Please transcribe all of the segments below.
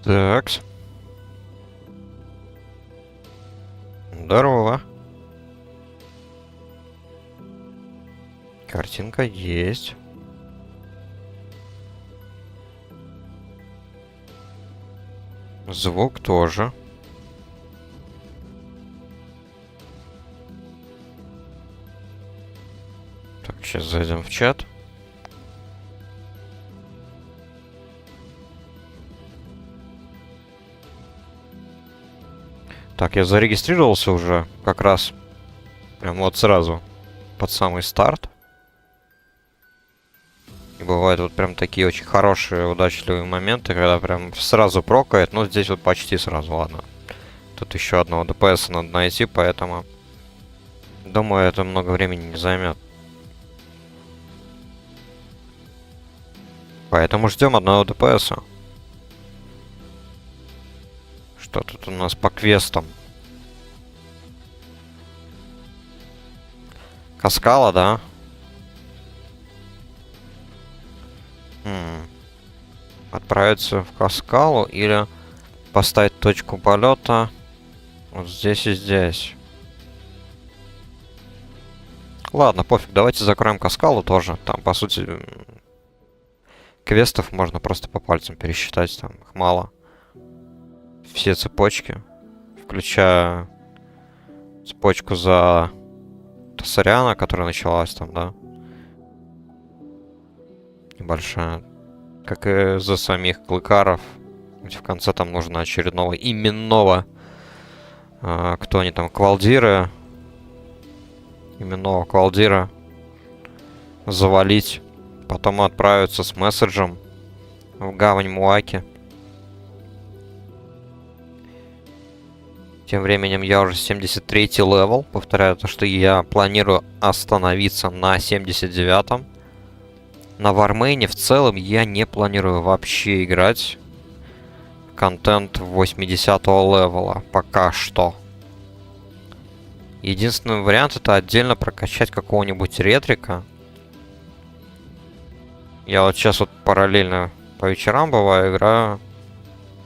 Такс. Здорово. Картинка есть. Звук тоже. Так, сейчас зайдем в чат. Так, я зарегистрировался уже как раз. Прям вот сразу. Под самый старт. И бывают вот прям такие очень хорошие, удачливые моменты, когда прям сразу прокает. Ну, здесь вот почти сразу, ладно. Тут еще одного ДПС надо найти, поэтому... Думаю, это много времени не займет. Поэтому ждем одного ДПС. Что тут у нас по квестам? Каскала, да? Отправиться в Каскалу или поставить точку полета вот здесь и здесь. Ладно, пофиг, давайте закроем Каскалу тоже. Там, по сути, квестов можно просто по пальцам пересчитать, там их мало. Все цепочки, включая цепочку за Тассариана, которая началась там, да? Небольшая. Как и за самих клыкаров. В конце там нужно очередного именного. Кто они там? Квалдиры. Именного Квалдира завалить. Потом отправиться с месседжем в гавань Муаки. Тем временем я уже 73-й левел. Повторяю то, что я планирую остановиться на 79-м. На Вармейне в целом я не планирую вообще играть контент 80-го левела. Пока что. Единственный вариант это отдельно прокачать какого-нибудь ретрика. Я вот сейчас вот параллельно по вечерам бываю играю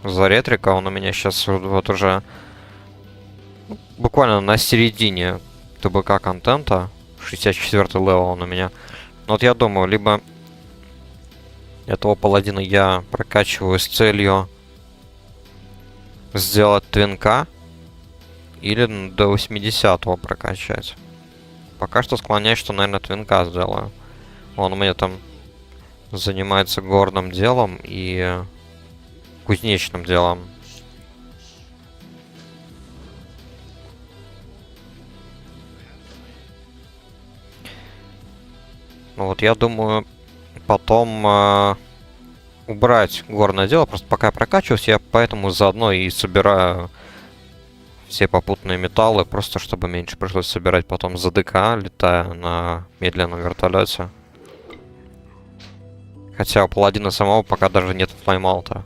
за ретрика. Он у меня сейчас вот уже буквально на середине ТБК контента. 64-й левел он у меня. Но вот я думаю, либо этого паладина я прокачиваю с целью сделать твинка, или до 80-го прокачать. Пока что склоняюсь, что, наверное, твинка сделаю. Он у меня там занимается горным делом и кузнечным делом. Ну вот я думаю потом убрать горное дело. Просто пока я прокачиваюсь, я поэтому заодно и собираю все попутные металлы, просто чтобы меньше пришлось собирать потом за ДК, летая на медленном вертолете. Хотя у паладина самого пока даже нет флаймаута.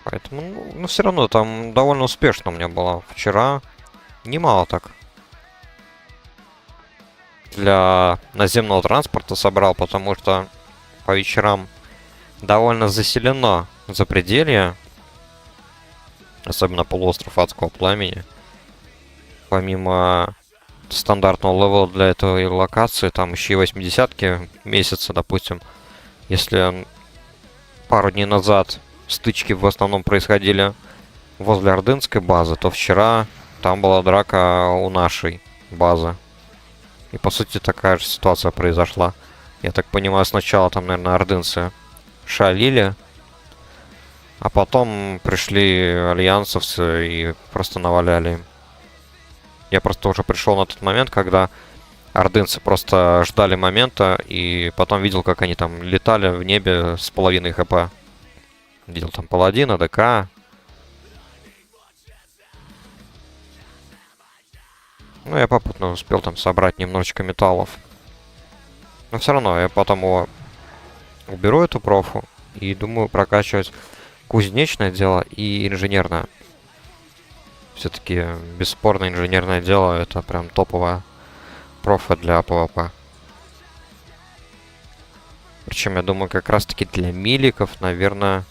Поэтому, ну, все равно там довольно успешно у меня было вчера. Немало так. Для наземного транспорта собрал, потому что по вечерам довольно заселено запределье. Особенно полуостров Адского Пламени. Помимо стандартного левела для этой локации, там еще и 80-ки месяца, допустим. Если пару дней назад стычки в основном происходили возле ордынской базы, то вчера там была драка у нашей базы. И по сути такая же ситуация произошла. Я так понимаю, сначала там, наверное, ордынцы шалили, а потом пришли альянсовцы и просто наваляли им. Я просто уже пришел на тот момент, когда ордынцы просто ждали момента, и потом видел, как они там летали в небе с половиной хп. Видел там паладина, ДК. Ну, я попутно успел там собрать немножечко металлов. Но все равно я потом его уберу, эту профу, и думаю прокачивать кузнечное дело и инженерное. Все-таки бесспорно инженерное дело это прям топовая профа для ПВП. Причем я думаю как раз таки для миликов, наверное,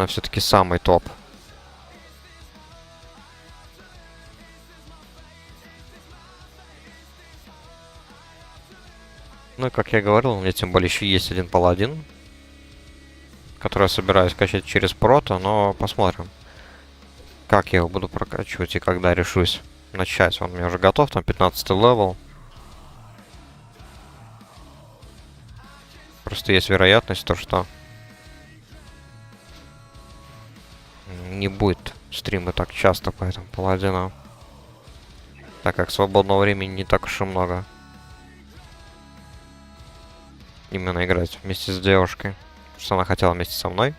все-таки самый топ. Ну и как я говорил, у меня тем более еще есть один паладин, который я собираюсь качать через прото, но посмотрим, как я его буду прокачивать и когда решусь начать. Он у меня уже готов, там 15 левел. Просто есть вероятность, то что не будет стрима так часто по этому паладину, так как свободного времени не так уж и много. Именно играть вместе с девушкой, потому что она хотела вместе со мной.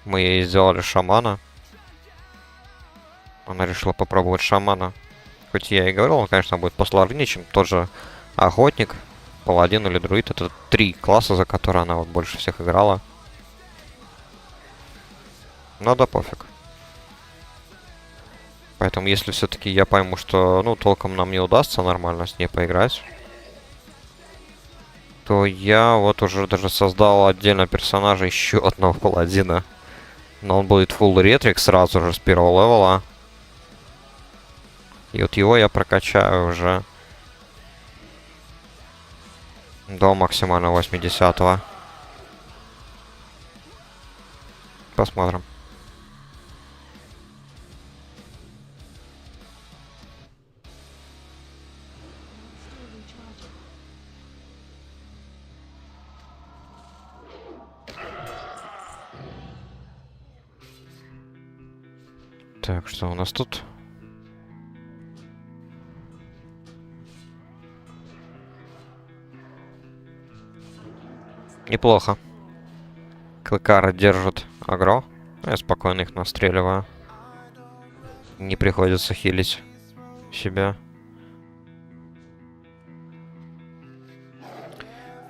Мы ей сделали шамана. Она решила попробовать шамана. Хоть я и говорил, он, конечно, будет посложнее, чем тот же охотник, паладин или друид. Это 3 класса, за которые она вот больше всех играла. Но да пофиг. Поэтому, если все-таки я пойму, что, ну, толком нам не удастся нормально с ней поиграть, то я вот уже даже создал отдельно персонажа еще одного паладина. Но он будет full ретрик сразу же с первого левела. И вот его я прокачаю уже до максимально 80-го. Посмотрим. Так, что у нас тут? Неплохо. Клыкара держит агро. Я спокойно их настреливаю. Не приходится хилить себя.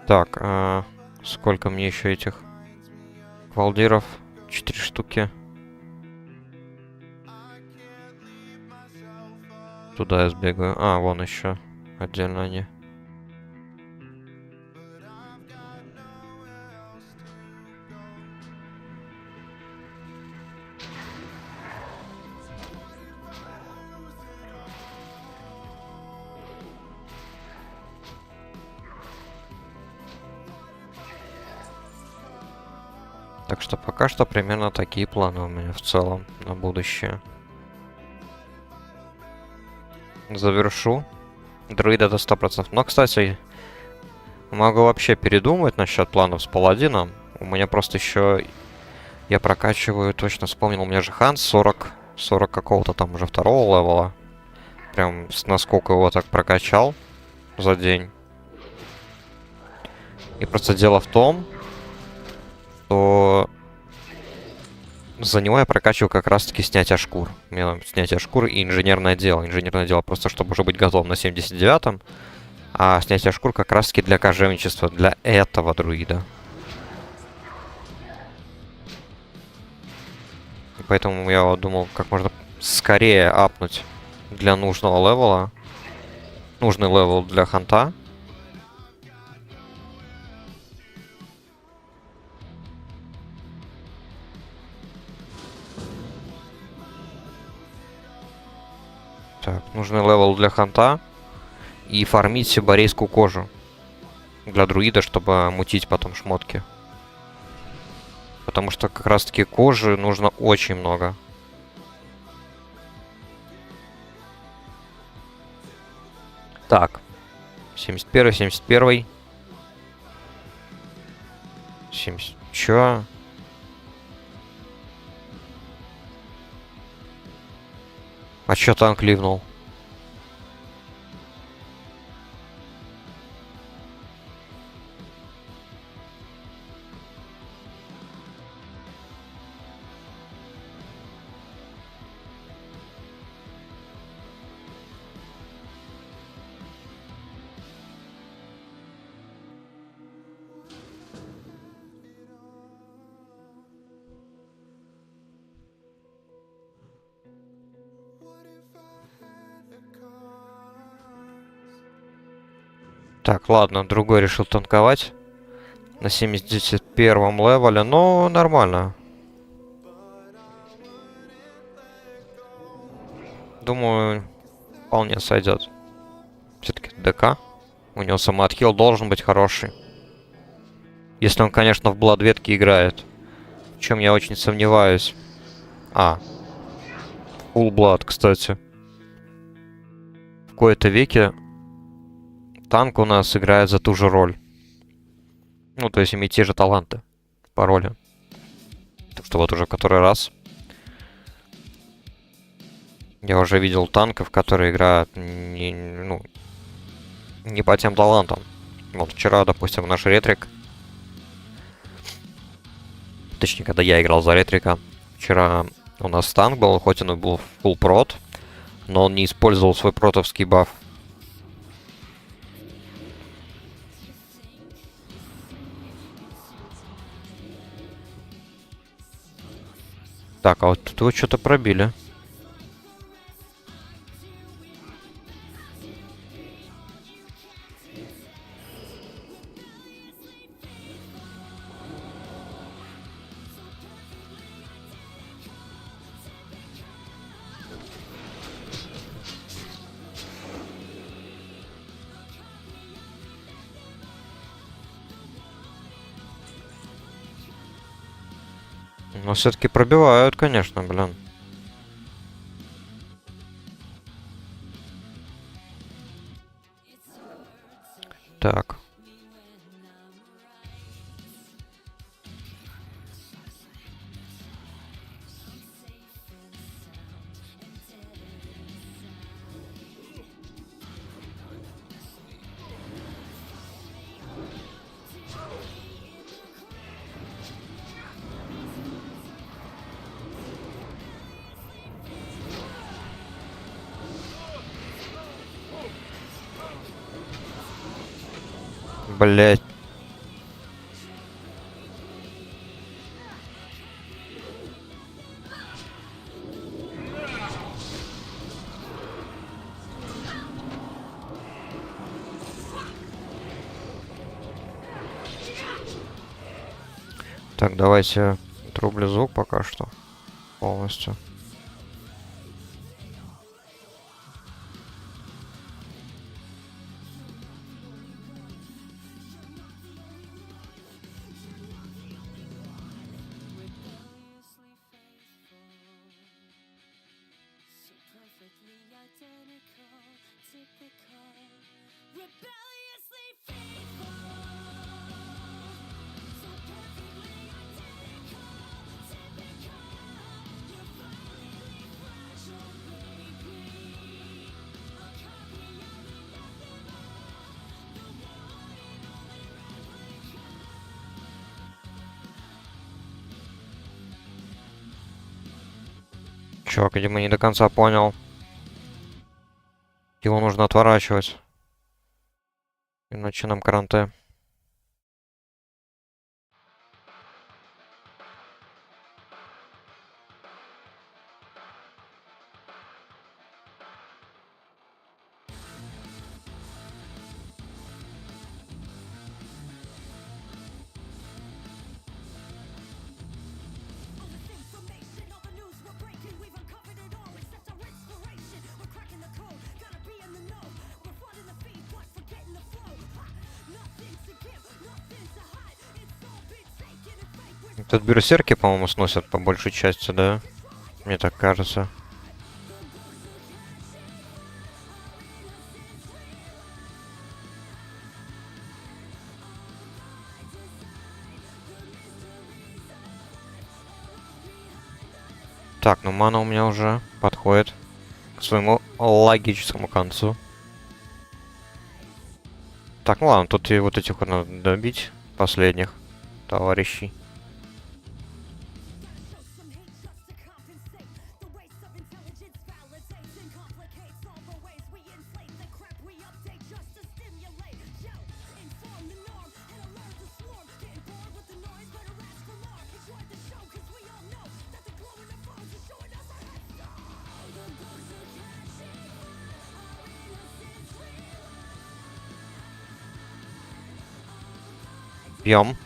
Так, сколько мне еще этих валдиров? 4 штуки. Туда я сбегаю. А, вон еще. Отдельно они. Так что пока что примерно такие планы у меня в целом на будущее. Завершу. Друида до 100%. Но, кстати, могу вообще передумать насчет планов с паладином. У меня просто еще... Я прокачиваю, точно вспомнил, у меня же Ханс 40 какого-то там уже второго левела. Прям насколько его так прокачал за день. И просто дело в том, что за него я прокачиваю как раз-таки снятие шкур. Мне надо снятие шкур и инженерное дело. Инженерное дело просто, чтобы уже быть готовым на 79-м. А снятие шкур как раз-таки для кожевничества, для этого друида. И поэтому я вот думал, как можно скорее апнуть для нужного левела. Нужный левел для ханта. Так, нужный левел для ханта. И фармить сибарейскую кожу. Для друида, чтобы мутить потом шмотки. Потому что как раз таки кожи нужно очень много. Так. 71-й, 71-й. 70... Чё? А чё танк ливнул? Так, ладно, другой решил танковать. На 71-м левеле, но нормально. Думаю, вполне сойдет. Все-таки ДК. У него самоотхил должен быть хороший. Если он, конечно, в Бладветке играет. В чем я очень сомневаюсь. Full Blood, кстати. В кои-то веке танк у нас играет за ту же роль. Ну, то есть имеет те же таланты по роли. Так что вот уже который раз я уже видел танков, которые играют не по тем талантам. Вот вчера, допустим, наш ретрик. Точнее, когда я играл за ретрика. Вчера у нас танк был, хоть он и был full прот, но он не использовал свой протовский баф. Так, а вот тут его что-то пробили. Но все-таки пробивают, конечно, блин. Так. Блять. Так, давайте отрублю звук пока что. Полностью. Чувак, видимо, не до конца понял. Его нужно отворачивать. Иначе нам каранте. Тут берсерки, по-моему, сносят по большей части, да? Мне так кажется. Так, ну мана у меня уже подходит к своему логическому концу. Так, ну ладно, тут и вот этих вот надо добить, последних товарищей. Пьем.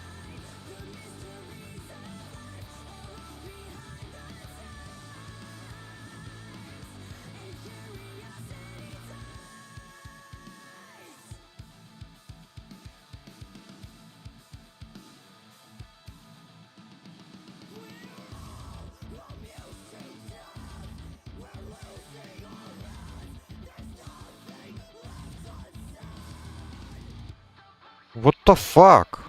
What the fuck?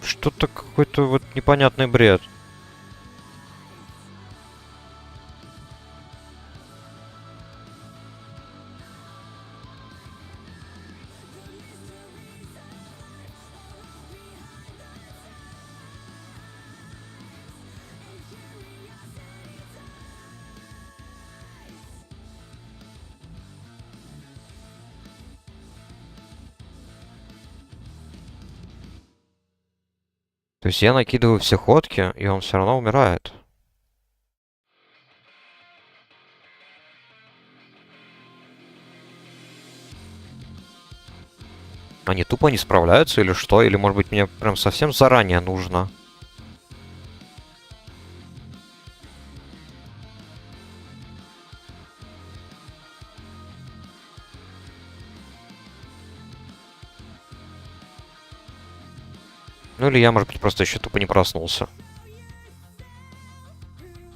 Что-то какой-то вот непонятный бред. То есть я накидываю все ходки, и он все равно умирает. Они тупо не справляются или что? Или, может быть, мне прям совсем заранее нужно? Ну или я, может быть, просто еще тупо не проснулся.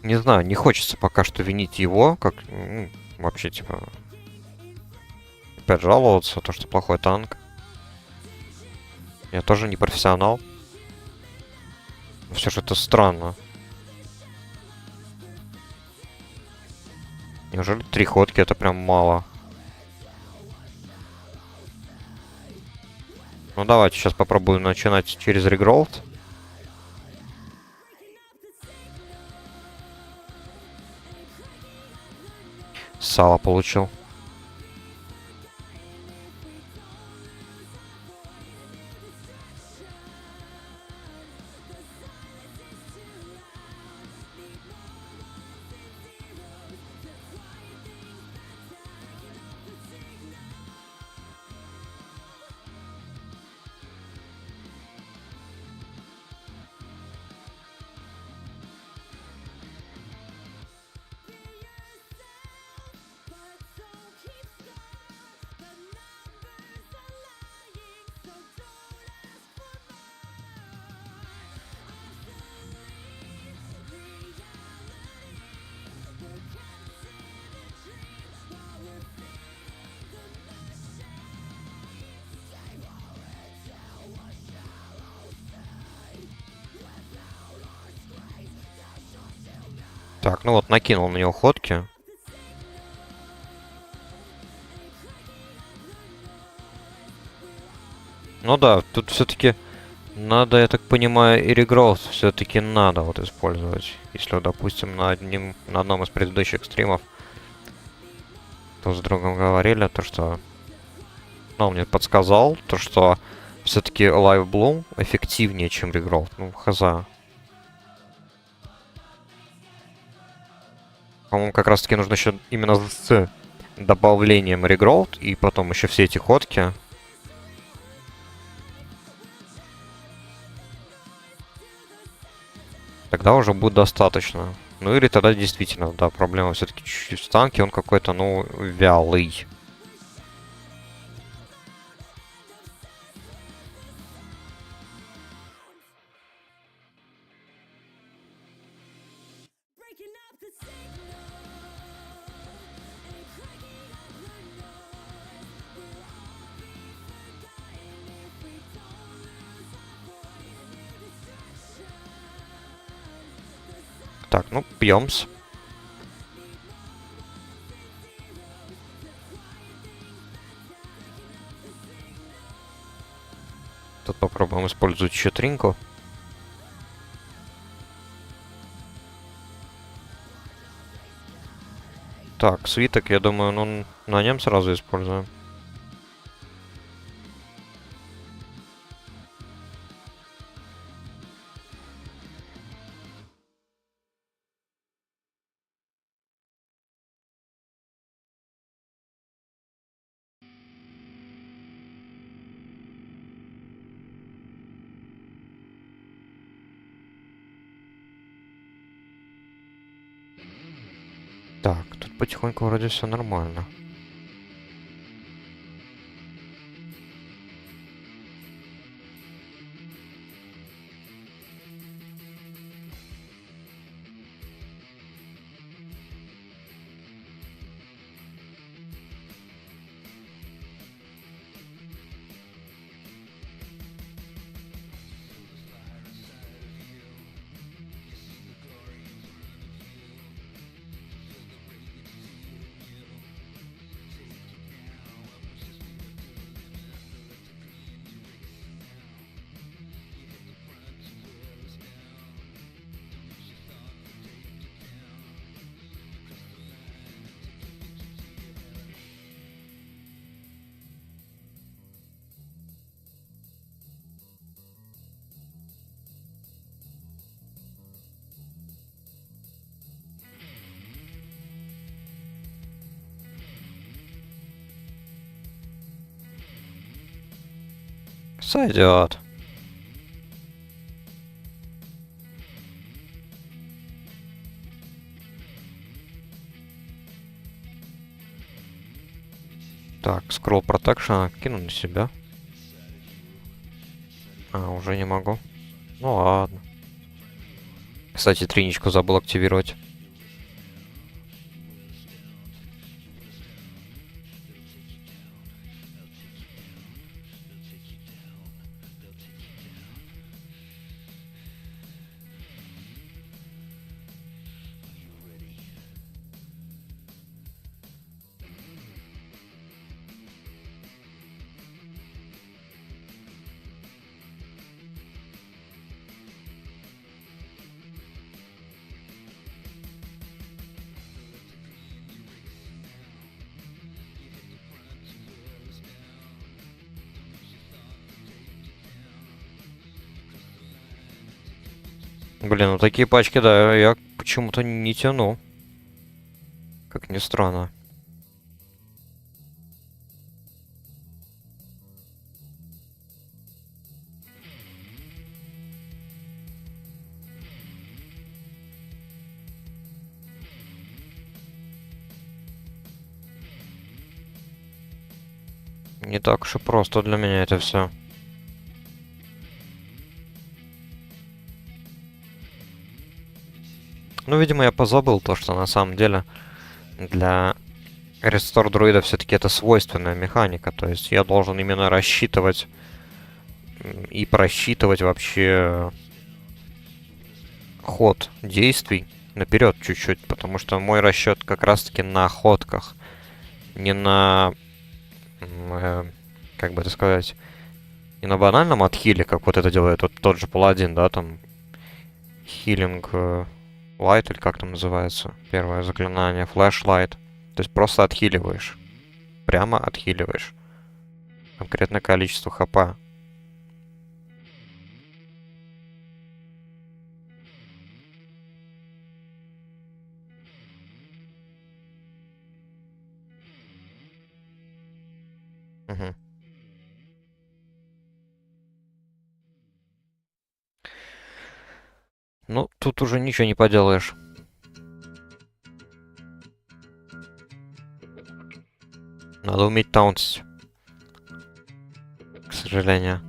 Не знаю, не хочется пока что винить его, как, ну, вообще, типа, опять жаловаться, то, что плохой танк. Я тоже не профессионал. Но все же это странно. Неужели 3 ходки это прям мало? Ну давайте сейчас попробуем начинать через регролд. Сало получил. Так, ну вот накинул на него ходки. Ну да, тут все-таки надо, я так понимаю, и регролд все-таки надо вот использовать. Если, допустим, на одном из предыдущих стримов то с другом говорили, то что... Ну, он мне подсказал, то что все-таки Live Bloom эффективнее, чем регролд. Ну, хз. По-моему, как раз таки нужно еще именно с добавлением регролд и потом еще все эти ходки. Тогда уже будет достаточно. Ну или тогда действительно, да, проблема все-таки чуть-чуть в танке, он какой-то, ну, вялый. Так, ну, пьемс. Тут попробуем использовать еще тринку. Так, свиток, я думаю, ну, на нем сразу используем. Так, тут потихоньку вроде все нормально. Сойдет. Так, скролл протекшн кину на себя. А, уже не могу. Ну ладно. Кстати, триничку забыл активировать. Блин, ну такие пачки, да, я почему-то не тяну. Как ни странно. Не так уж и просто для меня это все. Ну, видимо, я позабыл то, что на самом деле для Restore друида все-таки это свойственная механика. То есть я должен именно рассчитывать и просчитывать вообще ход действий наперед чуть-чуть, потому что мой расчет как раз-таки на ходках, не на, как бы это сказать, не на банальном отхиле, как вот это делает тот же паладин, да, там, хилинг лайт, или как там называется, первое заклинание, флэш-лайт. То есть просто отхиливаешь, прямо отхиливаешь конкретное количество хп. Угу. Ну, тут уже ничего не поделаешь. Надо уметь таунтить. К сожалению.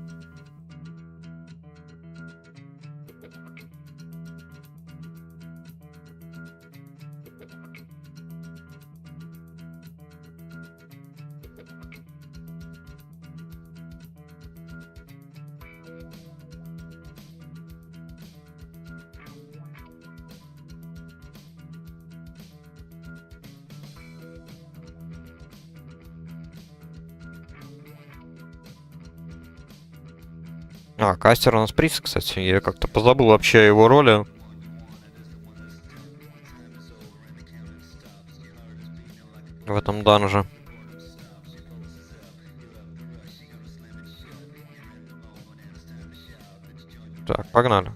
А, кастер у нас приз, кстати. Я как-то позабыл вообще о его роли. В этом данже. Так, погнали.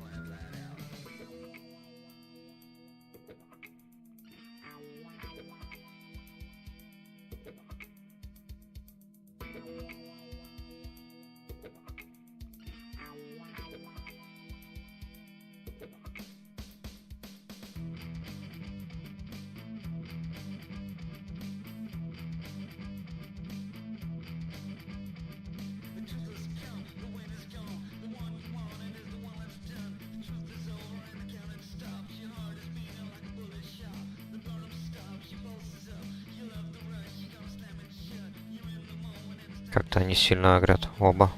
Как-то они сильно агрят оба.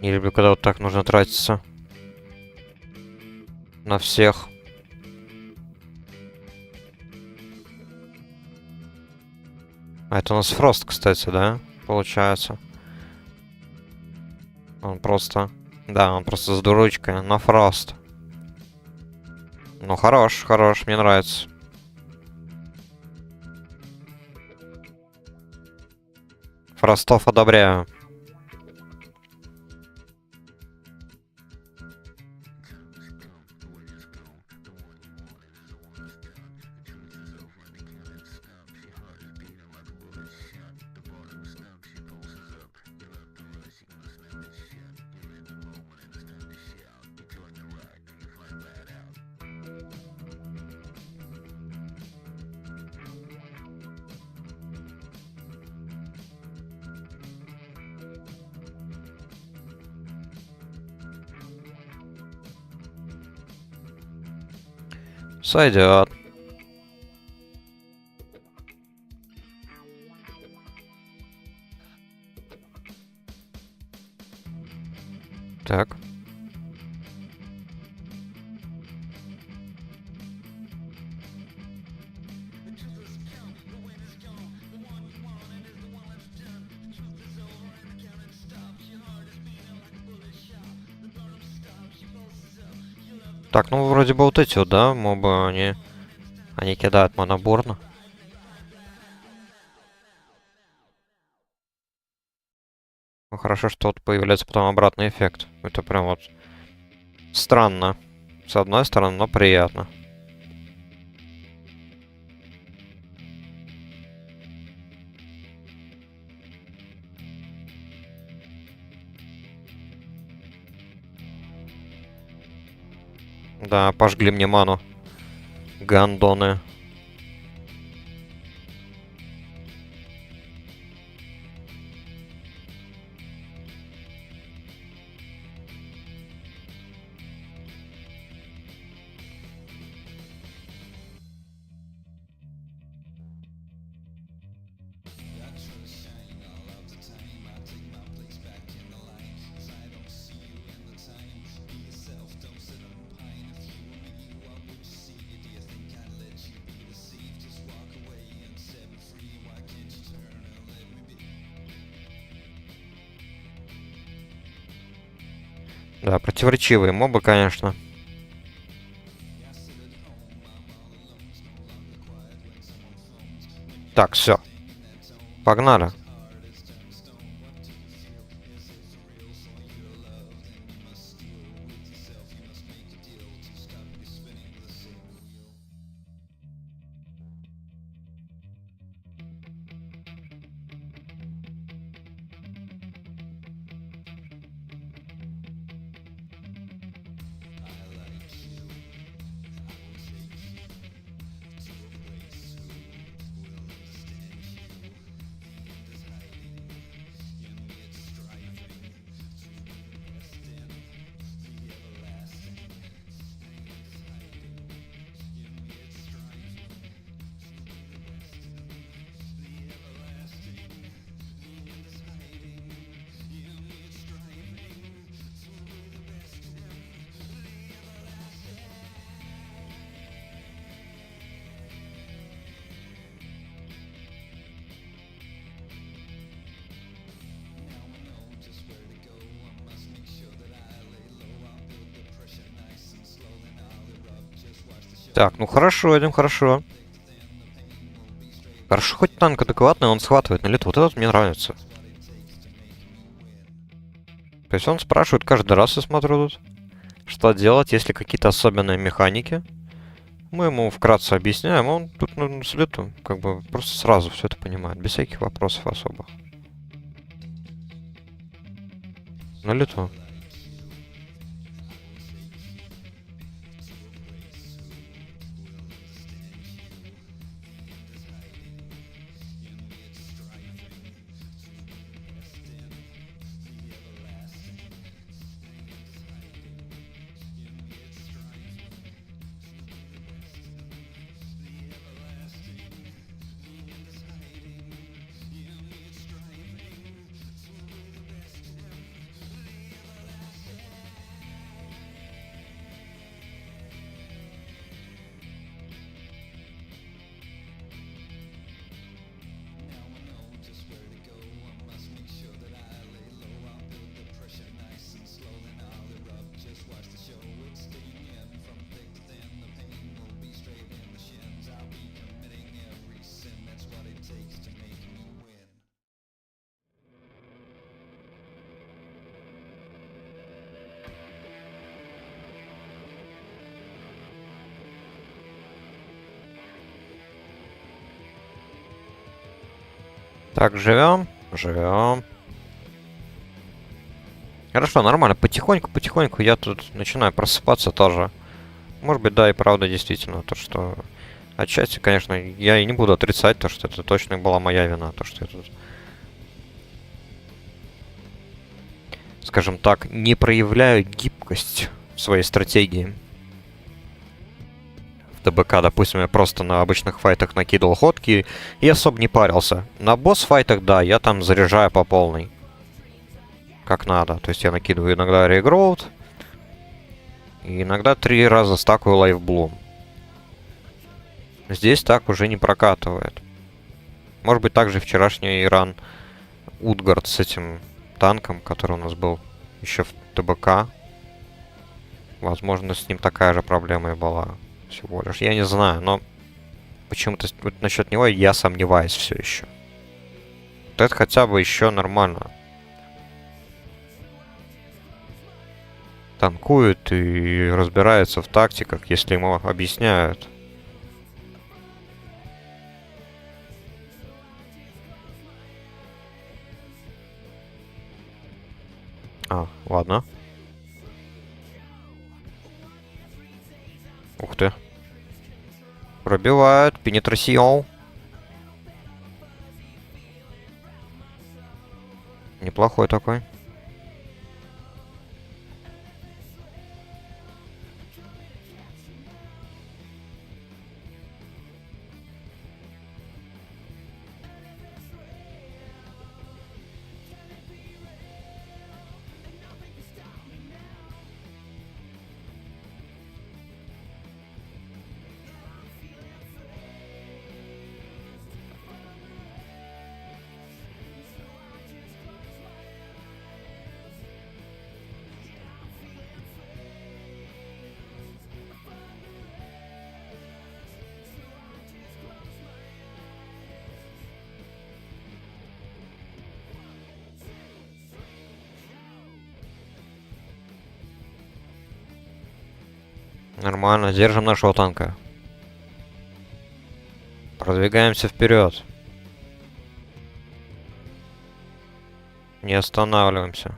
Не люблю, когда вот так нужно тратиться. На всех. А это у нас Фрост, кстати, да? Получается. Он просто... Да, он просто с дурочкой. На Фрост. Ну, хорош, хорош, мне нравится. Фростов одобряю. Сойдет. Так. Так, ну вроде бы вот эти вот, да, мобы, они кидают моноборно. Ну, хорошо, что вот появляется потом обратный эффект. Это прям вот странно. С одной стороны, но приятно. Да, пожгли мне ману. Гандоны. Да, противоречивые мобы, конечно. Так, все. Погнали. Так, ну хорошо, идем хорошо. Хорошо, хоть танк адекватный, он схватывает на лету. Вот этот мне нравится. То есть он спрашивает каждый раз, я смотрю тут, что делать, если какие-то особенные механики. Мы ему вкратце объясняем, он тут ну, с лету как бы просто сразу все это понимает, без всяких вопросов особых. На лету. Так, живем. Живем. Хорошо, нормально. Потихоньку я тут начинаю просыпаться тоже. Может быть, да, и правда, действительно, то, что... Отчасти, конечно, я и не буду отрицать то, что это точно была моя вина, то, что я тут... Скажем так, не проявляю гибкость в своей стратегии. В ТБК, допустим, я просто на обычных файтах накидывал ходки и особо не парился. На босс-файтах, да, я там заряжаю по полной. Как надо. То есть я накидываю иногда регроуд. И иногда 3 раза стакаю лайфблум. Здесь так уже не прокатывает. Может быть, также вчерашний ран Утгард с этим танком, который у нас был еще в ТБК. Возможно, с ним такая же проблема и была. Всего лишь. Я не знаю, но почему-то вот насчет него я сомневаюсь все еще. Вот это хотя бы еще нормально. Танкует и разбирается в тактиках, если ему объясняют. Ладно. Ух ты. Пробивает. Пенетрасион. Неплохой такой. Нормально, держим нашего танка. Продвигаемся вперед. Не останавливаемся.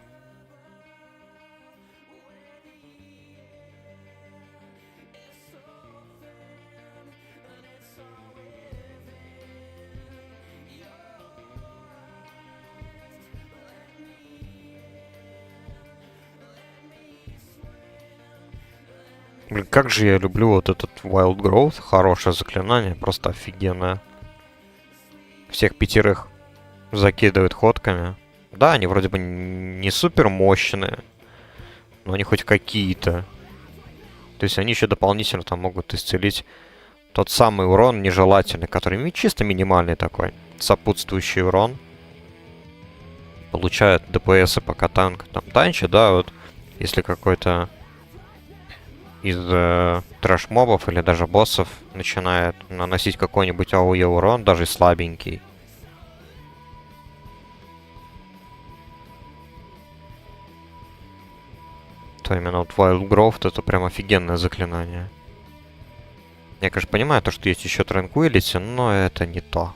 Блин, как же я люблю вот этот Wild Growth. Хорошее заклинание, просто офигенное. Всех 5 закидывает ходками. Да, они вроде бы не супер мощные, но они хоть какие-то. То есть они еще дополнительно там могут исцелить тот самый урон нежелательный, который чисто минимальный такой. Сопутствующий урон. Получают ДПС, пока танк там танчит, да, вот. Если какой-то из трэш-мобов или даже боссов начинает наносить какой-нибудь АОЕ урон, даже слабенький. То именно вот Wild Growth это прям офигенное заклинание. Я, конечно, понимаю то, что есть еще Tranquility, но это не то.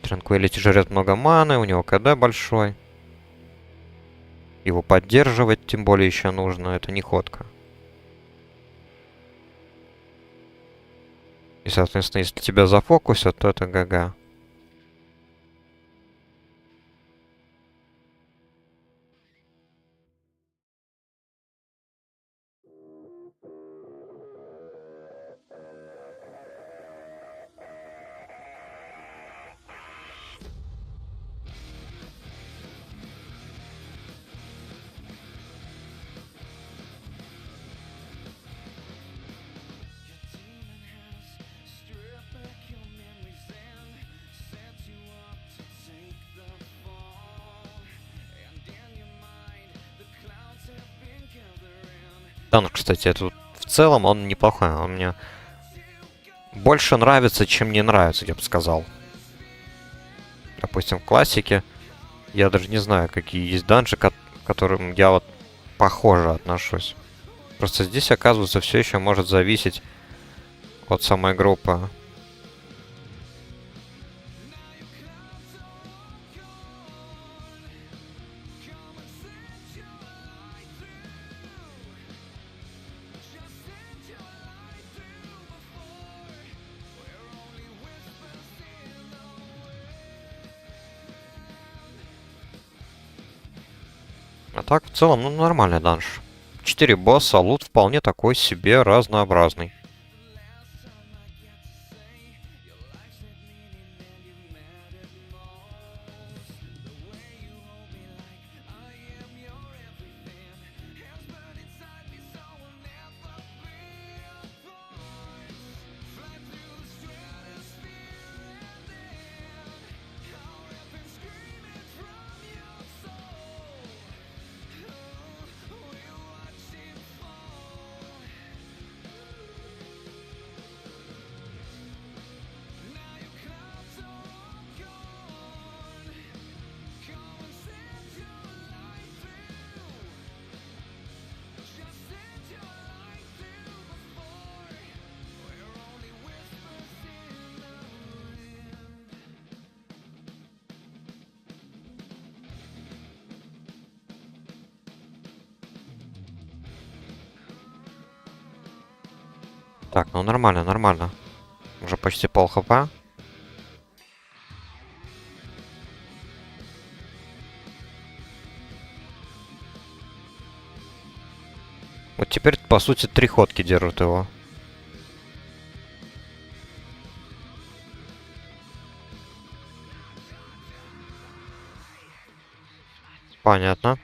Tranquility жрет много маны, у него КД большой. Его поддерживать тем более еще нужно, это не ходка. И, соответственно, если тебя зафокусят, то это ГГ. Танк, кстати, это в целом он неплохой. Он мне больше нравится, чем не нравится, я бы сказал. Допустим, в классике я даже не знаю, какие есть данжи, к которым я вот похоже отношусь. Просто здесь, оказывается, все еще может зависеть от самой группы. А так, в целом, ну, нормальный данж. 4 босса, лут вполне такой себе разнообразный. Так, ну нормально, нормально. Уже почти пол хп. Вот теперь, по сути, 3 ходки держат его. Понятно.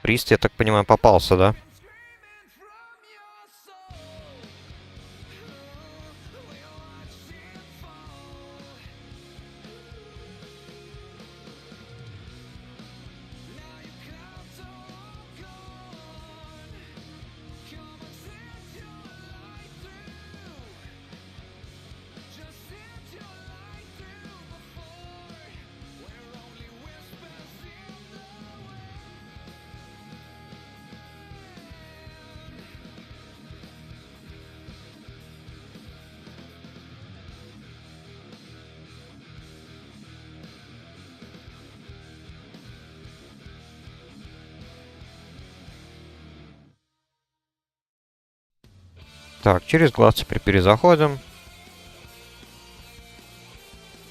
Прист, я так понимаю, попался, да? Так, через глаз теперь перезаходим.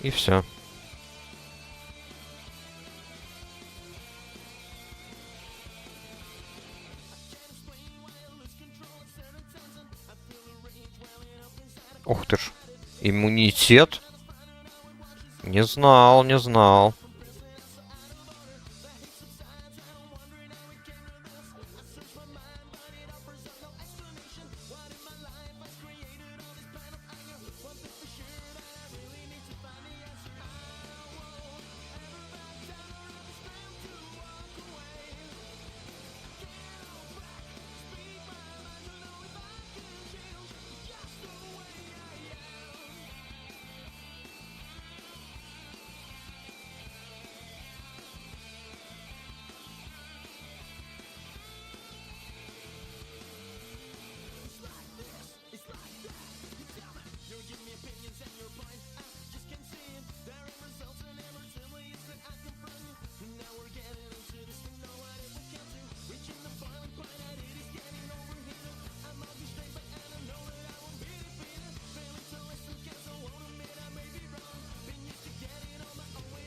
И все. Ух ты ж. Иммунитет? Не знал, не знал.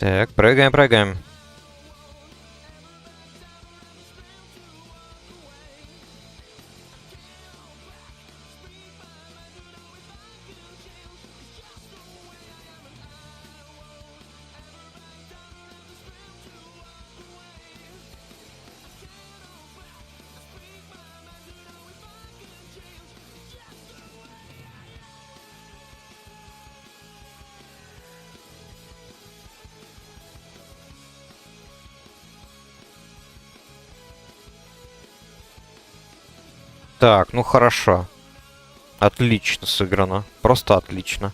Так, прыгаем, прыгаем. Так, ну хорошо. Отлично сыграно. Просто отлично.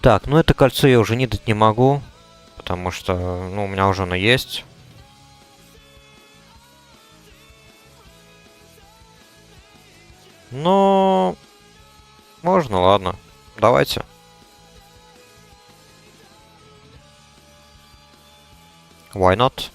Так, ну это кольцо я уже не дать не могу. Потому что, ну, у меня уже оно есть. Но... Можно, ладно. Давайте. Why not?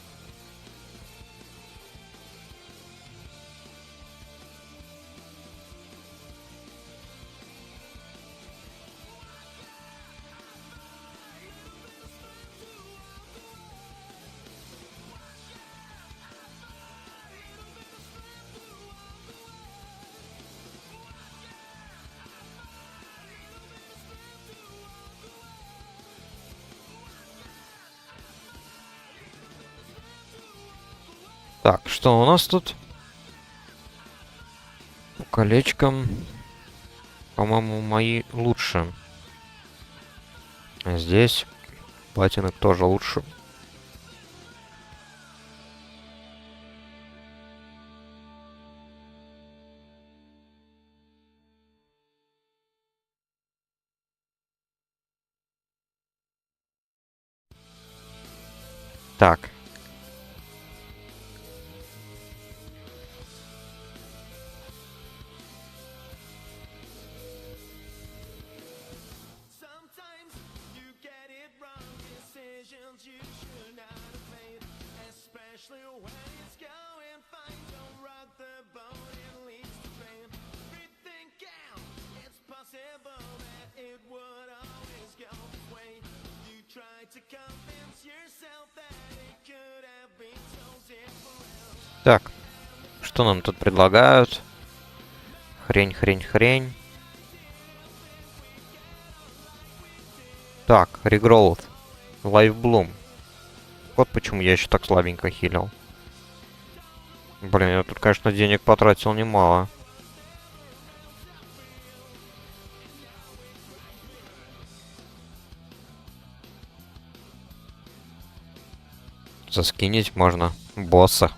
Так, что у нас тут? По колечкам, по-моему, мои лучше. А здесь платины тоже лучше. Так. Так, что нам тут предлагают? Хрень, хрень, хрень. Так, Regrowth. Life Bloom. Вот почему я еще так слабенько хилил. Блин, я тут, конечно, денег потратил немало. Заскинить можно босса.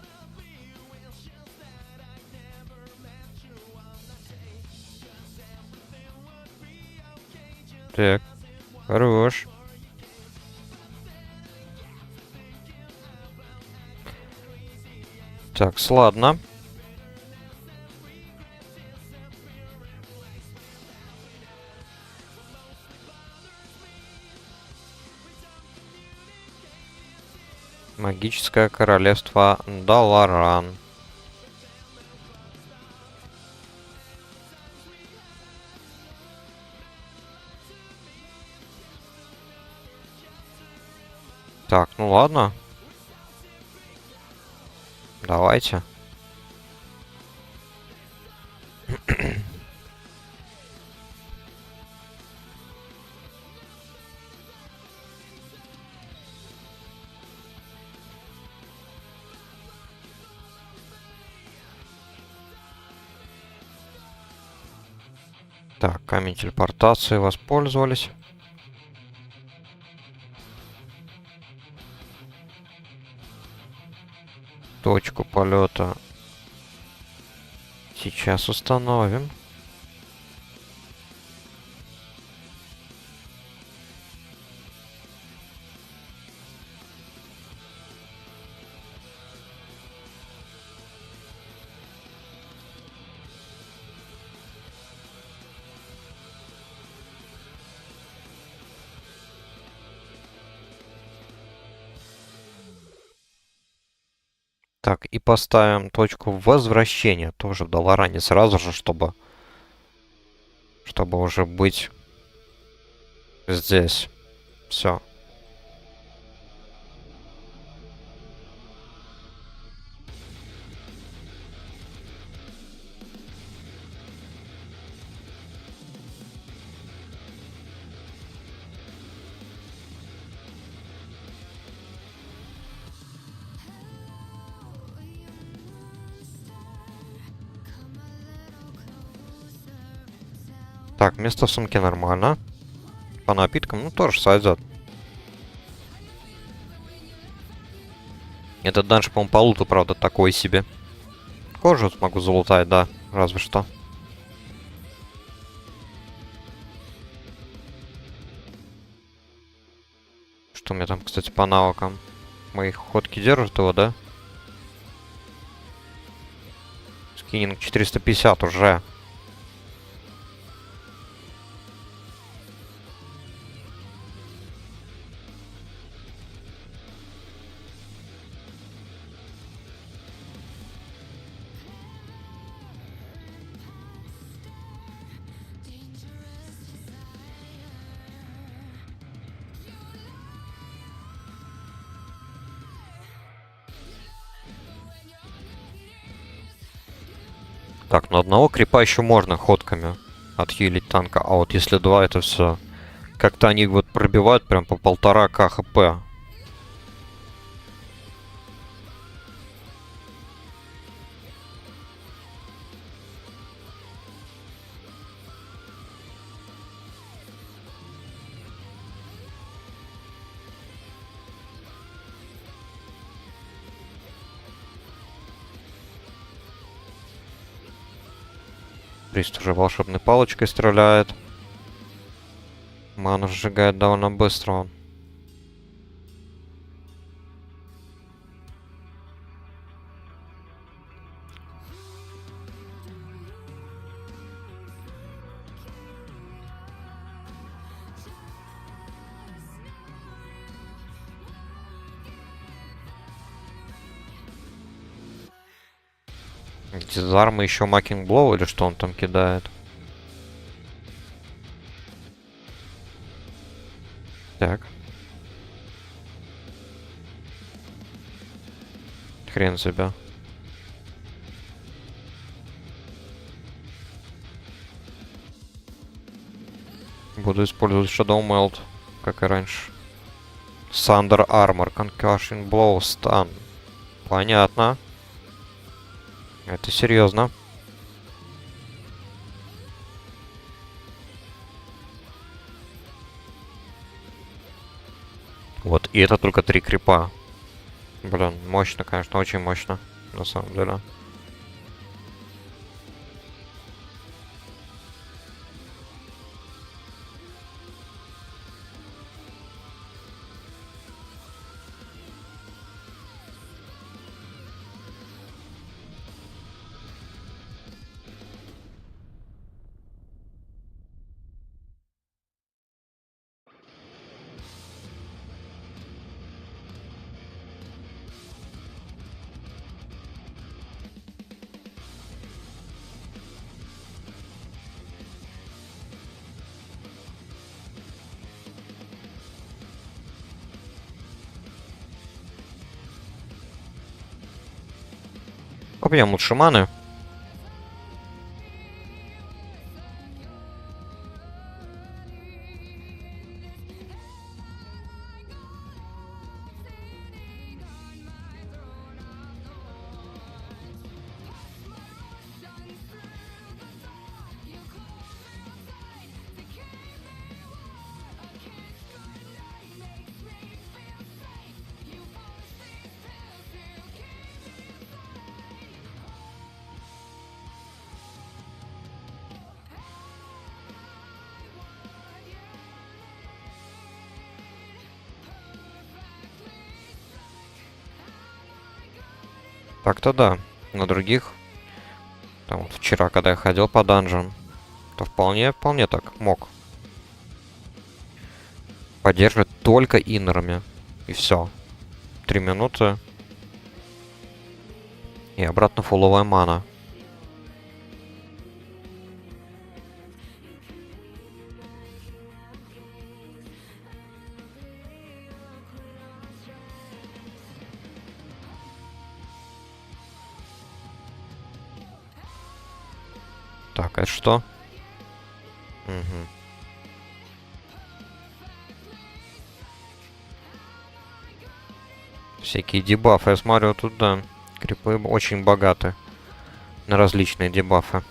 Так, хорош. Так, ладно. Магическое королевство Даларан. Так, ну ладно. Давайте. Так, камень телепортации воспользовались. Точку полета сейчас установим. Так, и поставим точку возвращения тоже в Даларане сразу же, чтобы уже быть здесь. Все. Так, место в сумке нормально. По напиткам, ну, тоже сойдет. Этот данж, по-моему, по луту, правда, такой себе. Кожу смогу залутать, да, разве что. Что у меня там, кстати, по навыкам? Мои ходки держат его, да? Скининг 450 уже. Так, но одного крипа еще можно ходками отхилить танка, а вот если два, это все. Как-то они вот пробивают прям по 1,5К хп. Прист уже волшебной палочкой стреляет. Ману сжигает довольно быстро он. Дизарма еще макинг блоу или что он там кидает? Так. Хрен себя. Буду использовать Shadow Melt, как и раньше. Thunder Armor, Concussion Blow, Stun. Понятно. Это серьезно. Вот, и это только 3 крипа. Блин, мощно, конечно, очень мощно, на самом деле. Побьем лучше маны. Так-то да. На других, там вот вчера, когда я ходил по данжам, то вполне так мог. Поддерживать только иннерами. И все. 3 минуты. И обратно фуловая мана. Так, это что? Угу. Всякие дебафы. Я смотрю, тут, да, крипы очень богаты на различные дебафы.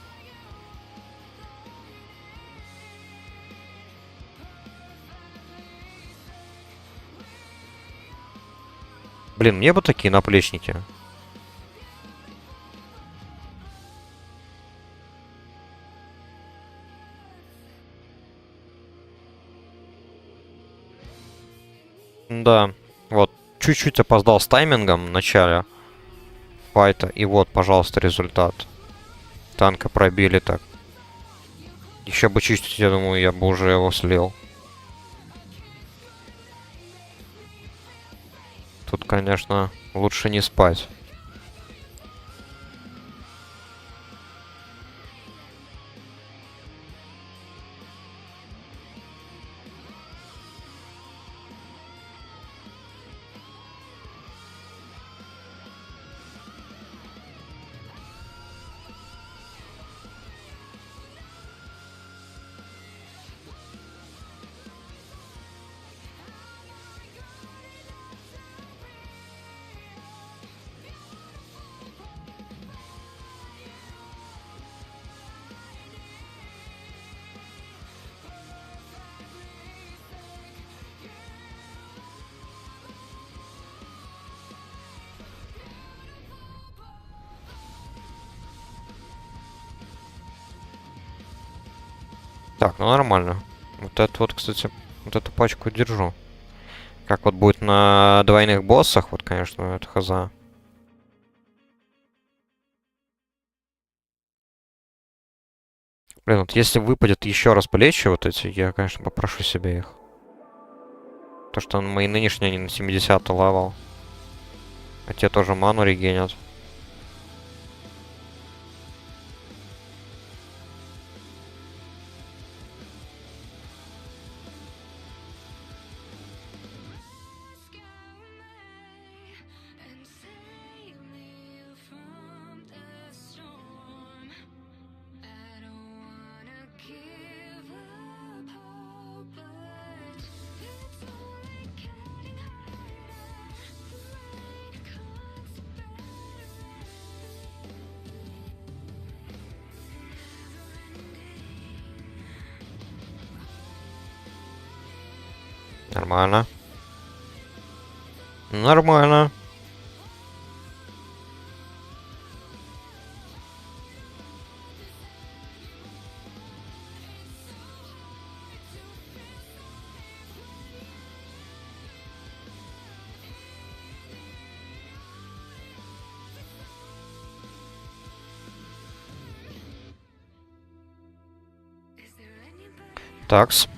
Блин, мне бы такие наплечники. Да, вот, чуть-чуть опоздал с таймингом в начале файта. И вот, пожалуйста, результат. Танка пробили так. Еще бы чуть-чуть, я думаю, я бы уже его слил. Тут, конечно, лучше не спать. Так, ну нормально. Вот это вот, кстати, вот эту пачку держу. Как вот будет на двойных боссах, вот, конечно, это хаза. Блин, вот если выпадет еще раз плечи вот эти, я, конечно, попрошу себе их. То, что мои нынешние, они на 70 левел. А те тоже ману регенят. Нормально. Нормально. Такс.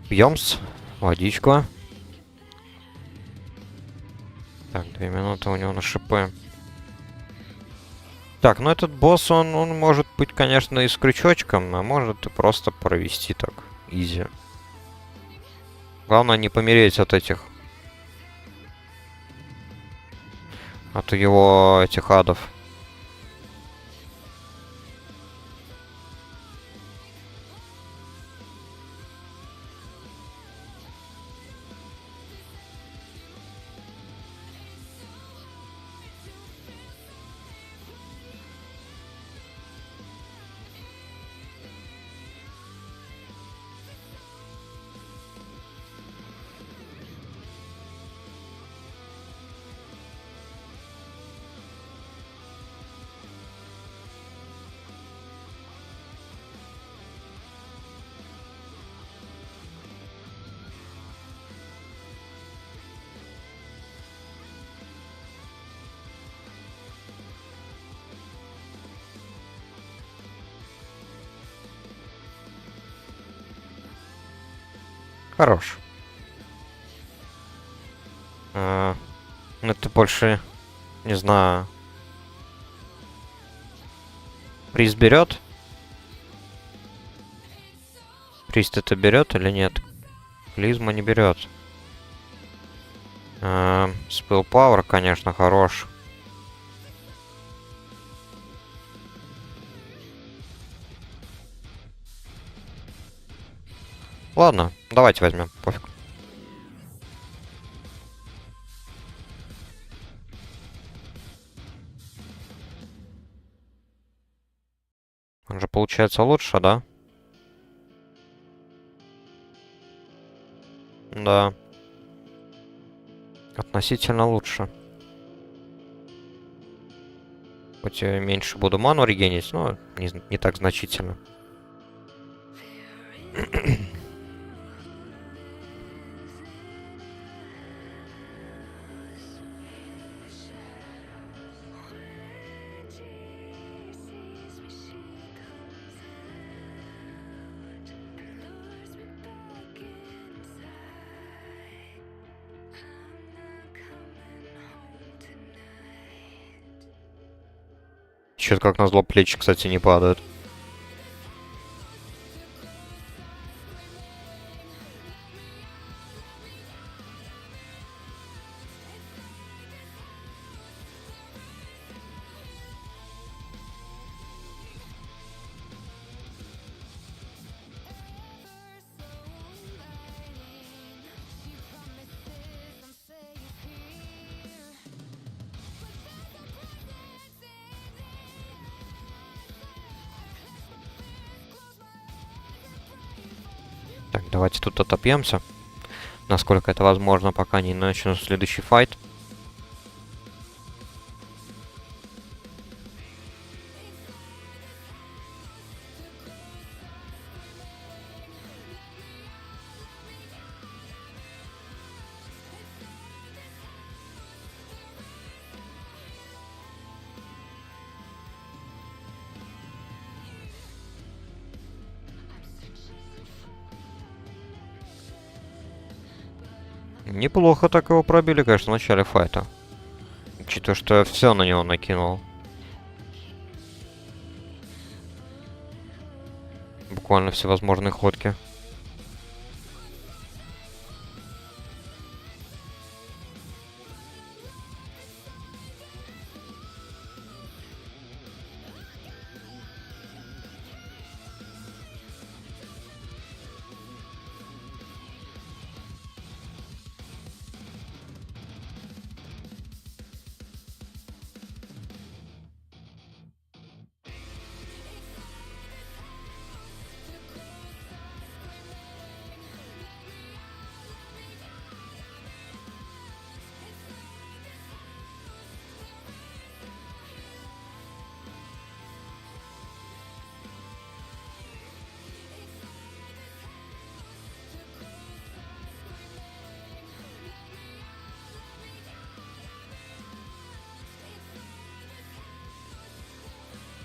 Пьемс. Водичку. Так, 2 минуты у него на шипы. Так, ну этот босс, он может быть, конечно, и с крючочком, а может и просто провести так. Изи. Главное не помереть от этих... От его этих адов. Хорош. Ну, это больше, не знаю... Приз берет? Приз это берет или нет? Клизма не берет. Спил Power, конечно, хорош. Ладно, давайте возьмем, пофиг. Он же получается лучше, да? Да. Относительно лучше. Хоть я меньше буду ману регенить, но не так значительно. Чё-то как назло плечи, кстати, не падают. Так, давайте тут отопьемся. Насколько это возможно, пока не начну следующий файт. Неплохо так его пробили, конечно, в начале файта. Учитывая, что я все на него накинул. Буквально всевозможные ходки.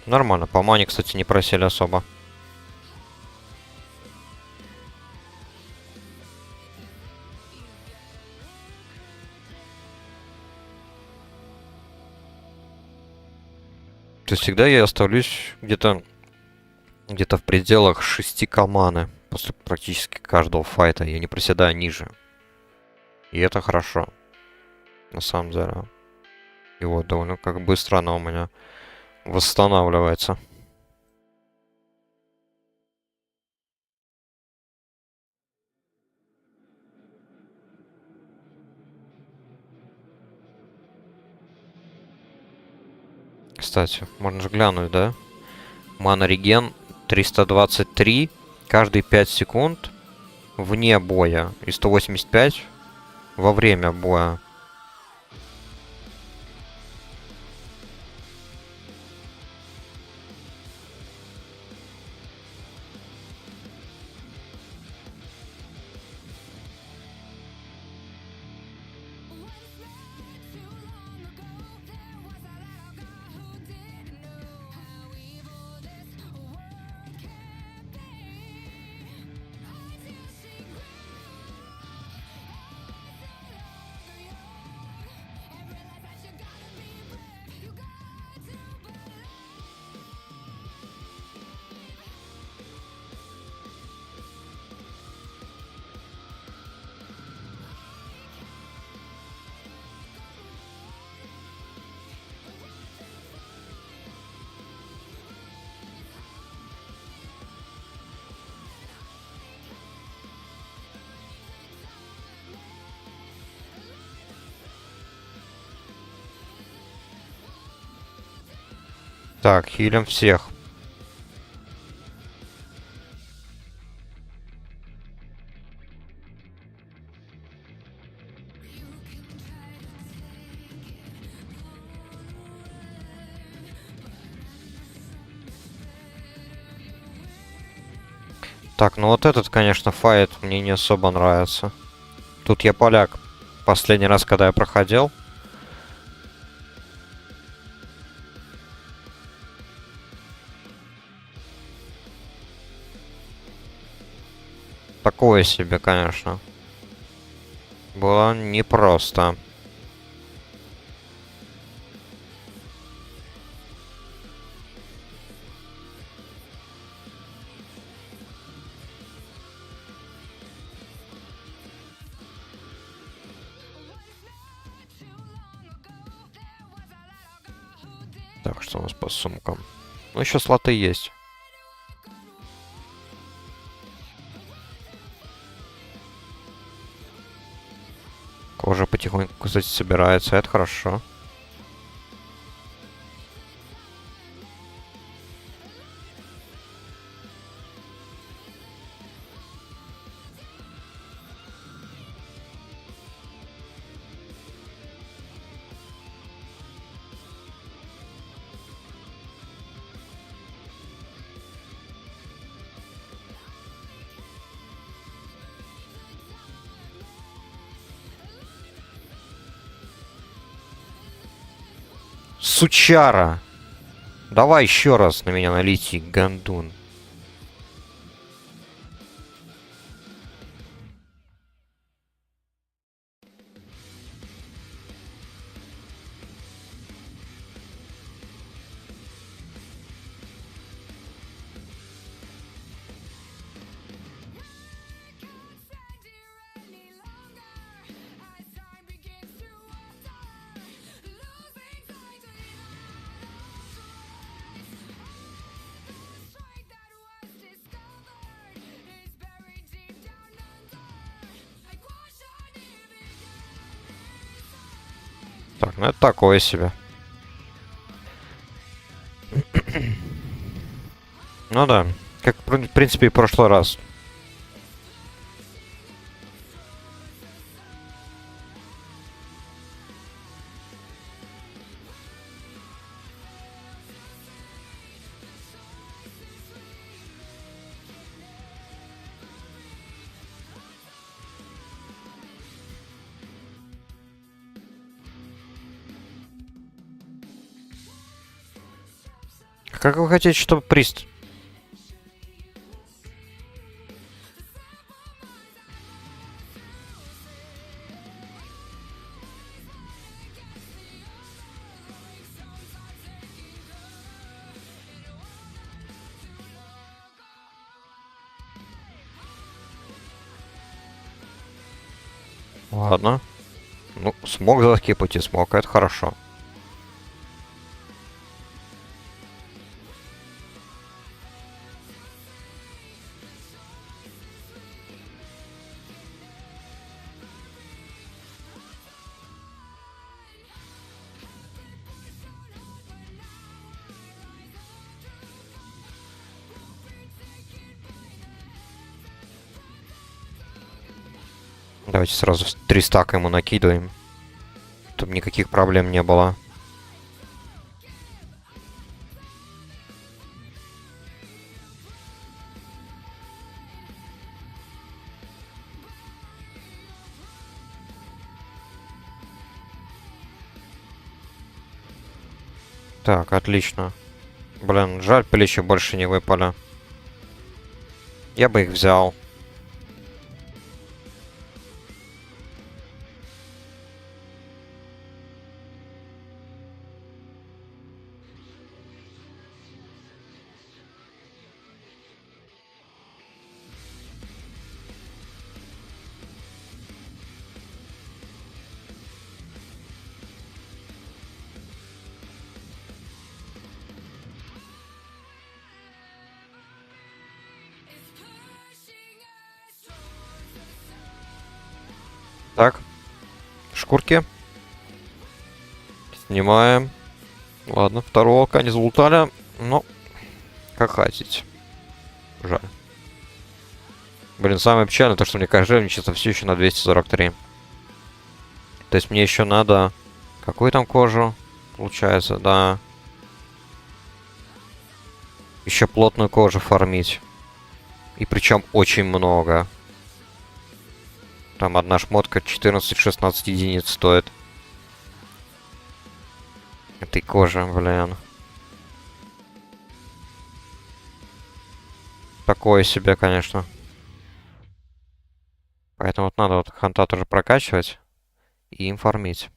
Нормально. По мане, кстати, не просили особо. То есть всегда я оставлюсь где-то в пределах 6 маны после практически каждого файта. Я не проседаю ниже. И это хорошо. На самом деле. И вот довольно как быстро она у меня восстанавливается. Кстати, можно же глянуть, да? Мана реген 323 каждые 5 секунд вне боя. И 185 во время боя. Так, хилим всех. Так, ну вот этот, конечно, файт мне не особо нравится. Тут я поляк. Последний раз, когда я проходил. Такое себе, конечно. Было непросто. Так, что у нас по сумкам? Ну, еще слоты есть. Кожа потихоньку, кстати, собирается. Это хорошо. Сучара! Давай еще раз на меня налети, гандун. Так, ну это такое себе. Ну да, как в принципе и в прошлый раз. Как вы хотите, чтобы прист... Ладно. Ну, смог заскипать и смог, это хорошо. Давайте сразу 3 стака ему накидываем. Чтобы никаких проблем не было. Так, отлично. Блин, жаль, плечи больше не выпали. Я бы их взял. Так. Шкурки. Снимаем. Ладно, второго ока не залутали. Но, как хотите. Жаль. Блин, самое печальное, то, что мне кожевничество все еще на 243. То есть мне еще надо... Какую там кожу? Получается, да. Еще плотную кожу фармить. И причем очень много. Там одна шмотка 14-16 единиц стоит. Этой кожи, блин. Такое себе, конечно. Поэтому вот надо вот ханта тоже прокачивать и им фармить.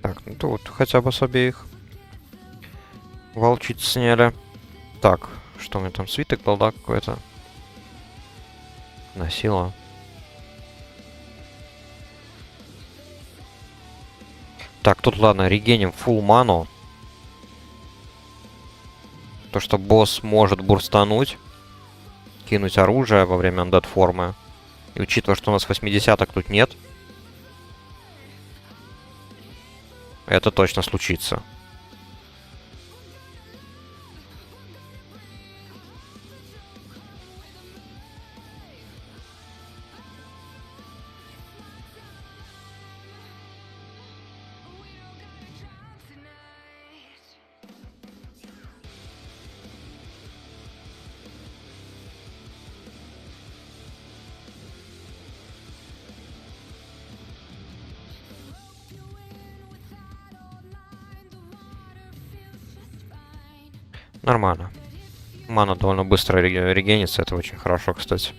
Так, ну тут хотя бы с обеих. Волчиц сняли. Так, что у меня там, свиток был, да, какой-то? Носила. Так, тут, ладно, регеним full ману. То, что босс может бурстануть. Кинуть оружие во время андед формы. И учитывая, что у нас 80-ок тут нет. Это точно случится. Нормально. Мана довольно быстро регенится, это очень хорошо, кстати.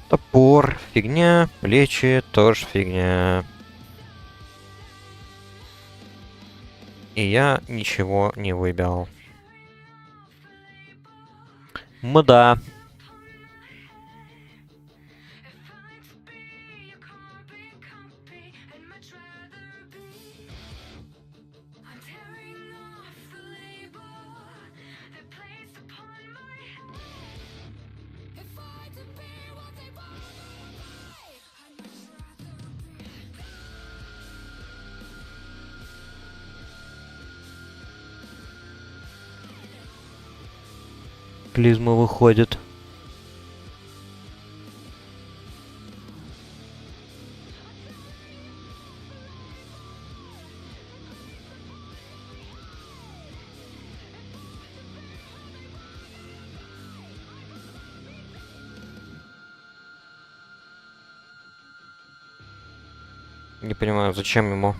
Топор, фигня, плечи, тоже фигня. И я ничего не выбил. Мда. Клизма выходит. Не понимаю, зачем ему.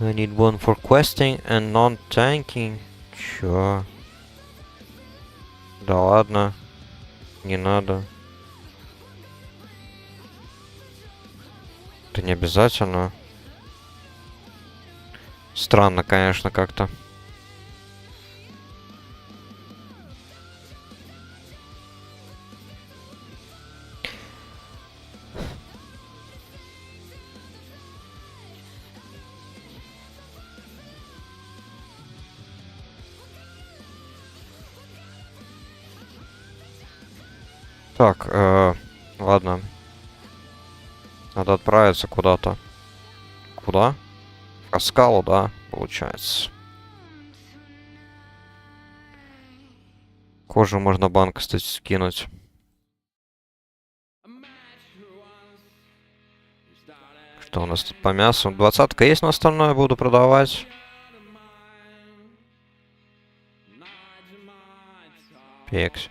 I need one for questing and non-tanking. Чё? Да ладно. Не надо. Это не обязательно. Странно, конечно, как-то. Так, ладно. Надо отправиться куда-то. Куда? К скалу, да, получается. Кожу можно банк, кстати, скинуть. Что у нас тут по мясу? 20-ка есть, но остальное буду продавать. Пекс.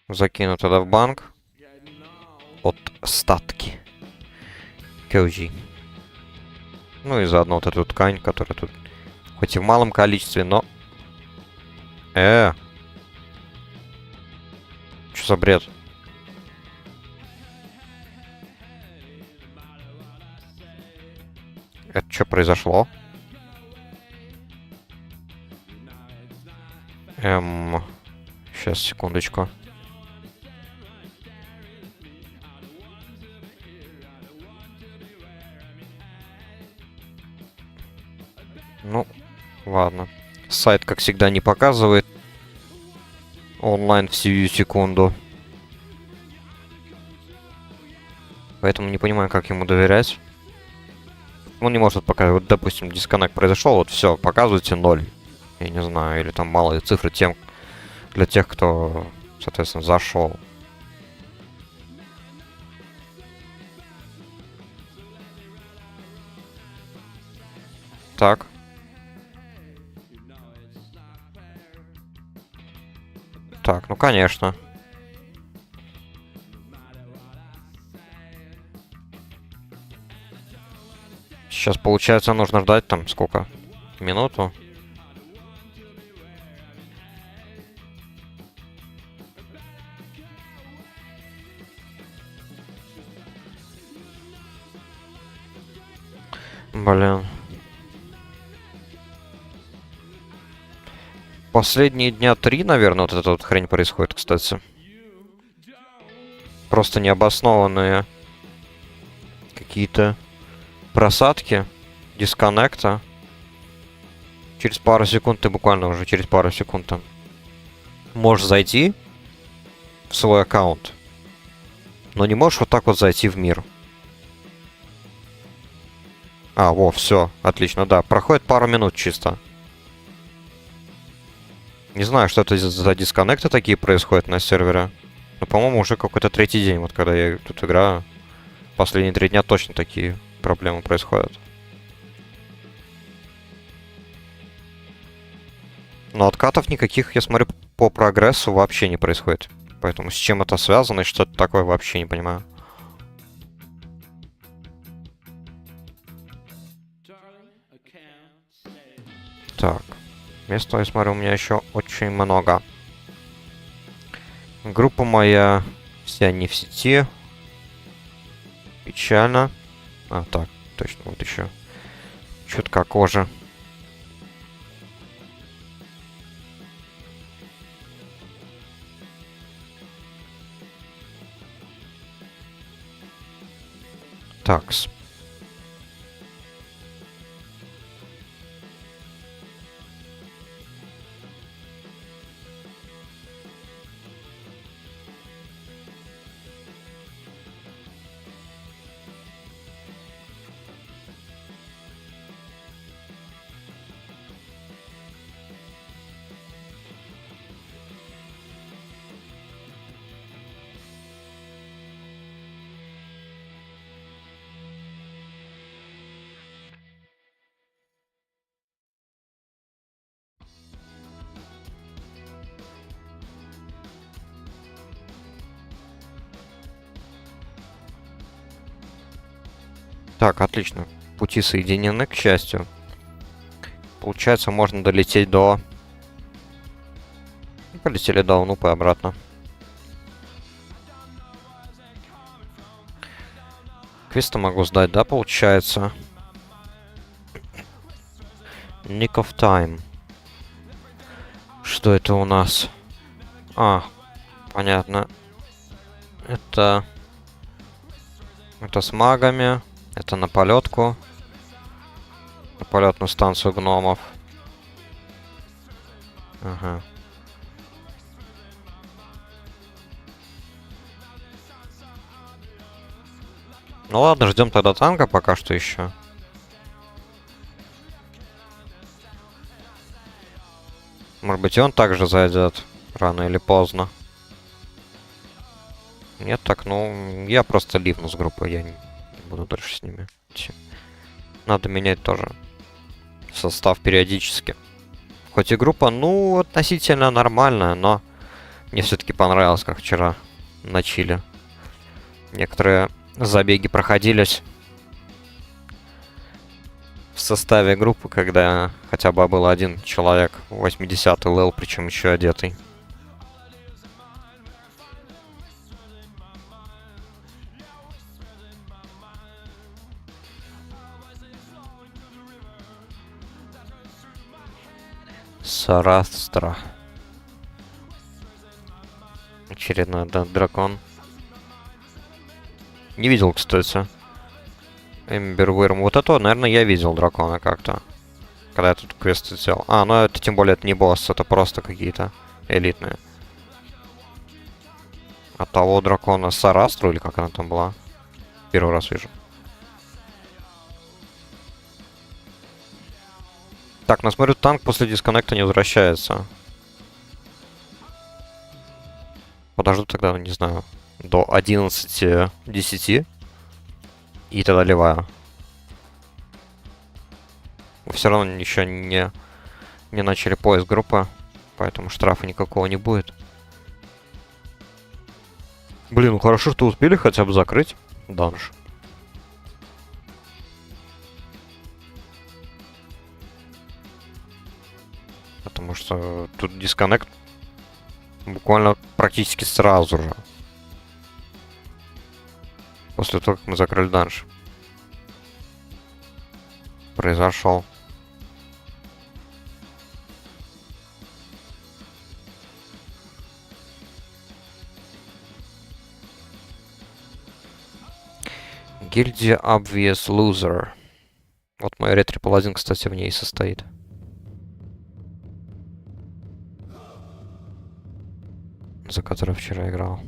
Закину тогда в банк. От статки. Коджи. Ну и заодно вот эту ткань, которая тут хоть и в малом количестве, но... Что за бред? Это что произошло? Сейчас, секундочку. Ну, ладно. Сайт, как всегда, не показывает онлайн в сию секунду. Поэтому не понимаю, как ему доверять. Он не может показывать. Вот, допустим, дисконнект произошел, вот все, показывайте 0. Я не знаю, или там малые цифры тем, для тех, кто, соответственно, зашел. Так. Так, ну конечно. Сейчас, получается, нужно ждать там сколько? Минуту? Блин. Последние дня 3, наверное, вот эта вот хрень происходит, кстати. Просто необоснованные какие-то просадки дисконнекта. Через пару секунд ты буквально уже через пару секунд там можешь зайти в свой аккаунт, но не можешь вот так вот зайти в мир. А, во, все, отлично, да. Проходит пару минут чисто. Не знаю, что это за дисконнекты такие происходят на сервере. Но, по-моему, уже какой-то третий день, вот когда я тут играю. Последние 3 дня точно такие проблемы происходят. Но откатов никаких, я смотрю, по прогрессу вообще не происходит. Поэтому с чем это связано и что это такое, вообще не понимаю. Так. Места, я смотрю, у меня еще очень много. Группа моя вся не в сети. Печально. А, так, точно, вот еще. Чутка кожи. Такс. Так, отлично. Пути соединены, к счастью. Получается, можно долететь до... Полетели до Унупы обратно. Квесты могу сдать, да, получается? Nick of Time. Что это у нас? А, понятно. Это с магами. Это на полетку. На полетную станцию гномов. Ага. Ну ладно, ждем тогда танка пока что еще. Может быть, и он также зайдет рано или поздно. Нет, так, ну, я просто ливну с группой, я не буду дальше с ними идти. Надо менять тоже состав периодически. Хоть и группа, ну, относительно нормальная, но мне все-таки понравилось, как вчера на чиле. Некоторые забеги проходились в составе группы, когда хотя бы был один человек, 80-й левел, причем еще одетый. Сарастра. Очередной дракон. Не видел, кстати. Эмбервырм. Вот это, наверное, я видел дракона как-то. Когда я тут квесты делал. А, ну это тем более это не босс, это просто какие-то элитные. От того дракона Сарастру, или как она там была. Первый раз вижу. Так, ну смотрю, танк после дисконнекта не возвращается. Подожду тогда, не знаю, до 11:10. И тогда ливаю. Все равно еще не начали поиск группы. Поэтому штрафа никакого не будет. Блин, ну хорошо, что успели хотя бы закрыть данж. Потому что тут дисконнект буквально практически сразу же. После того, как мы закрыли данж. Произошел. Гильдия Obvious Loser. Вот мой Red Triple 1, кстати, в ней состоит. за который вчера играл.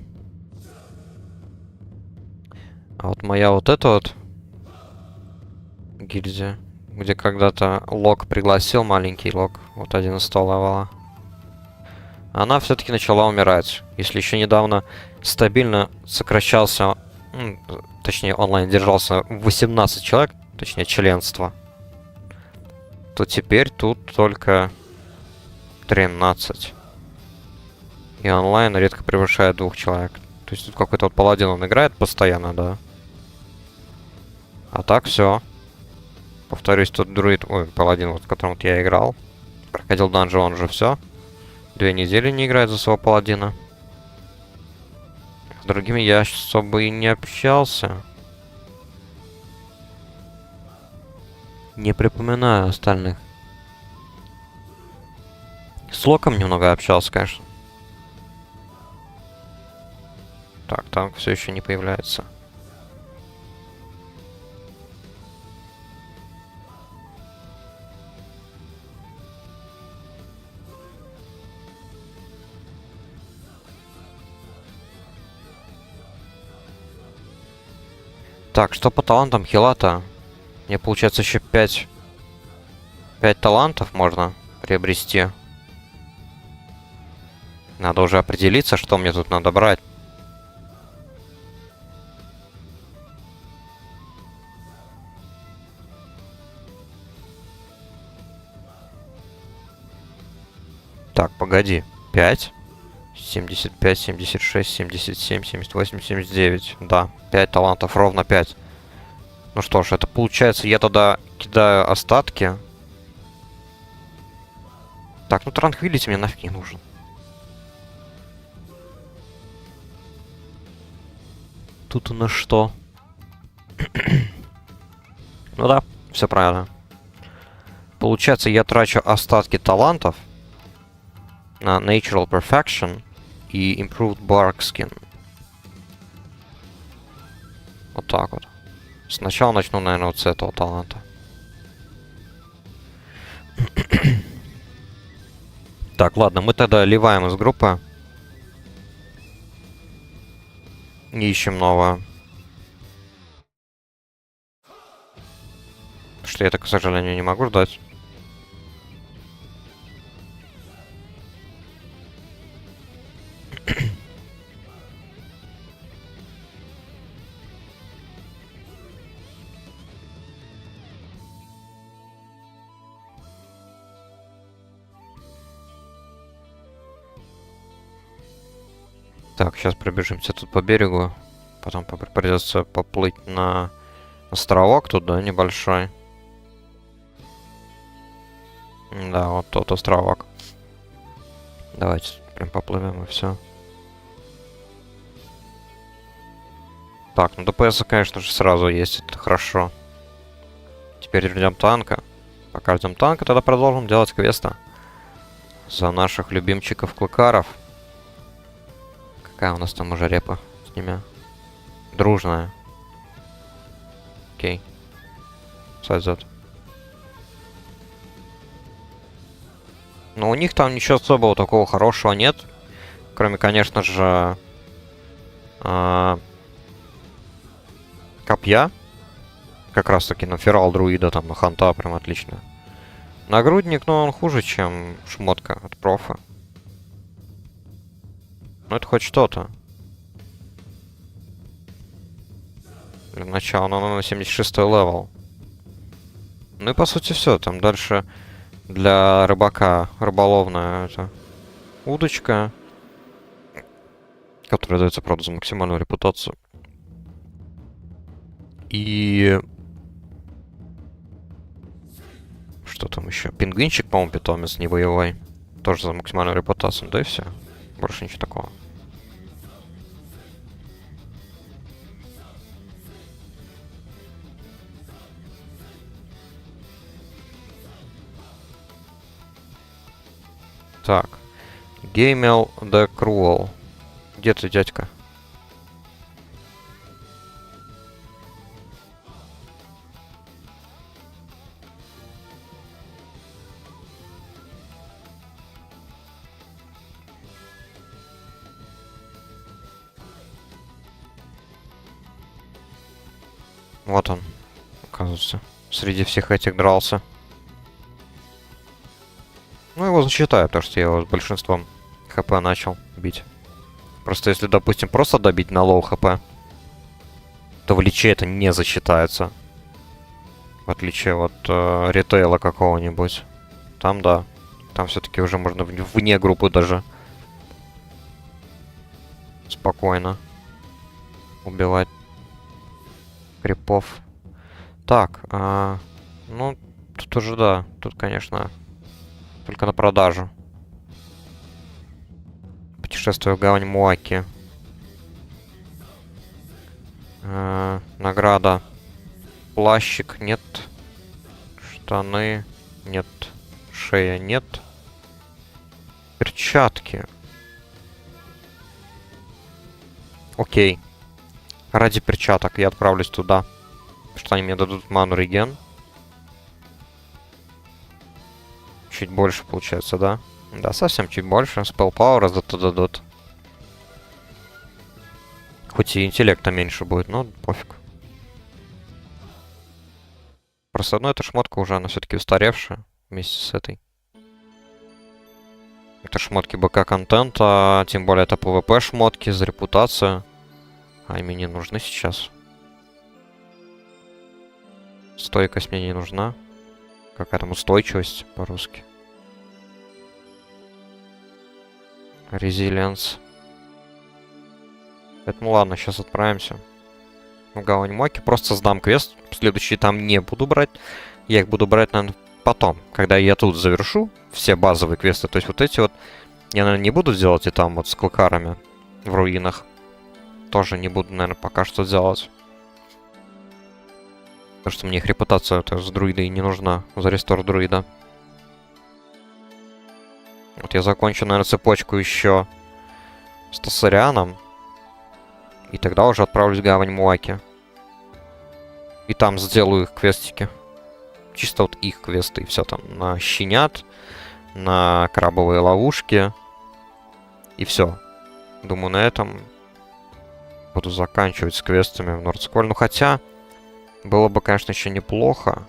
А вот моя вот эта вот гильдия, где когда-то Лок пригласил, маленький Лок, вот 11 левела, она все-таки начала умирать. Если еще недавно стабильно сокращался, точнее онлайн держался 18 человек, точнее членство, то теперь тут только 13. И онлайн редко превышает 2 человек. То есть тут какой-то вот паладин, он играет постоянно, да. А так все. Повторюсь, тут друид, ой, паладин, вот, в котором вот я играл. Проходил данжи, он же все. 2 недели не играет за своего паладина. С другими я особо и не общался. Не припоминаю остальных. С Локом немного общался, конечно. Так, танк все еще не появляется. Так, что по талантам хила-то? Мне получается еще 5 талантов можно приобрести. Надо уже определиться, что мне тут надо брать. Так, погоди. 5, 75, 76, 77, 78, 79. Да, 5 талантов, ровно 5. Ну что ж, это получается, я тогда кидаю остатки. Так, ну транквилити мне нафиг не нужен. Тут у нас что? Ну да, все правильно. Получается, я трачу остатки талантов на Natural Perfection и Improved Bark Skin. Вот так вот. Сначала начну, наверное, вот с этого таланта. Так, ладно, мы тогда ливаем из группы. И ищем новое. Потому что я так, к сожалению, не могу ждать. Так, сейчас пробежимся тут по берегу. Потом придется поплыть на островок туда небольшой. Да, вот тот островок. Давайте прям поплывем и все. Так, ну ДПС, конечно же, сразу есть, это хорошо. Теперь ждем танка. Пока ждем танка, тогда продолжим делать квесты. За наших любимчиков-клыкаров. Какая у нас там уже репа с ними? Дружная. Окей. Сойдет. Но у них там ничего особого такого хорошего нет. Кроме, конечно же, копья. Как раз таки на ферал друида, там на ханта прям отлично. Нагрудник, но он хуже, чем шмотка от профа. Ну это хоть что-то. Для начала, но на 76 левел. Ну и по сути все. Там дальше для рыбака рыболовная это удочка, которая дается, правда, за максимальную репутацию. И что там еще? Пингвинчик, по-моему, питомец не боевой. Тоже за максимальную репутацию, да и все. Больше ничего такого. Так. Геймел the Cruel. Где ты, дядька? Вот он, оказывается. Среди всех этих дрался. Ну, его засчитаю, потому что я его с большинством хп начал бить. Просто если, допустим, просто добить на лоу хп, то в личе это не засчитается. В отличие от ритейла какого-нибудь. Там, да. Там все-таки уже можно вне группы даже спокойно убивать крипов. Так, ну, тут уже, да. Тут, конечно, только на продажу. Путешествие в гавань Муаки. Награда. Плащик нет. Штаны нет. Шея нет. Перчатки. Окей. Ради перчаток я отправлюсь туда. Что они мне дадут ману реген. Чуть больше получается, да? Да, совсем чуть больше. Spell Power зато дадут. Хоть и интеллекта меньше будет, но пофиг. Просто одно эта шмотка уже, она все-таки устаревшая. Вместе с этой. Это шмотки БК контента, тем более это PvP шмотки за репутацию. А мне не нужны сейчас. Стойкость мне не нужна. Какая там устойчивость по-русски. Резилиенс. Поэтому ладно, сейчас отправимся в гавань Моки. Просто сдам квест. Следующий там не буду брать. Я их буду брать, наверное, потом. Когда я тут завершу все базовые квесты. То есть вот эти вот я, наверное, не буду делать и там вот с клыкарами в руинах. Тоже не буду, наверное, пока что делать. Потому что мне их репутация с друидой не нужна. За рестор друида. Вот я закончу, наверное, цепочку еще с Тассарианом. И тогда уже отправлюсь в гавань Муаки. И там сделаю их квестики. Чисто вот их квесты. И все там на щенят, на крабовые ловушки. И все. Думаю, на этом буду заканчивать с квестами в Нордсколь. Ну, хотя, было бы, конечно, еще неплохо.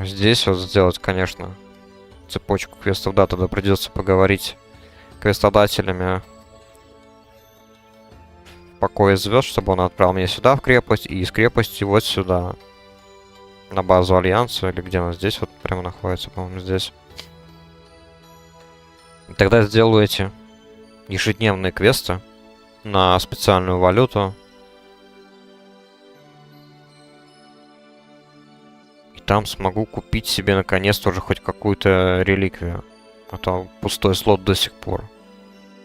Здесь вот сделать, конечно, цепочку квестов. Да, тогда придется поговорить с квестодателями в покое звезд, чтобы он отправил меня сюда, в крепость, и из крепости вот сюда. На базу Альянса, или где она здесь вот прямо находится, по-моему, здесь. И тогда сделаю эти ежедневные квесты на специальную валюту. И там смогу купить себе наконец-то уже хоть какую-то реликвию. А то пустой слот до сих пор.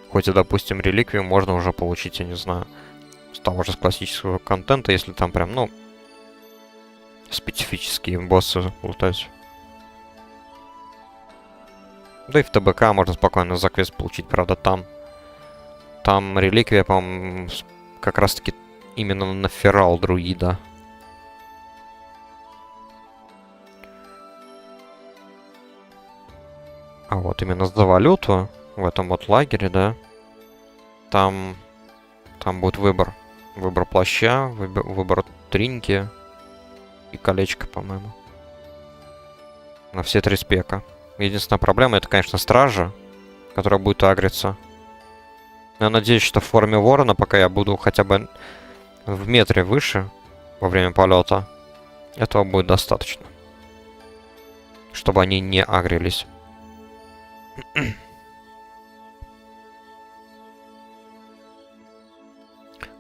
Хоть и, допустим, реликвию можно уже получить, я не знаю, с того же классического контента, если там прям, ну, специфические боссы лутать. Да и в ТБК можно спокойно за квест получить, правда, там реликвия, по-моему, как раз-таки именно на ферал друида. А вот именно за валюту в этом вот лагере, да, там будет выбор. Выбор плаща, выбор тринки и колечко, по-моему. На все 3 спека. Единственная проблема, это, конечно, стража, которая будет агриться. Я надеюсь, что в форме ворона, пока я буду хотя бы в метре выше во время полета, этого будет достаточно. Чтобы они не агрились.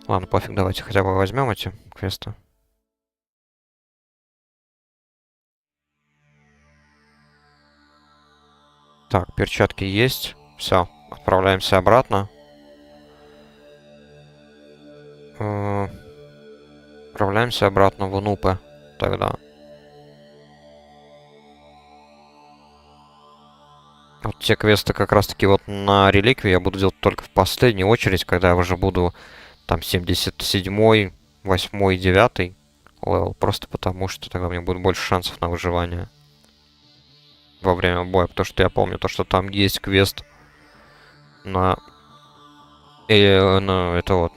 Ладно, пофиг, давайте хотя бы возьмем эти квесты. Так, перчатки есть. Все, отправляемся обратно. Отправляемся обратно в Нупе тогда. Вот те квесты как раз таки вот на реликвии я буду делать только в последнюю очередь, когда я уже буду там 77-й, 8-й, 9-й левел. Просто потому, что тогда у меня будет больше шансов на выживание во время боя. Потому что я помню то, что там есть квест на это вот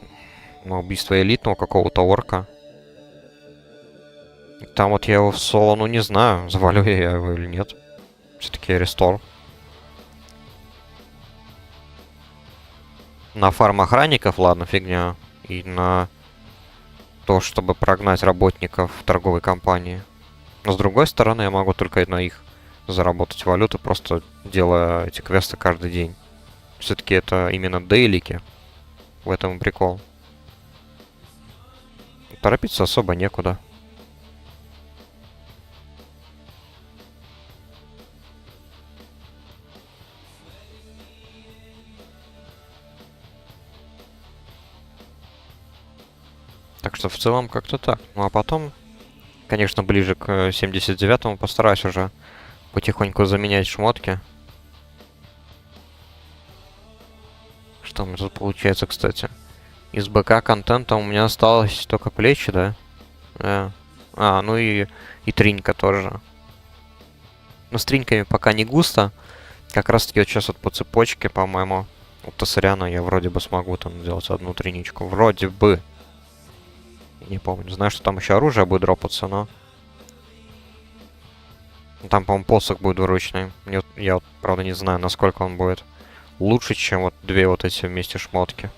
на убийство элитного какого-то орка. И там вот я его в соло, ну не знаю, завалю я его или нет. Все-таки рестор. На фарм охранников, ладно, фигня. И на то, чтобы прогнать работников торговой компании. Но с другой стороны, я могу только на их заработать валюту, просто делая эти квесты каждый день. Все-таки это именно дейлики. В этом и прикол. Торопиться особо некуда. Так что в целом как-то так. Ну а потом, конечно, ближе к 79-му постараюсь уже потихоньку заменять шмотки. Что у меня тут получается, кстати? Из БК контента у меня осталось только плечи, да? Ну и тринька тоже. Но с триньками пока не густо. Как раз таки вот сейчас вот по цепочке, по-моему, у Тасаряна я вроде бы смогу там сделать одну триничку. Вроде бы. Не помню. Знаю, что там еще оружие будет дропаться, но... Там, по-моему, посох будет двуручный. Я вот, правда, не знаю, насколько он будет лучше, чем вот две вот эти вместе шмотки.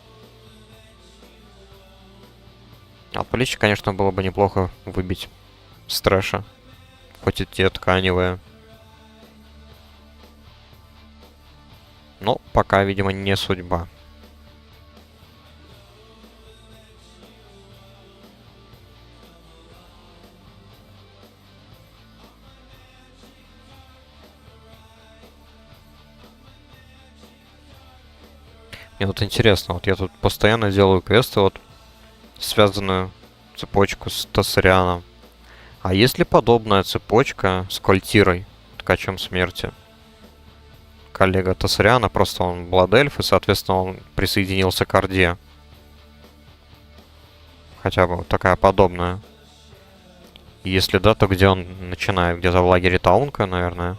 А плечи, конечно, было бы неплохо выбить с трэша. Хоть и те тканевые. Но пока, видимо, не судьба. Мне вот интересно, вот я тут постоянно делаю квесты, вот связанную цепочку с Тасарианом. А есть ли подобная цепочка с Кольтирой, ткачом смерти? Коллега Тасариана, просто он Бладельф, и, соответственно, он присоединился к Орде. Хотя бы вот такая подобная. И если да, то где он начинает? Где-то в лагере Таунка, наверное.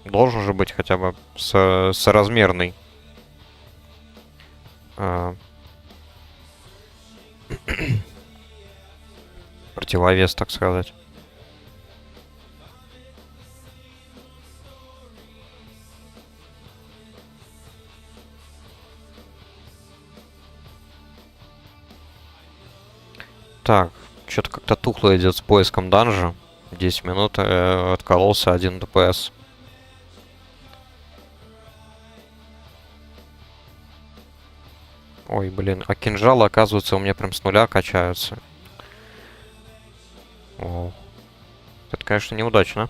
Должен же быть хотя бы соразмерный. Противовес, так сказать. Так, что-то как-то тухло идет с поиском данжа. 10 минут, откололся 1 ДПС. Ой, блин, а кинжалы, оказывается, у меня прям с нуля качаются. О, это, конечно, неудачно.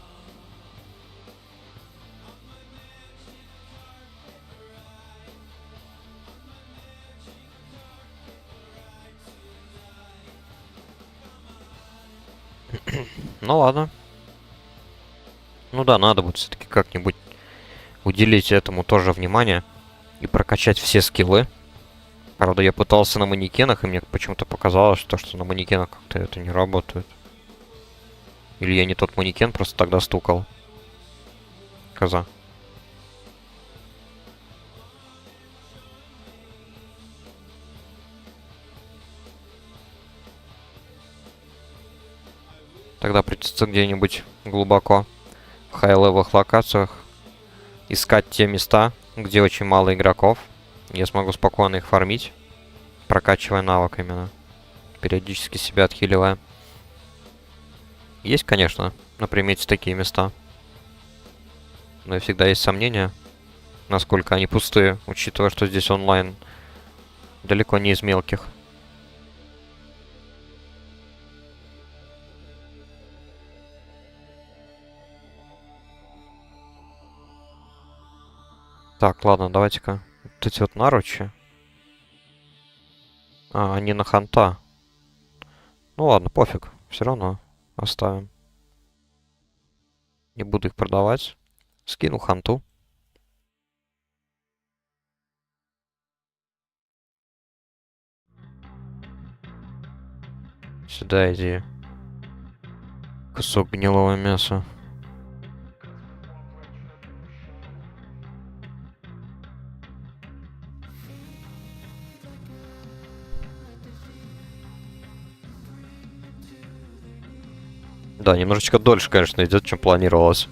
Ну ладно. Ну да, надо будет все-таки как-нибудь уделить этому тоже внимание и прокачать все скиллы. Правда, я пытался на манекенах, и мне почему-то показалось, что на манекенах как-то это не работает. Или я не тот манекен просто тогда стукал. Коза. Тогда придется где-нибудь глубоко в хай-левых локациях искать те места, где очень мало игроков. Я смогу спокойно их фармить, прокачивая навык именно. Периодически себя отхиливая. Есть, конечно, на примете такие места. Но и всегда есть сомнения, насколько они пустые, учитывая, что здесь онлайн далеко не из мелких. Так, ладно, давайте-ка. Вот эти вот наручи. А, они на ханта. Ну ладно, пофиг. Все равно оставим. Не буду их продавать. Скину ханту. Сюда иди. Кусок гнилого мяса. Да, немножечко дольше, конечно, идет, чем планировалось.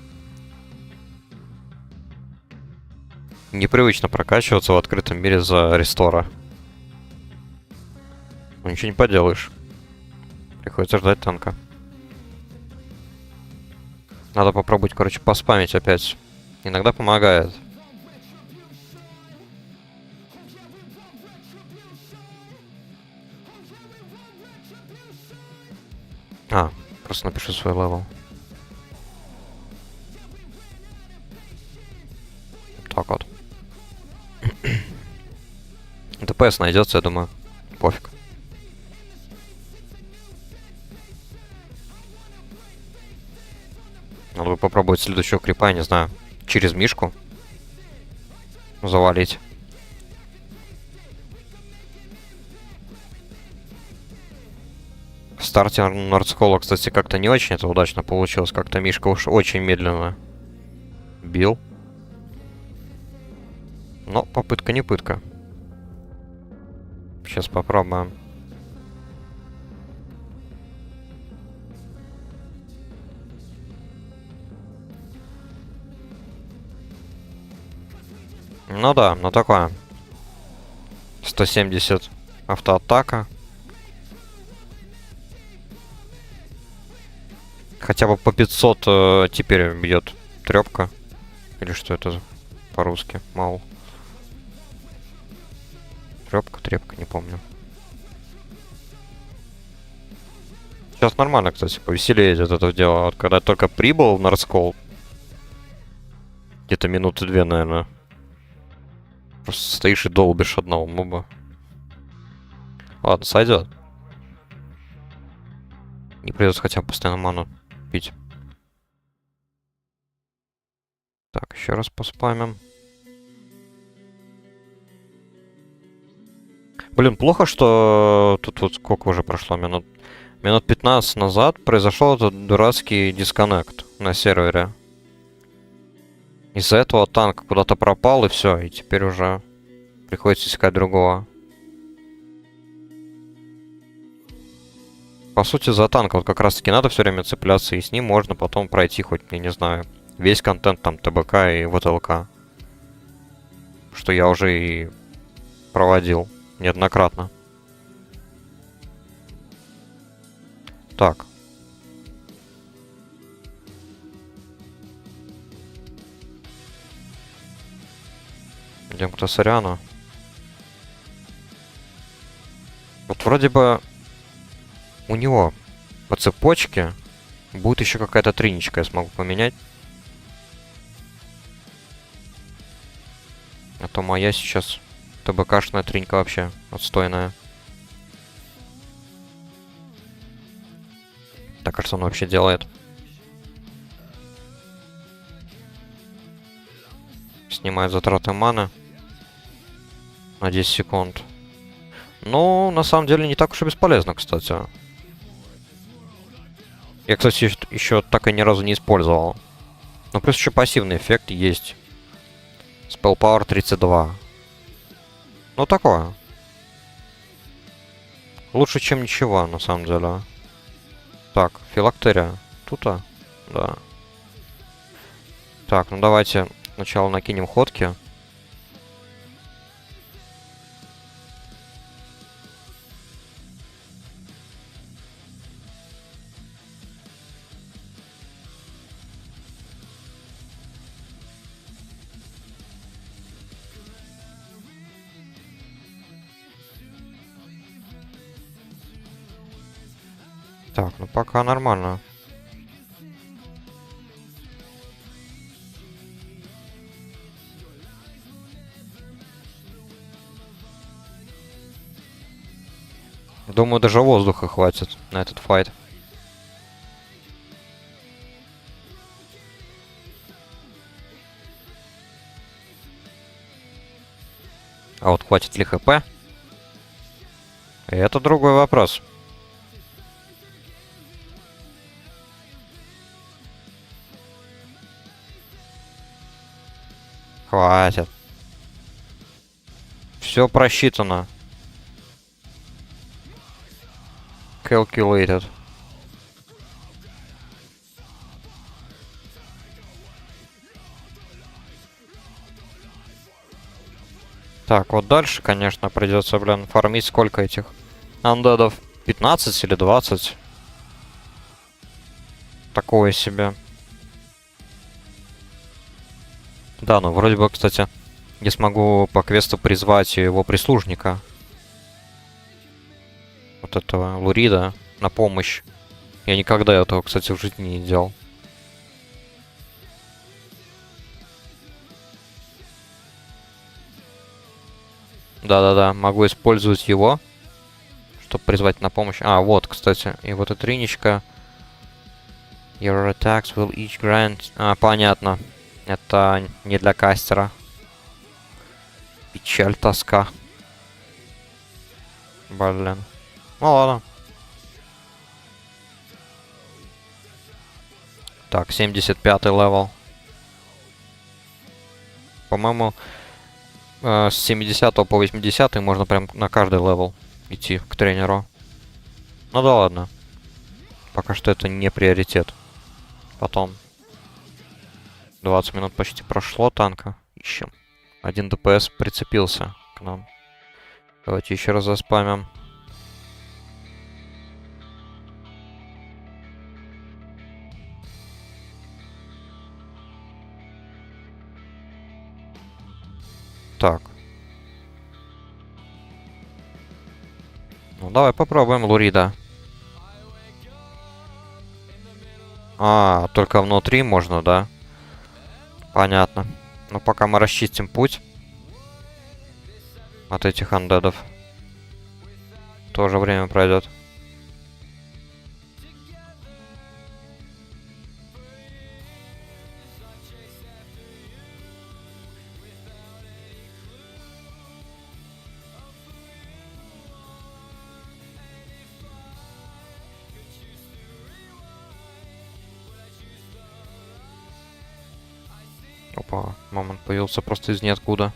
Непривычно прокачиваться в открытом мире за рестора. Ну, ничего не поделаешь. Приходится ждать танка. Надо попробовать, короче, поспамить опять. Иногда помогает. А, просто напишу свой левел. Так вот. ДПС найдется, я думаю. Пофиг. Надо бы попробовать следующего крипа, я не знаю, через мишку завалить. В старте Нордскола, кстати, как-то не очень это удачно получилось. Как-то мишка уж очень медленно бил. Но попытка не пытка. Сейчас попробуем. Ну да, ну такое. 170 автоатака. Хотя бы по 500 теперь бьет трепка. Или что это по-русски? Мало. Трепка, не помню. Сейчас нормально, кстати, повеселее идет это дело. Вот когда я только прибыл в Нордскол, где-то минуты 2, наверное. Просто стоишь и долбишь одного моба. Ладно, сойдет. Не придется хотя бы постоянно ману пить. Так, еще раз поспамим. Блин, плохо, что тут вот сколько уже прошло минут. Минут 15 назад произошел этот дурацкий дисконнект на сервере. Из-за этого танк куда-то пропал, и все, и теперь уже приходится искать другого. По сути, за танк вот как раз-таки надо все время цепляться, и с ним можно потом пройти хоть, я не знаю, весь контент там ТБК и ВТЛК. Что я уже и проводил неоднократно. Так. Идем к Тасаряну. Вот вроде бы у него по цепочке будет еще какая-то триничка, я смогу поменять. А то моя сейчас ТБКшная тринька вообще отстойная. Так, а что он вообще делает? Снимает затраты маны на 10 секунд. Ну, на самом деле, не так уж и бесполезно, кстати. Я, кстати, еще так и ни разу не использовал. Ну, плюс еще пассивный эффект есть. Spell Power 32. Ну, такое. Лучше, чем ничего, на самом деле. Так, филактерия. Тут-то? Да. Так, ну давайте сначала накинем ходки. Так, ну пока нормально. Думаю, даже воздуха хватит на этот файт. А вот хватит ли ХП? Это другой вопрос. Хватит. Все просчитано. Calculated. Так, вот дальше, конечно, придется, блин, фармить сколько этих андедов? 15 или 20? Такое себе. Да, ну вроде бы, кстати, я смогу по квесту призвать его прислужника. Вот этого Лурида на помощь. Я никогда этого, кстати, в жизни не делал. Да-да-да, могу использовать его, чтобы призвать на помощь. А, вот, кстати, и вот эта риничка. Your attacks will each grant... А, понятно. Это не для кастера. Печаль, тоска. Блин. Ну ладно. Так, 75-й левел. По-моему, с 70 по 80 можно прям на каждый левел идти к тренеру. Ну да ладно. Пока что это не приоритет. Потом. 20 минут почти прошло танка. Ищем. Один ДПС прицепился к нам. Давайте еще раз заспамим. Так. Ну, давай попробуем Лурида. А, только внутри можно, да? Понятно. Ну, пока мы расчистим путь от этих андедов. Тоже время пройдет. Опа, момент появился просто из ниоткуда.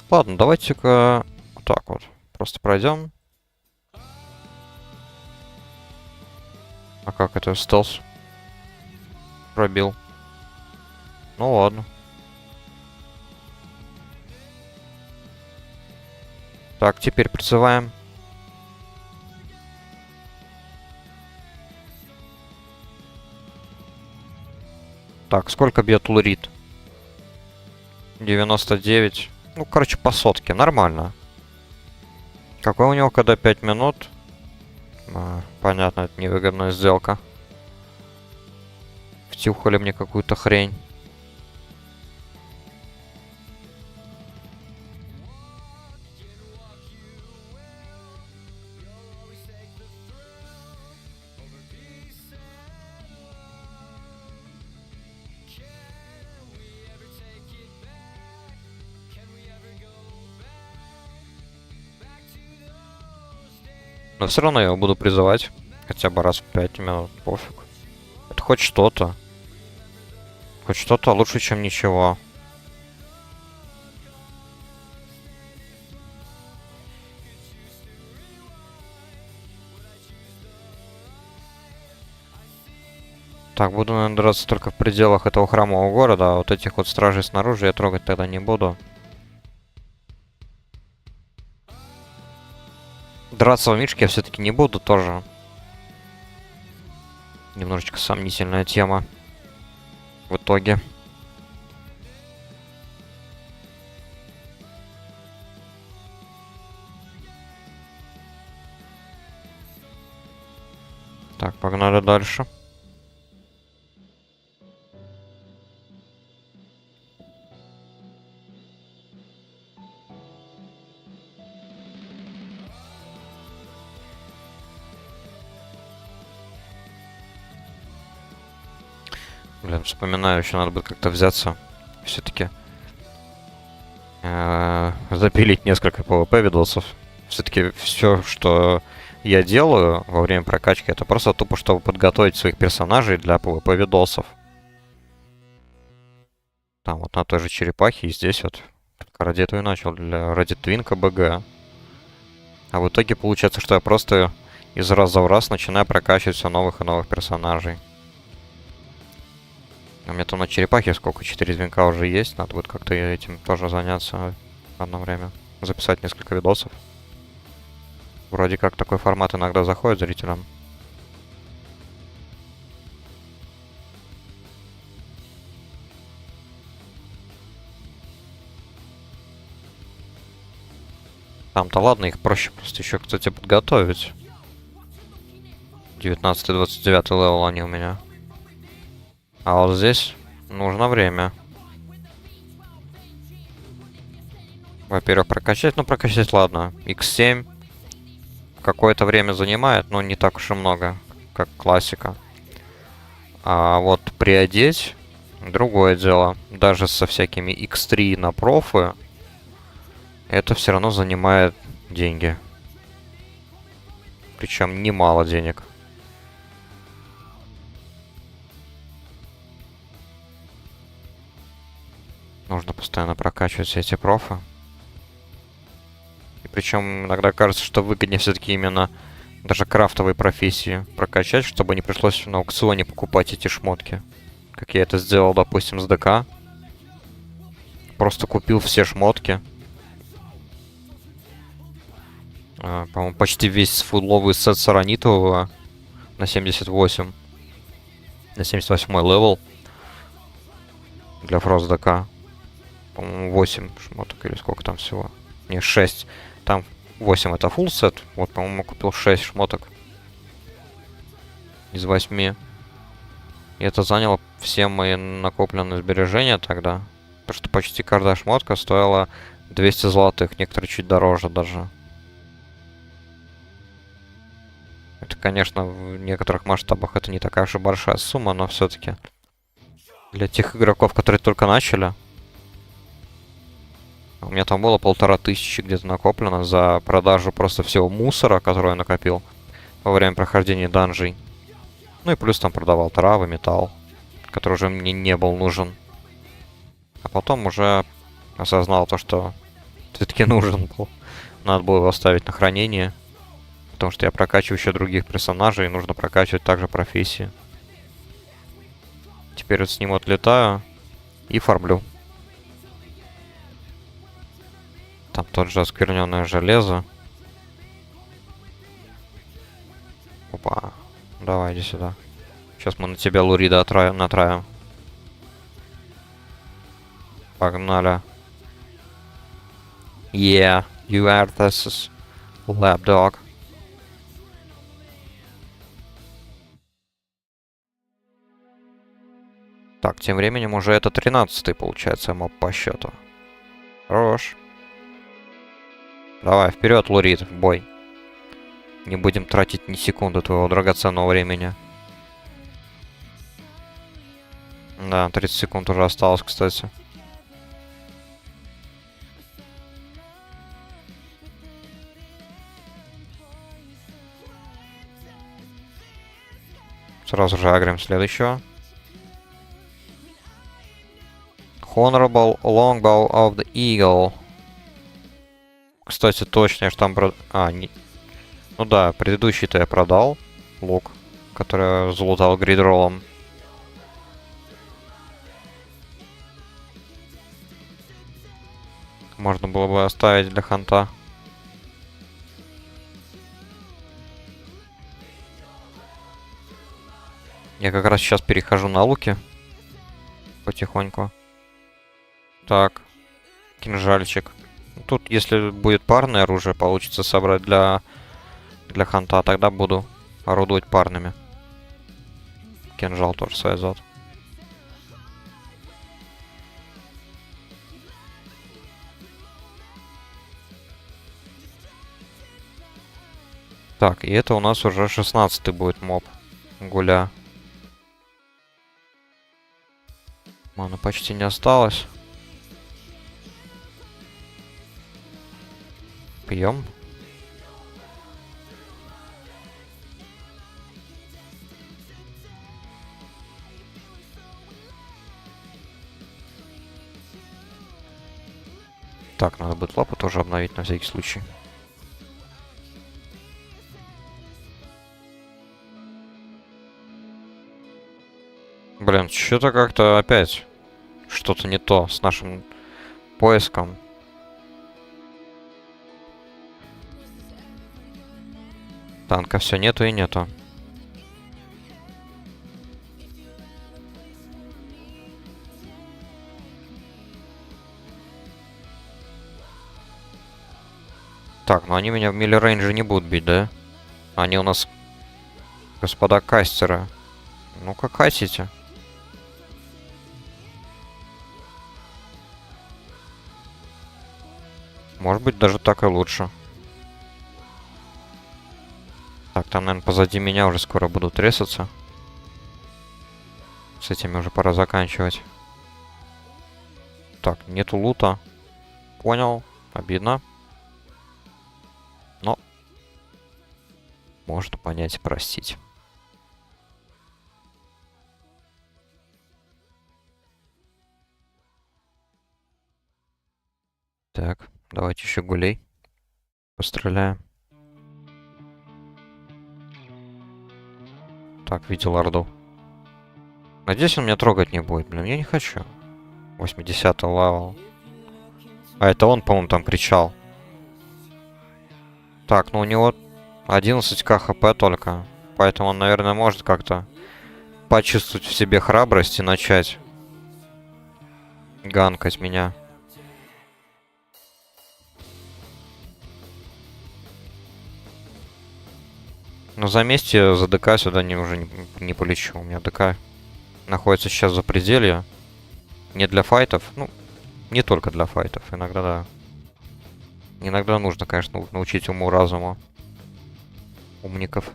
Ладно, давайте-ка вот так вот. Просто пройдем. А как это стелс? Пробил. Ну ладно. Так, теперь призываем. Так, сколько бьет Лурид? 99. Ну, короче, по сотке. Нормально. Какой у него КД 5 минут? Понятно, это невыгодная сделка. Втюхали мне какую-то хрень. Но все равно я его буду призывать. Хотя бы раз в 5 минут. Пофиг. Это хоть что-то. Хоть что-то лучше, чем ничего. Так, буду, наверное, драться только в пределах этого храмового города, а вот этих вот стражей снаружи я трогать тогда не буду. Драться в мишке я все-таки не буду тоже. Немножечко сомнительная тема. В итоге. Так, погнали дальше. Блин, вспоминаю, еще надо будет как-то взяться. Все-таки запилить несколько PvP видосов. Все-таки все, что я делаю во время прокачки, это просто тупо, чтобы подготовить своих персонажей для PvP видосов. Там вот на той же черепахе и здесь вот. Ради этого и начал, ради Твинка БГ. А в итоге получается, что я просто из раза в раз начинаю прокачивать все новых и новых персонажей. У меня там на черепахе сколько? 4 звенка уже есть. Надо будет как-то этим тоже заняться в одно время. Записать несколько видосов. Вроде как такой формат иногда заходит зрителям. Там-то ладно, их проще просто еще, кстати, подготовить. 19-29 левел они у меня. А вот здесь нужно время. Во-первых, прокачать. Ну, прокачать, ладно. X7 какое-то время занимает, но не так уж и много, как классика. А вот приодеть другое дело. Даже со всякими X3 на профы это все равно занимает деньги. Причем немало денег. Нужно постоянно прокачивать все эти профы. И причем иногда кажется, что выгоднее все-таки именно даже крафтовые профессии прокачать, чтобы не пришлось на аукционе покупать эти шмотки. Как я это сделал, допустим, с ДК. Просто купил все шмотки. По-моему, почти весь фудловый сет саранитового на 78. На 78 левел. Для Фрост ДК. По-моему, 8 шмоток или сколько там всего. Не, 6. Там 8 это full сет. Вот, по-моему, купил 6 шмоток. Из 8. И это заняло все мои накопленные сбережения тогда. Потому что почти каждая шмотка стоила 200 золотых. Некоторые чуть дороже даже. Это, конечно, в некоторых масштабах это не такая уж и большая сумма, но все-таки для тех игроков, которые только начали. У меня там было 1500 где-то накоплено за продажу просто всего мусора, который я накопил во время прохождения данжей. Ну и плюс там продавал травы, металл, который уже мне не был нужен. А потом уже осознал то, что все-таки нужен был. Надо было его оставить на хранение. Потому что я прокачиваю еще других персонажей, и нужно прокачивать также профессии. Теперь вот с ним отлетаю и фармлю. Там тот же оскверненное железо. Опа. Давай, иди сюда. Сейчас мы на тебя Лурида натравим. Погнали. Yeah, you are this lapdog. Так, тем временем уже это 13-й, получается, моб по счету. Хорош. Давай, вперед, Лурид, в бой. Не будем тратить ни секунды твоего драгоценного времени. Да, 30 секунд уже осталось, кстати. Сразу же агрим следующего. Honorable Longbow of the Eagle. Кстати, точно, я ж там... Ну да, предыдущий-то я продал. Лук, который я залутал гридролом. Можно было бы оставить для ханта. Я как раз сейчас перехожу на луки. Потихоньку. Так. Кинжальчик. Тут, если будет парное оружие, получится собрать для ханта, тогда буду орудовать парными. Кинжал тоже сойдет. Так, и это у нас уже 16-й будет моб. Гуля. Маны почти не осталось. Пьем. Так, надо будет лапу тоже обновить на всякий случай. Блин, что-то как-то опять что-то не то с нашим поиском. Танка все нету и нету. Так, ну они меня в милли рейнже не будут бить, да? Они у нас господа кастеры. Ну-ка, катите. Может быть, даже так и лучше. Так, там, наверное, позади меня уже скоро будут резаться. С этими уже пора заканчивать. Так, нету лута. Понял. Обидно. Но можно понять и простить. Так, давайте еще гулей. Постреляем. Так, видел орду. Надеюсь, он меня трогать не будет. Блин, я не хочу. 80-й левел. А это он, по-моему, там кричал. Так, ну у него 11к хп только. Поэтому он, наверное, может как-то почувствовать в себе храбрость и начать ганкать меня. Но за месте за ДК сюда уже не полечу. У меня ДК находится сейчас за пределье. Не для файтов. Ну, не только для файтов. Иногда, да. Иногда нужно, конечно, научить уму-разуму умников.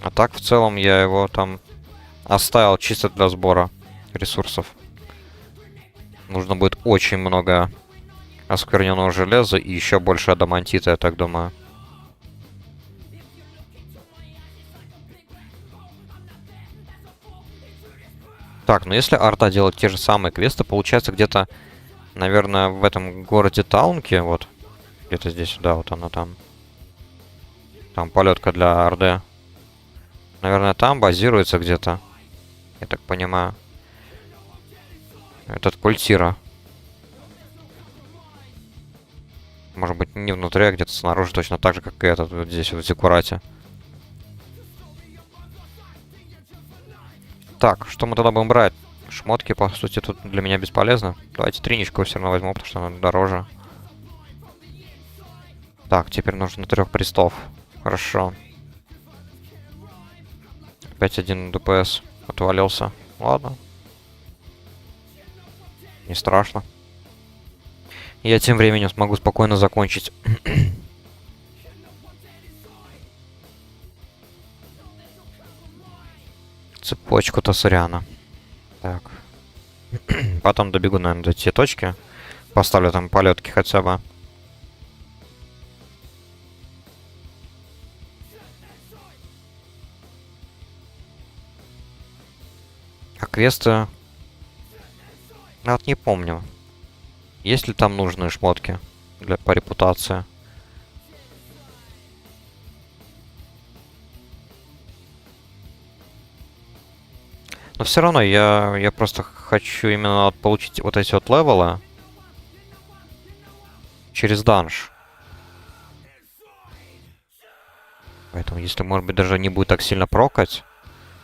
А так, в целом, я его там оставил чисто для сбора ресурсов. Нужно будет очень много оскверненного железа и еще больше адамантита, я так думаю. Так, ну если арта делает те же самые квесты, получается где-то, наверное, в этом городе Таунке, вот, где-то здесь, да, вот она там. Там полетка для РД. Наверное, там базируется где-то, я так понимаю, этот культира. Может быть, не внутри, а где-то снаружи, точно так же, как и этот вот здесь, вот в Зиккурате. Так, что мы тогда будем брать? Шмотки, по сути, тут для меня бесполезно. Давайте триничку все равно возьму, потому что она дороже. Так, теперь нужно 3 престов. Хорошо. Опять один ДПС отвалился. Ладно. Не страшно. Я тем временем смогу спокойно закончить. Цепочку Тасариана. Так. Потом добегу, наверное, до те точки. Поставлю там полетки хотя бы. А квесты... Я вот не помню. Есть ли там нужные шмотки по репутации? Но все равно я просто хочу именно вот получить вот эти вот левелы через данж. Поэтому, если, может быть, даже не будет так сильно прокать,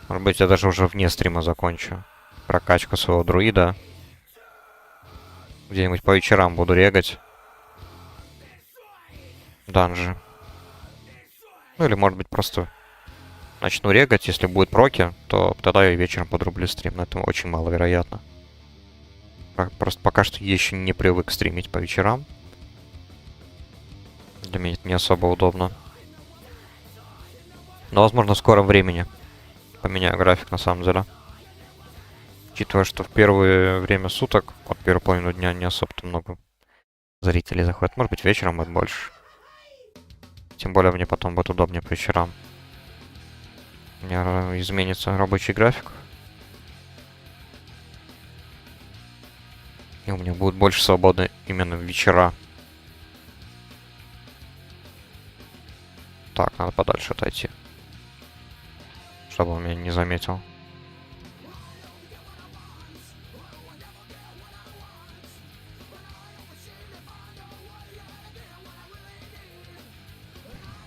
может быть, я даже уже вне стрима закончу прокачку своего друида. Где-нибудь по вечерам буду регать данжи. Ну или, может быть, просто начну регать. Если будет проки, то тогда я вечером подрублю стрим. Но это очень маловероятно. Просто пока что я еще не привык стримить по вечерам. Для меня это не особо удобно. Но, возможно, в скором времени поменяю график, на самом деле. Учитывая, что в первое время суток, от первой половины дня, не особо-то много зрителей заходит. Может быть, вечером будет больше. Тем более, мне потом будет удобнее по вечерам. У меня изменится рабочий график. И у меня будет больше свободы именно в вечера. Так, надо подальше отойти. чтобы он меня не заметил.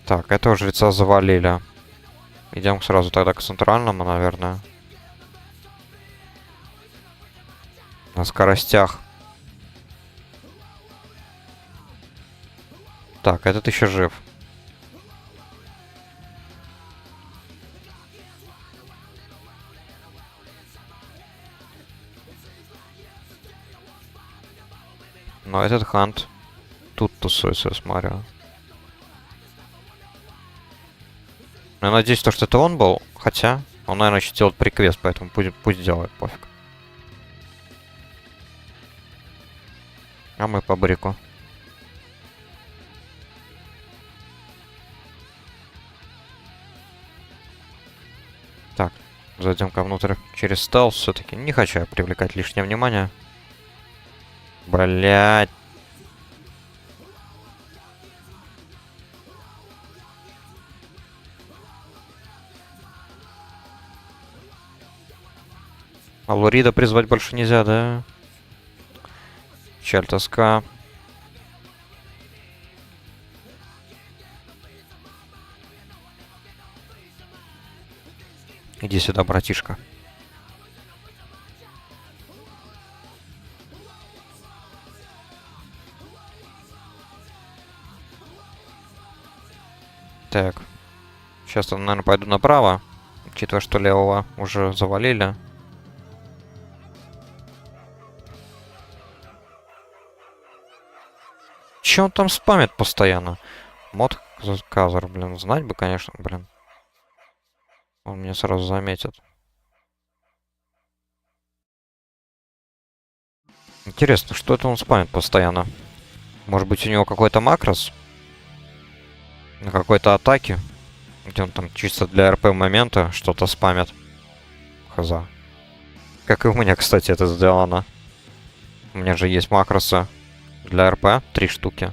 Так, этого жреца завалили. Идем сразу тогда к центральному, наверное. На скоростях. Так, этот еще жив. Но этот хант тут тусуется, я смотрю. Я надеюсь, что это он был. Хотя, он, наверное, еще делает приквест, поэтому пусть делает, пофиг. А мы по брику. Так, зайдем-ка внутрь через стелс. Все-таки не хочу я привлекать лишнее внимание. Блять. А Лурида призвать больше нельзя, да? Печаль, тоска. Иди сюда, братишка. Так. Сейчас, наверное, пойду направо. Учитывая, что левого уже завалили. Че он там спамит постоянно? Мод Казар, блин, знать бы, конечно, блин. Он меня сразу заметит. Интересно, что это он спамит постоянно? Может быть, у него какой-то макрос? На какой-то атаке? Где он там чисто для РП момента что-то спамит? Хз. Как и у меня, кстати, это сделано. У меня же есть макросы для РП. 3 штуки.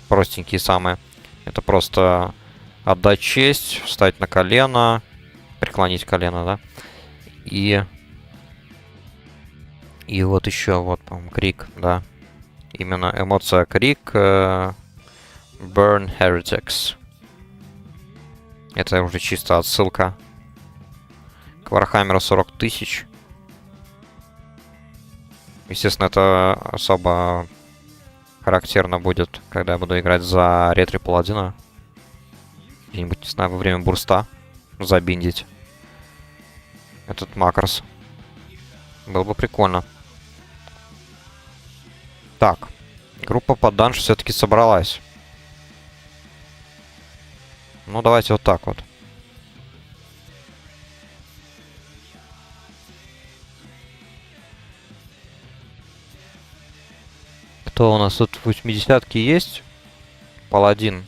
Простенькие самые. Это просто отдать честь, встать на колено. Преклонить колено, да? И вот еще, вот, по-моему, крик, да. Именно эмоция крик. Burn Heretics. Это уже чисто отсылка к Вархаммеру 40 тысяч. Естественно, это особо характерно будет, когда я буду играть за ретри паладина. Где-нибудь, не знаю, во время бурста забиндить этот макрос. Было бы прикольно. Так. Группа под данж все-таки собралась. Ну, давайте вот так вот. Кто у нас тут в 80-ке есть? Паладин.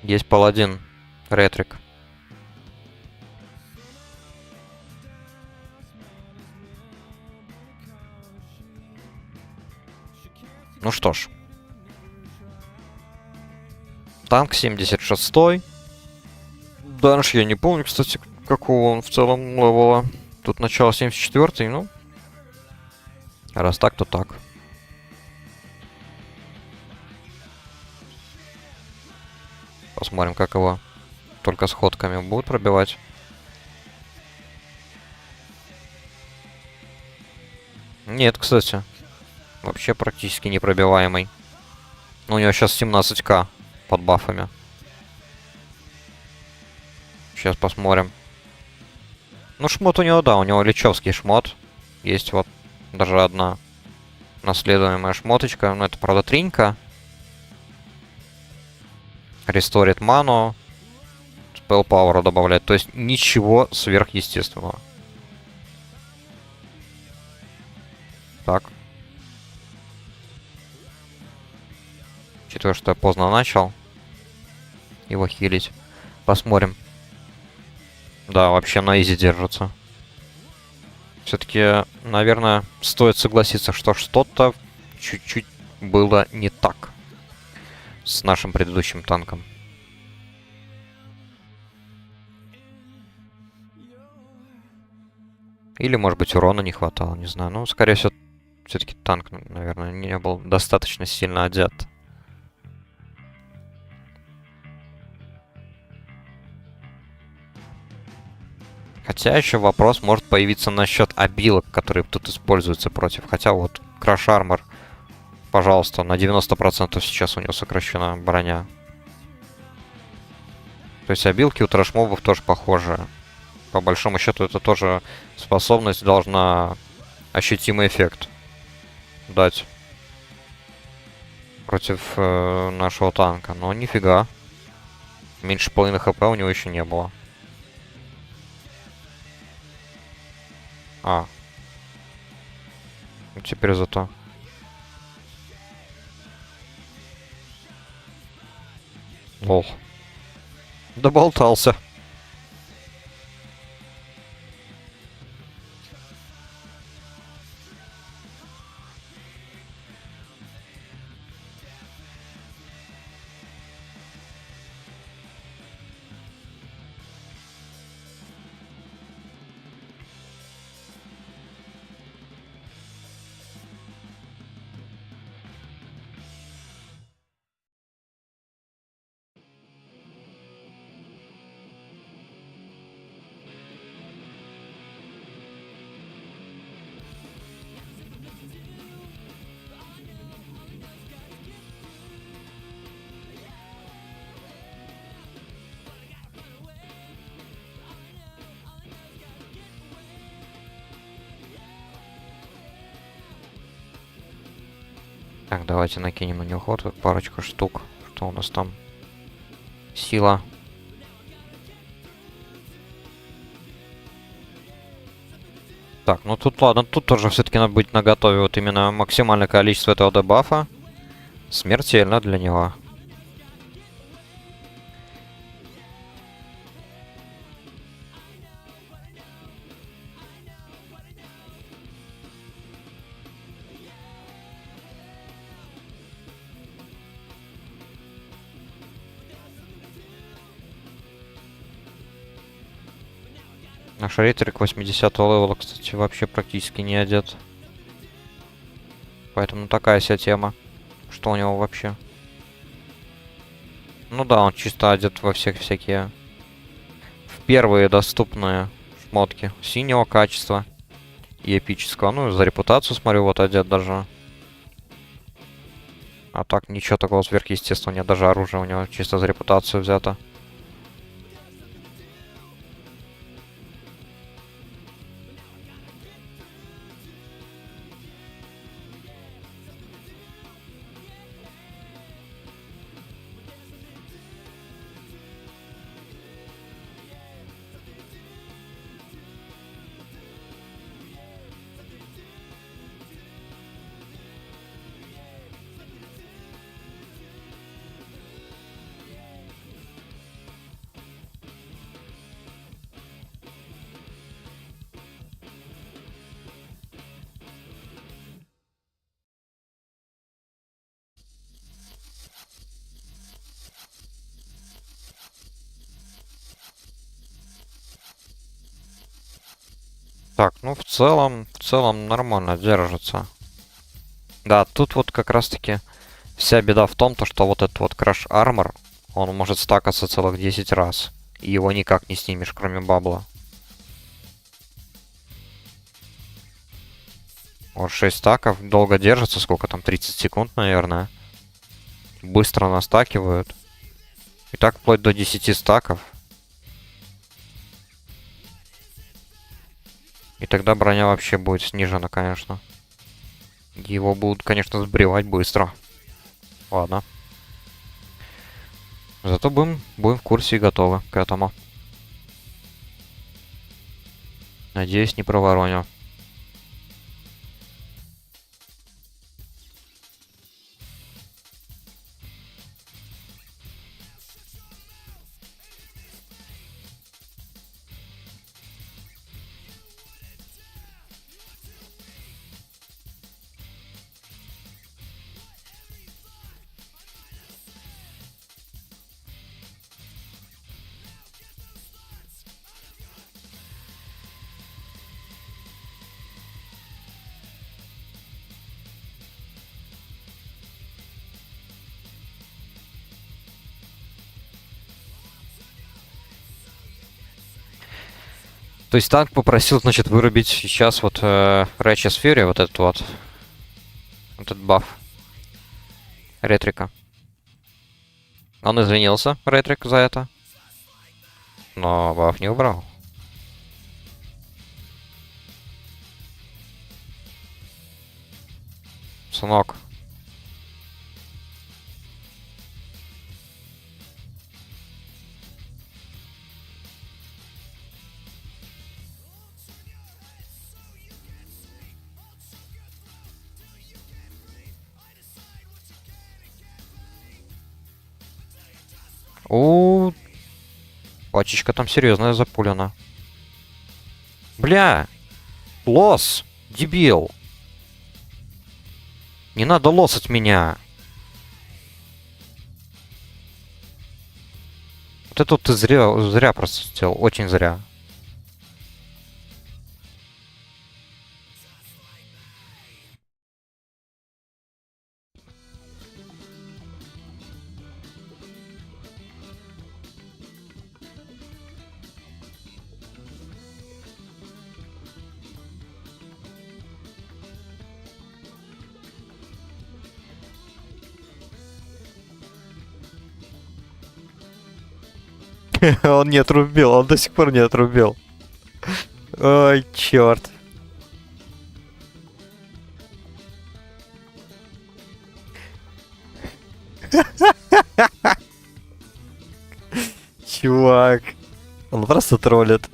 Есть паладин. Ретрик. Ну что ж. Танк 76-й. Данж я не помню, кстати, какого он в целом левела. Тут начало 74-й, ну. Раз так, то так. Посмотрим, как его только сходками будут пробивать. Нет, кстати. Вообще практически непробиваемый. Ну, у него сейчас 17к под бафами. Сейчас посмотрим. Ну, шмот у него, да, у него личевский шмот. Есть вот даже одна наследуемая шмоточка. Но это, правда, тринька. Ресторит ману. Спелл пауэра добавляет. То есть ничего сверхъестественного. Так. Учитывая, что я поздно начал его хилить. Посмотрим. Да, вообще на изи держится. Все-таки, наверное, стоит согласиться, что что-то чуть-чуть было не так с нашим предыдущим танком. Или, может быть, урона не хватало, не знаю. Ну, скорее всего, все-таки танк, наверное, не был достаточно сильно одет. Хотя еще вопрос может появиться насчет обилок, которые тут используются против. Хотя вот Crash Armor, пожалуйста, на 90% сейчас у него сокращена броня. То есть обилки у трэш-мобов тоже похожие. По большому счету это тоже способность должна ощутимый эффект дать против нашего танка. Но нифига. Меньше половины хп у него еще не было. А. Ну теперь зато. Лол. Доболтался. Так, давайте накинем на него ход. Парочку штук. Что у нас там? Сила. Так, ну тут ладно, тут тоже все-таки надо быть наготове. Вот именно максимальное количество этого дебафа смертельно для него. Наш рейтерик 80-го левела, кстати, вообще практически не одет. Поэтому такая вся тема. Что у него вообще? Ну да, он чисто одет во всякие... В первые доступные шмотки. Синего качества. И эпического. Ну, за репутацию, смотрю, вот одет даже. А так, ничего такого сверхъестественного нет. Даже оружие у него чисто за репутацию взято. Так, ну в целом нормально держится. Да, тут вот как раз-таки вся беда в том, то, что вот этот вот Crash Armor, он может стакаться целых 10 раз. И его никак не снимешь, кроме бабла. Вот 6 стаков, долго держится, сколько там, 30 секунд, наверное. Быстро настакивают. И так вплоть до 10 стаков. И тогда броня вообще будет снижена, конечно. Его будут, конечно, сбривать быстро. Ладно. Зато будем в курсе и готовы к этому. Надеюсь, не провороню. То есть танк попросил, значит, вырубить сейчас вот Righteous Fury, вот этот вот. Этот баф. Ретрика. Он извинился, Ретрик, за это. Но баф не убрал. Сынок. У, пачечка там серьезная запулена. Бля! Лос! Дебил! Не надо лосать меня! Вот это вот ты зря просто сделал. Очень зря. Он не отрубил, он до сих пор не отрубил. Ой, черт. Чувак. Он просто троллит.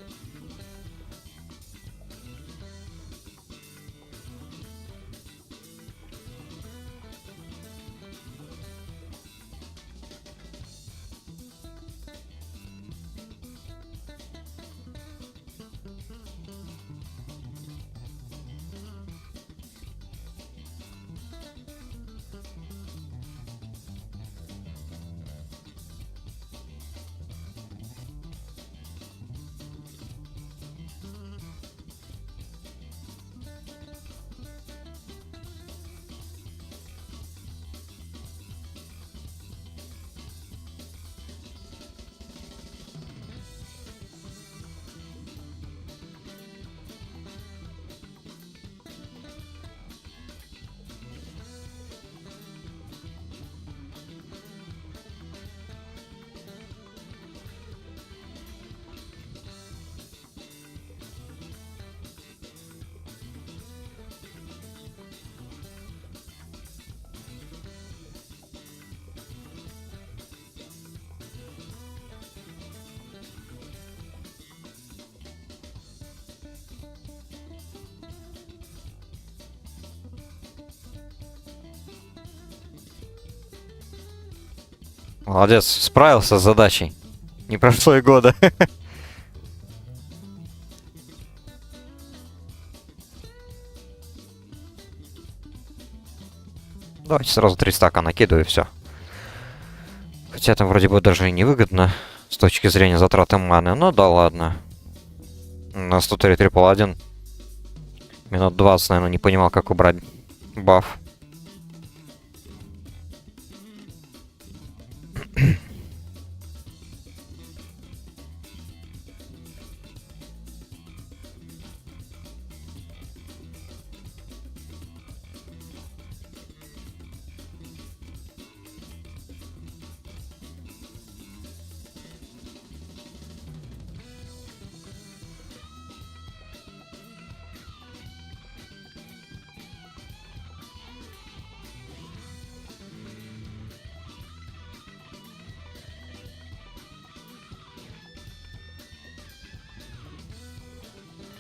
Молодец, справился с задачей. Не прошло и года. Давайте сразу 3 стака накидываю и все. Хотя там вроде бы даже и невыгодно с точки зрения затраты маны. Но да ладно. На 103 трипл 1. Минут 20, наверное, не понимал, как убрать баф.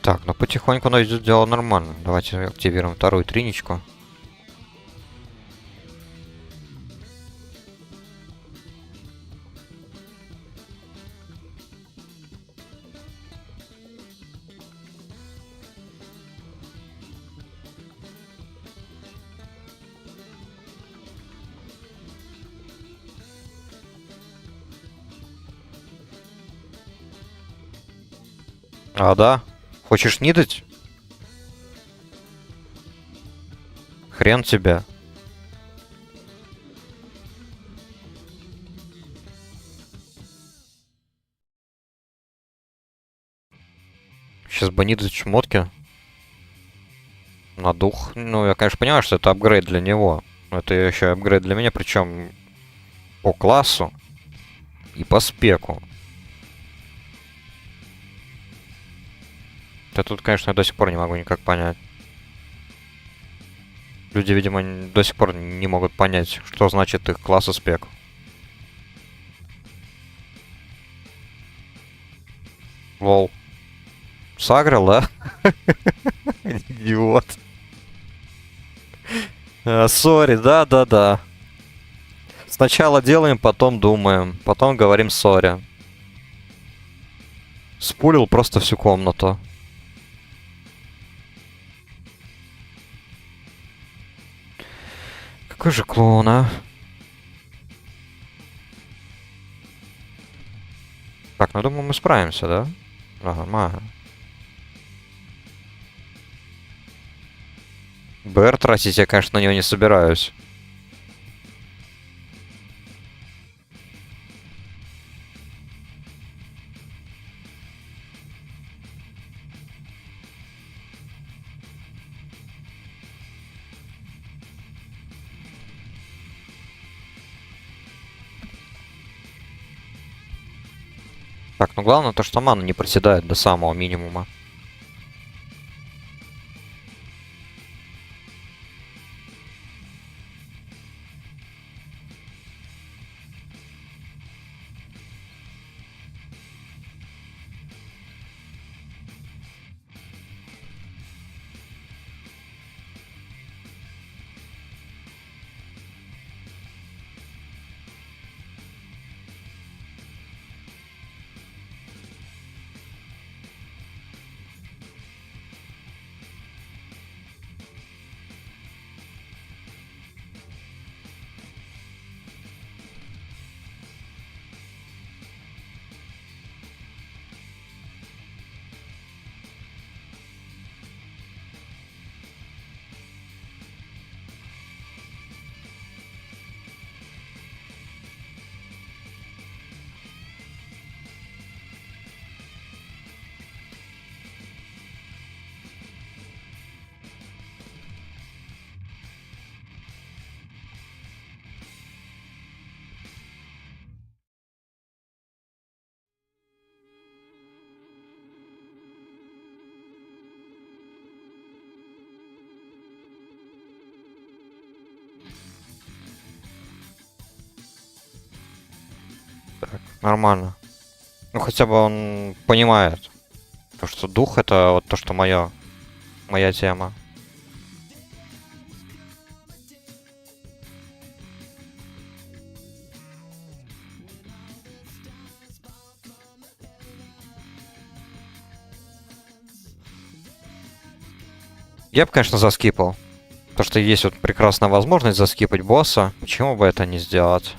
Так, ну потихоньку оно идет дело нормально. Давайте активируем вторую триничку. А, да? Хочешь нидать? Хрен тебя. Сейчас банит шмотки. На дух. Ну, я, конечно, понимаю, что это апгрейд для него. Но это еще и апгрейд для меня, причем по классу и по спеку. Да тут, конечно, я до сих пор не могу никак понять. Люди, видимо, до сих пор не могут понять, что значит их класс и спек. Лол. Сагрил, да? Идиот. Сори, да-да-да. Сначала делаем, потом думаем. Потом говорим сори. Спулил просто всю комнату. Какой же клоун, а? Так, ну думаю, мы справимся, да? Ага. БР тратить я, конечно, на него не собираюсь. Так, ну главное то, что мана не проседает до самого минимума. Так, нормально. Ну хотя бы он понимает, то, что дух это вот то, что моя тема. Я бы, конечно, заскипал. То, что есть вот прекрасная возможность заскипать босса, почему бы это не сделать?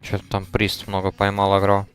Что-то там прист много поймал агро.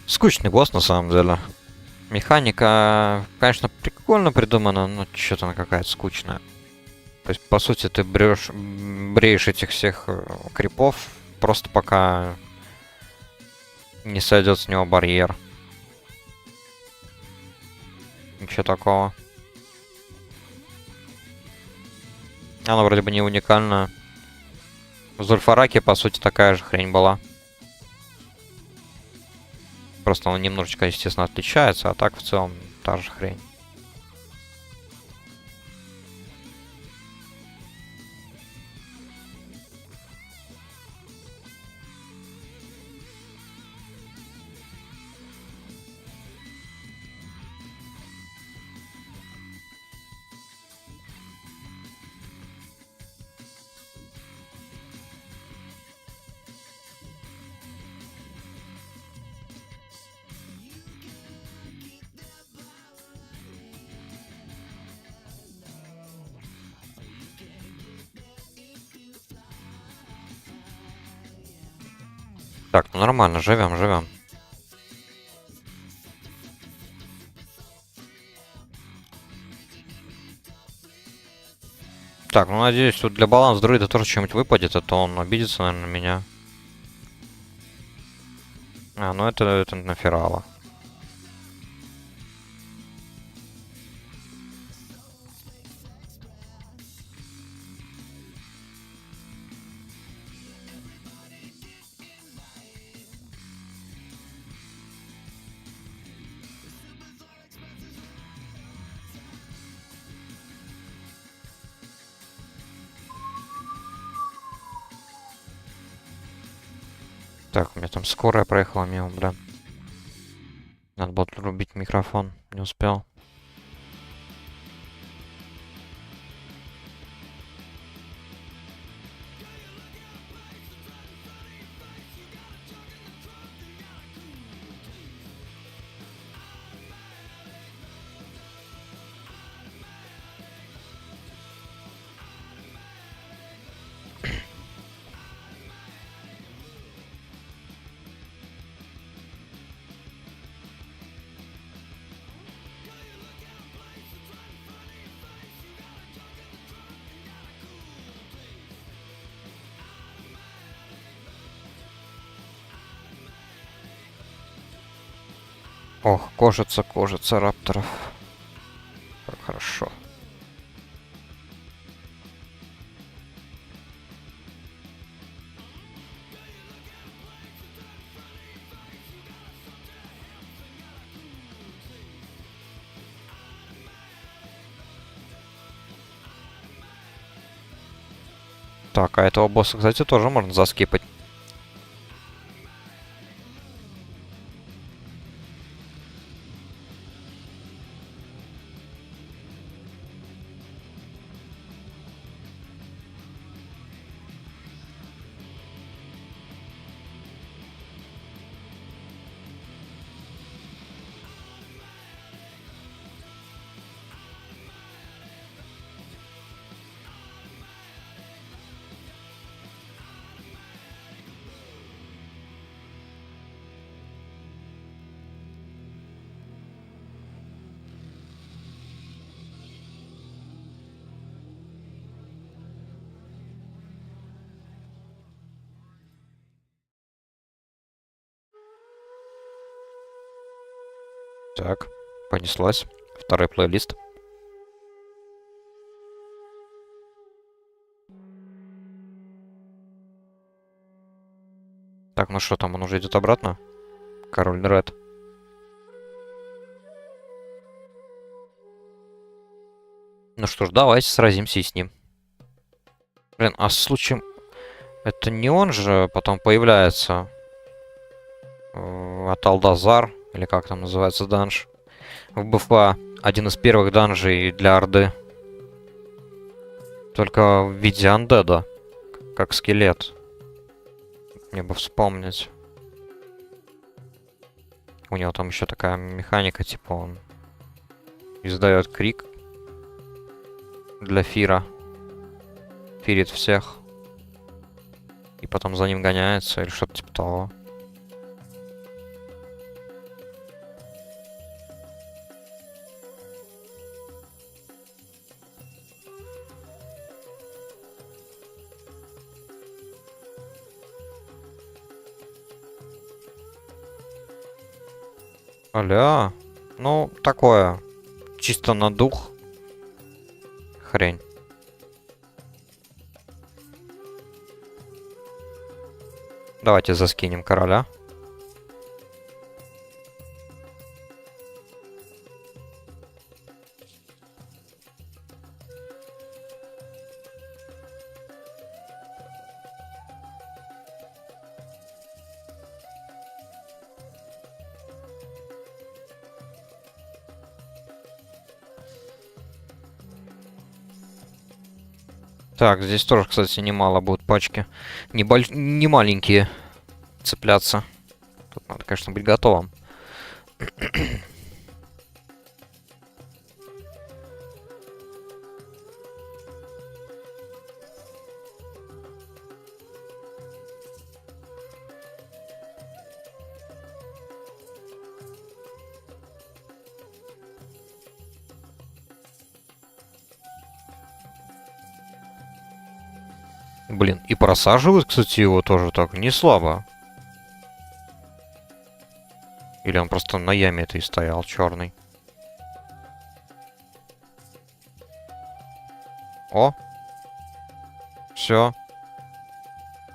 Скучный босс на самом деле. Механика, конечно, прикольно придумана, но что-то она какая-то скучная. То есть, по сути, ты бреешь этих всех крипов, просто пока не сойдет с него барьер. Ничего такого. Она вроде бы не уникальная. В Зульфараке, по сути, такая же хрень была. Просто она немножечко, естественно, отличается, а так в целом та же хрень. Так, ну нормально, живем, живем. Так, ну надеюсь, тут для баланса друида тоже что-нибудь выпадет, а то он обидится, наверное, на меня. А, ну это на Ферала. Так, у меня там скорая проехала мимо, бля. Надо было рубить микрофон, не успел. Ох, кожица рапторов. Как хорошо. Так, а этого босса, кстати, тоже можно заскипать. Так, понеслась. Второй плейлист. Так, ну что там, он уже идет обратно? Король Ред. Ну что ж, давайте сразимся и с ним. Блин, а случаем... Это не он же потом появляется? От Алдазар, или как там называется данж. В БФА. Один из первых данжей для Орды. Только в виде андеда. Как скелет. Мне бы вспомнить. У него там еще такая механика, типа он издает крик для Фира. Фирит всех. И потом за ним гоняется, или что-то типа того. Аля. Ну, такое. Чисто на дух. Хрень. Давайте заскинем короля. Так, здесь тоже, кстати, немало будут пачки. Не маленькие цепляться. Тут надо, конечно, быть готовым. Блин, и просаживают, кстати, его тоже так не слабо. Или он просто на яме этой стоял, черный. О! Все.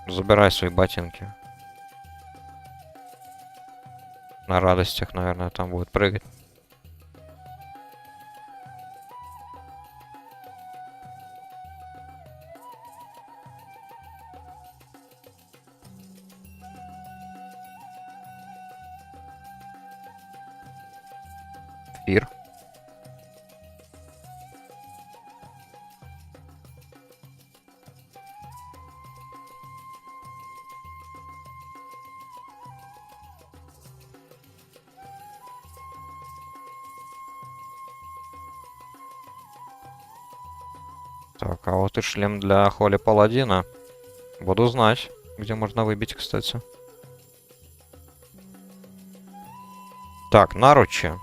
Забирай свои ботинки. На радостях, наверное, там будет прыгать. Фир. Так, а вот и шлем для Холли Паладина. Буду знать, где можно выбить, кстати. Так, наручи.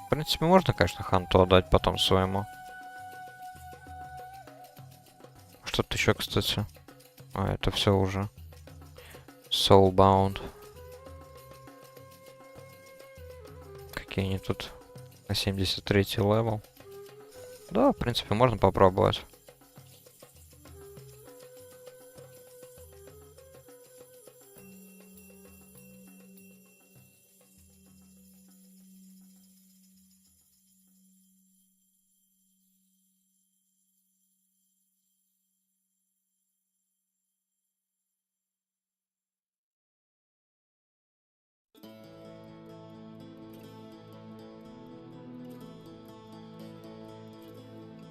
В принципе, можно, конечно, Ханту отдать потом своему. Что-то еще, кстати. А, это все уже. Soulbound. Какие они тут? На 73-й левел. Да, в принципе, можно попробовать.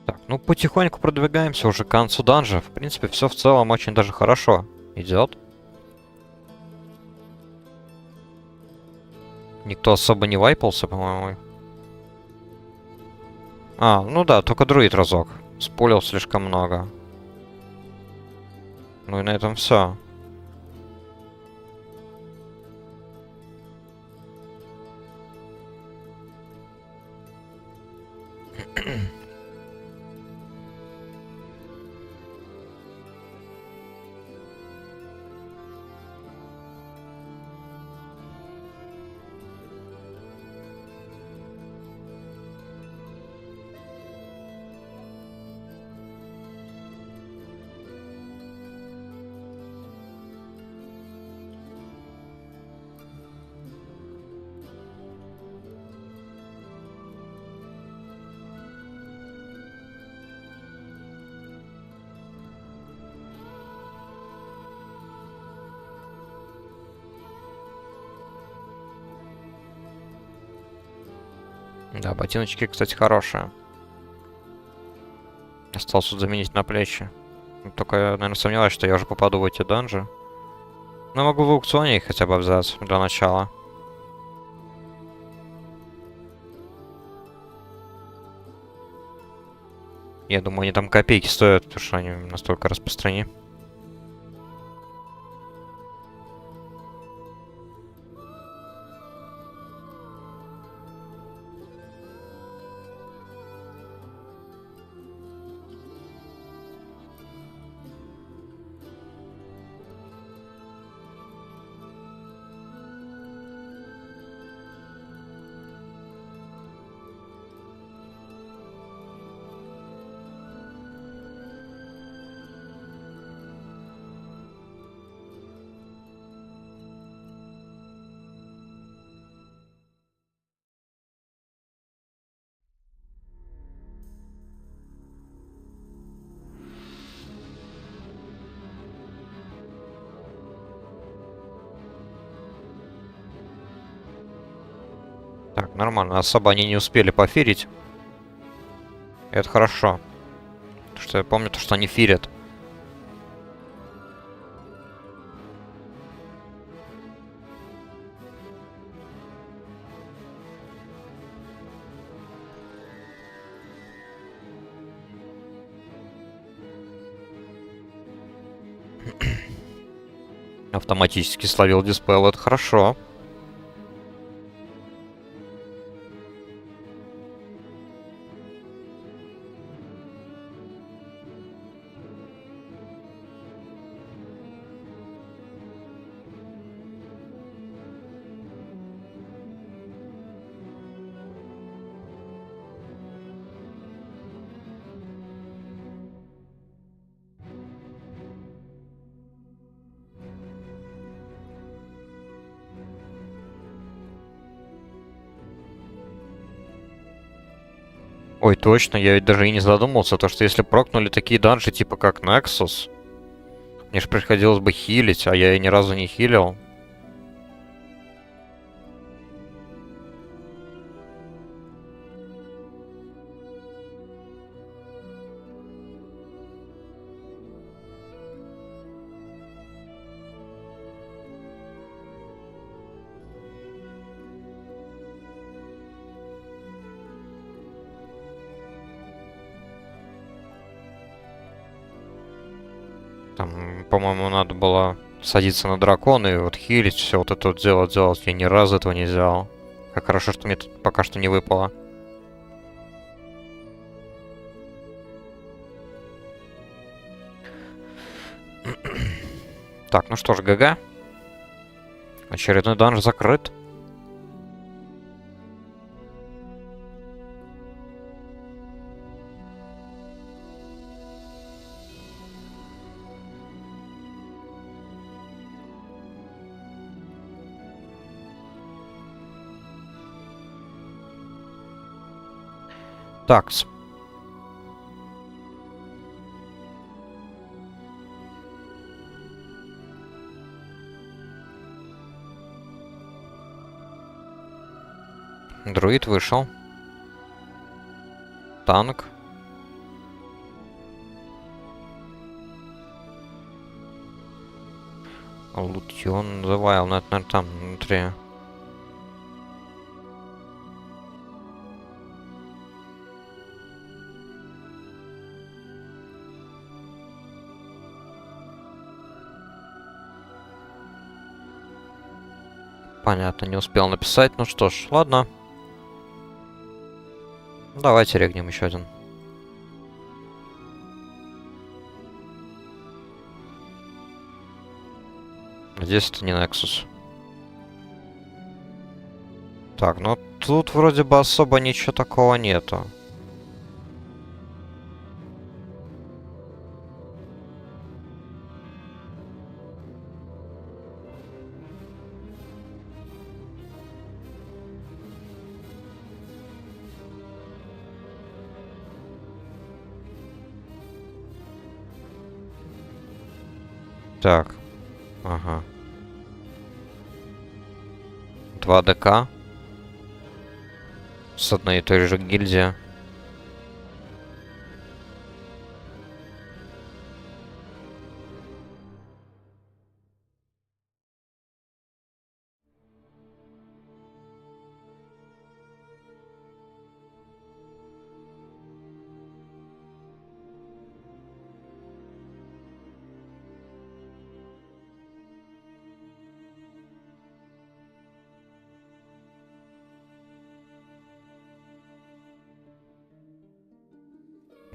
Так, ну потихоньку продвигаемся уже к концу данжа. В принципе, все в целом очень даже хорошо идет. Никто особо не вайпался, по-моему. А, ну да, только друид разок. Спулил слишком много. Ну и на этом все. Да, ботиночки, кстати, хорошие. Осталось тут заменить на плечи. Только я, наверное, сомневаюсь, что я уже попаду в эти данжи. Но могу в аукционе их хотя бы взять для начала. Я думаю, они там копейки стоят, потому что они настолько распространены. Так, нормально. Особо они не успели пофирить. Это хорошо. Потому что я помню то, что они фирят. Автоматически словил диспел, это хорошо. Ой, точно, я ведь даже и не задумался, то что если прокнули такие данжи, типа как Nexus, мне же приходилось бы хилить, а я и ни разу не хилил. Там, по-моему, надо было садиться на дракона и вот хилить, все вот это вот делать. Я ни разу этого не сделал. Как хорошо, что мне тут пока что не выпало. Так, ну что ж, ГГ. Очередной данж закрыт. Такс. Друид вышел. Танк. Лутьон называл, но это, наверное, там внутри. Понятно, не успел написать. Ну что ж, ладно. Давайте регнем еще один. Надеюсь, это не Nexus. Так, ну тут вроде бы особо ничего такого нету. Так. Ага. 2 ДК. С одной и той же гильдии.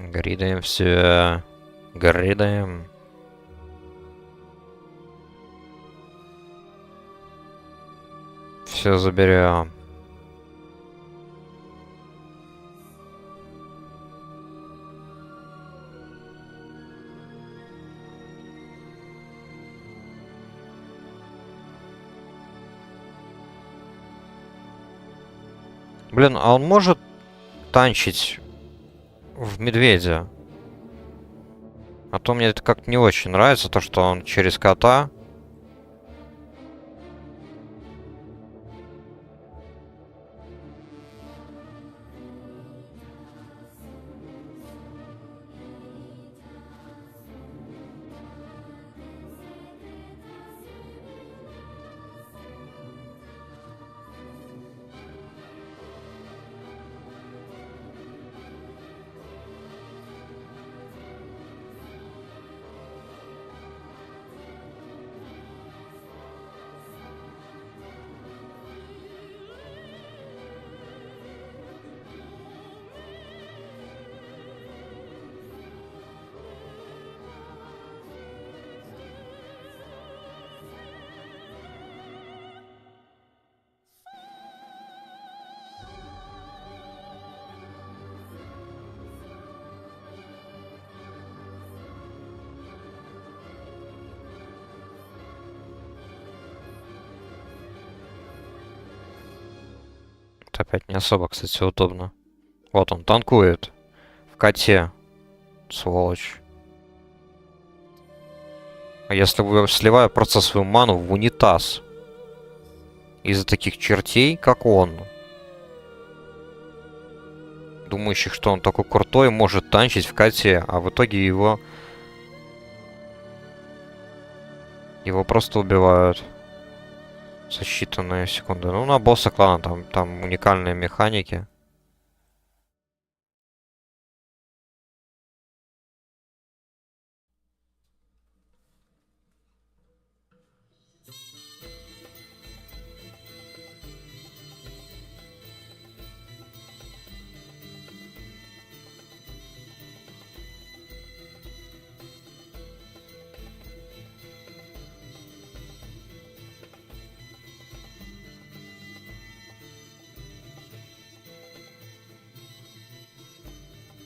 Гридаем все. Гридаем. Все заберем. Блин, а он может танчить в медведя? А то мне это как-то не очень нравится, то что он через кота. Это опять не особо, кстати, удобно. Вот он танкует. В коте. Сволочь. А если сливаю просто свою ману в унитаз? Из-за таких чертей, как он. Думающих, что он такой крутой, может танчить в коте, а в итоге его просто убивают. За считанные секунды. Ну, на босса клана там уникальные механики.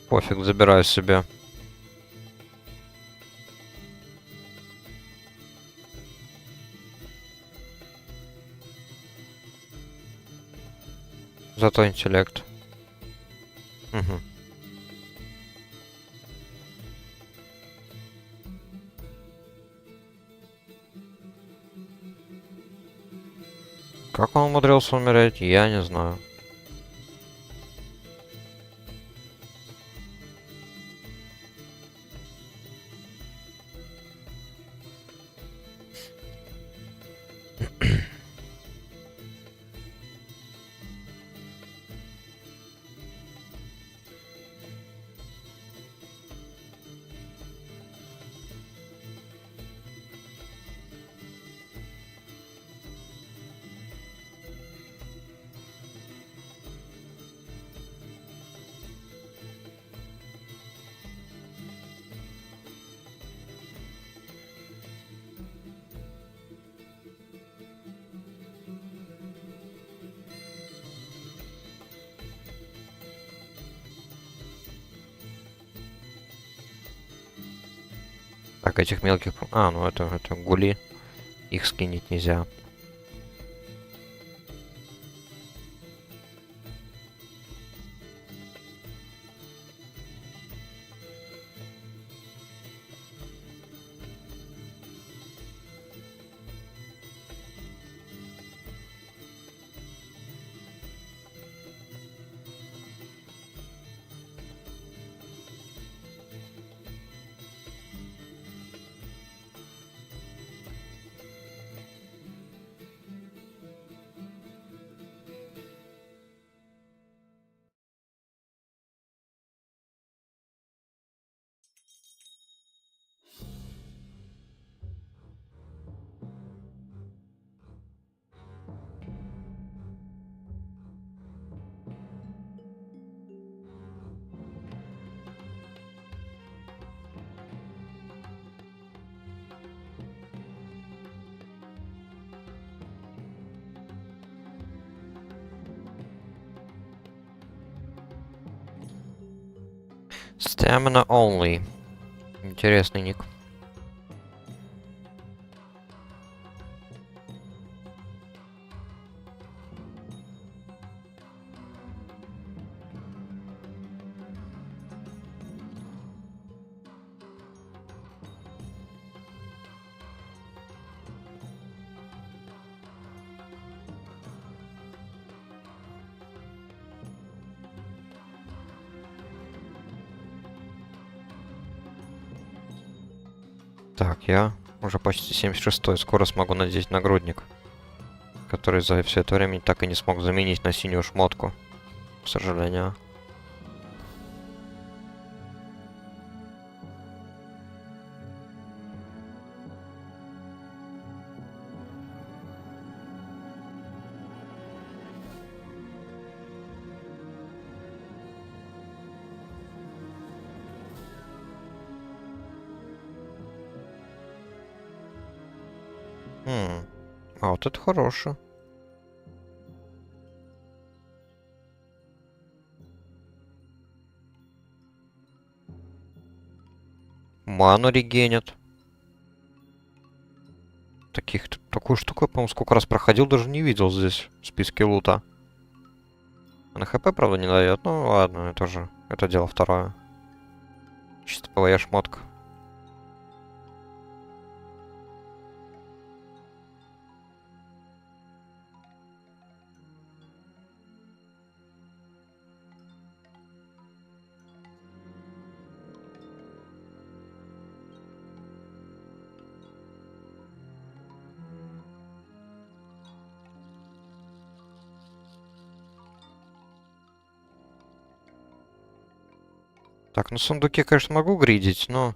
Пофиг, забираю себе. Зато интеллект. Угу. Как он умудрился умереть, я не знаю. Так, этих мелких... А, ну это гули. Их скинить нельзя. Stamina only. Интересный ник. Так, я уже почти 76-й. Скоро смогу надеть нагрудник. Который за все это время так и не смог заменить на синюю шмотку. К сожалению. А вот это хорошо. Ману регенят. Такую штуку я, по-моему, сколько раз проходил, даже не видел здесь в списке лута. На ХП, правда, не дает. Ну ладно, это же. Это дело второе. Чисто ПВЕ шмотка. Так, ну сундуки, конечно, могу гридить, но...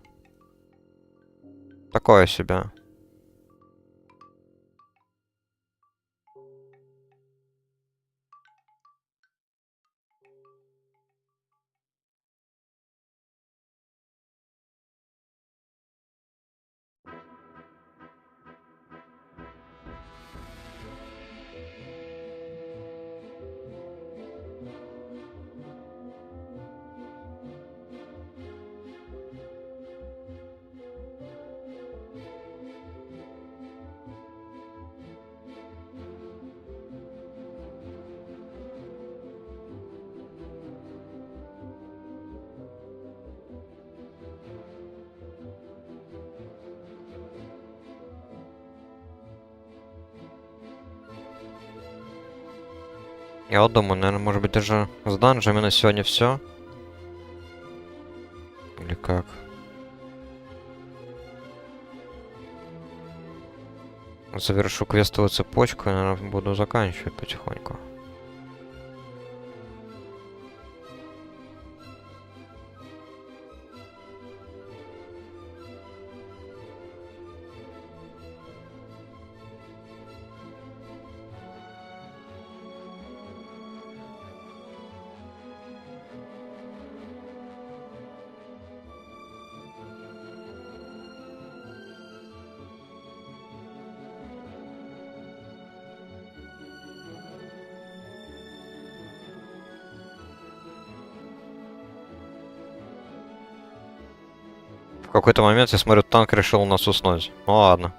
Такое себе. Я вот думаю, наверное, может быть, даже с данжами на сегодня все. Или как? Завершу квестовую цепочку и, наверное, буду заканчивать потихоньку. В какой-то момент, я смотрю, танк решил у нас уснуть. Ну ладно.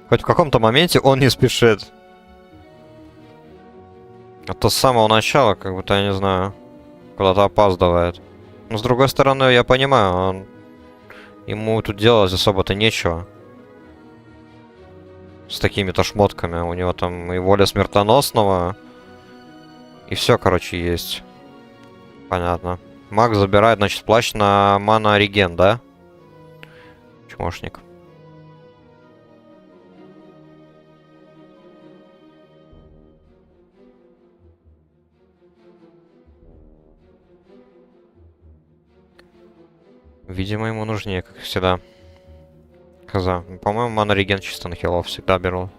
Хоть в каком-то моменте он не спешит. А то с самого начала, как будто, я не знаю, куда-то опаздывает. Но с другой стороны, я понимаю, ему тут делать особо-то нечего. С такими-то шмотками. У него там и воля смертоносного. И все, короче, есть. Понятно. Маг забирает, значит, плащ на мана-реген, да? Чмошник. Видимо, ему нужнее, как всегда. Хаза. По-моему, мана-реген чисто на хилов всегда беру.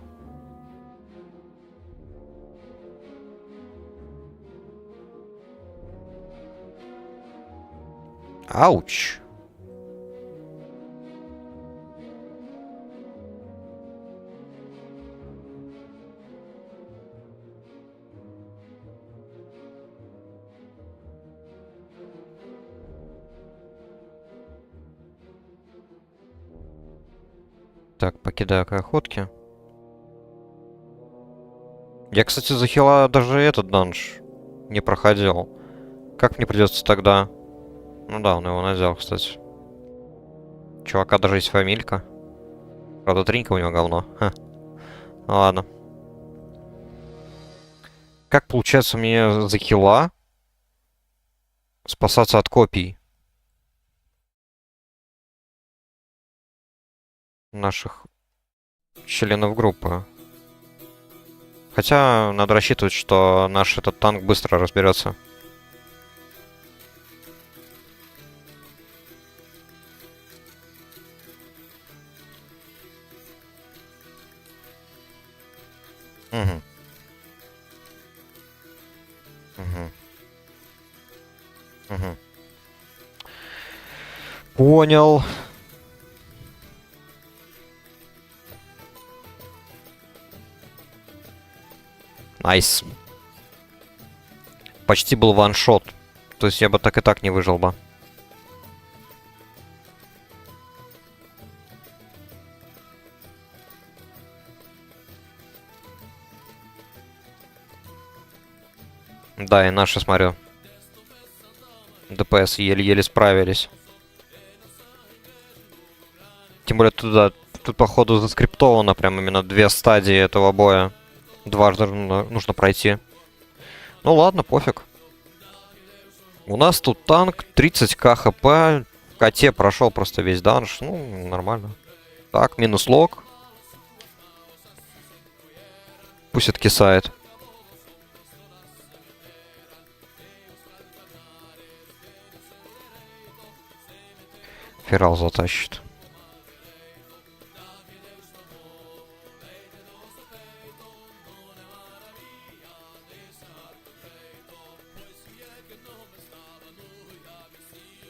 Ауч. Так, покидаю охотки. Я, кстати, за хила даже этот данж не проходил. Как мне придется тогда? Ну да, он его надел, кстати. Чувака даже есть фамилька. Правда, тринька у него говно. Ха. Ну ладно. Как получается мне за хила спасаться от копий наших членов группы? Хотя надо рассчитывать, что наш этот танк быстро разберется. Угу. Угу. Угу. Понял. Найс. Почти был ваншот. То есть я бы так и так не выжил бы. Да, и наши, смотрю. ДПС еле-еле справились. Тем более тут походу заскриптовано прям именно две стадии этого боя. Дважды нужно пройти. Ну ладно, пофиг. У нас тут танк, 30к хп. В коте прошел просто весь данж. Ну, нормально. Так, минус лог. Пусть откисает. Ферал затащит.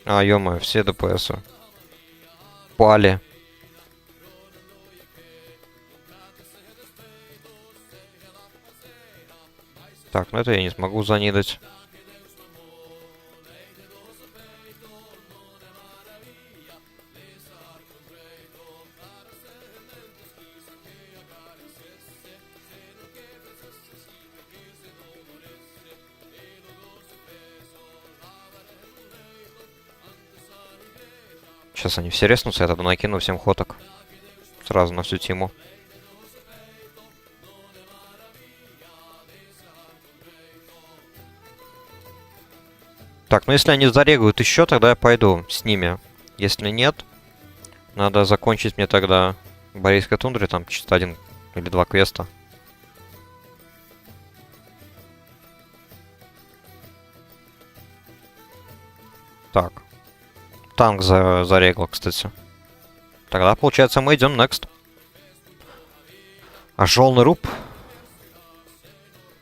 А, ё-моё, все ДПС-ы. Пали. Так, ну это я не смогу занидать. Сейчас они все резнутся, я тогда накину всем ходок. Сразу на всю тиму. Так, ну если они зарегают еще, тогда я пойду с ними. Если нет, надо закончить мне тогда в Борейской тундре, там чисто один или два квеста. Так. Танк зарегал, кстати. Тогда, получается, мы идем next. А желный руб?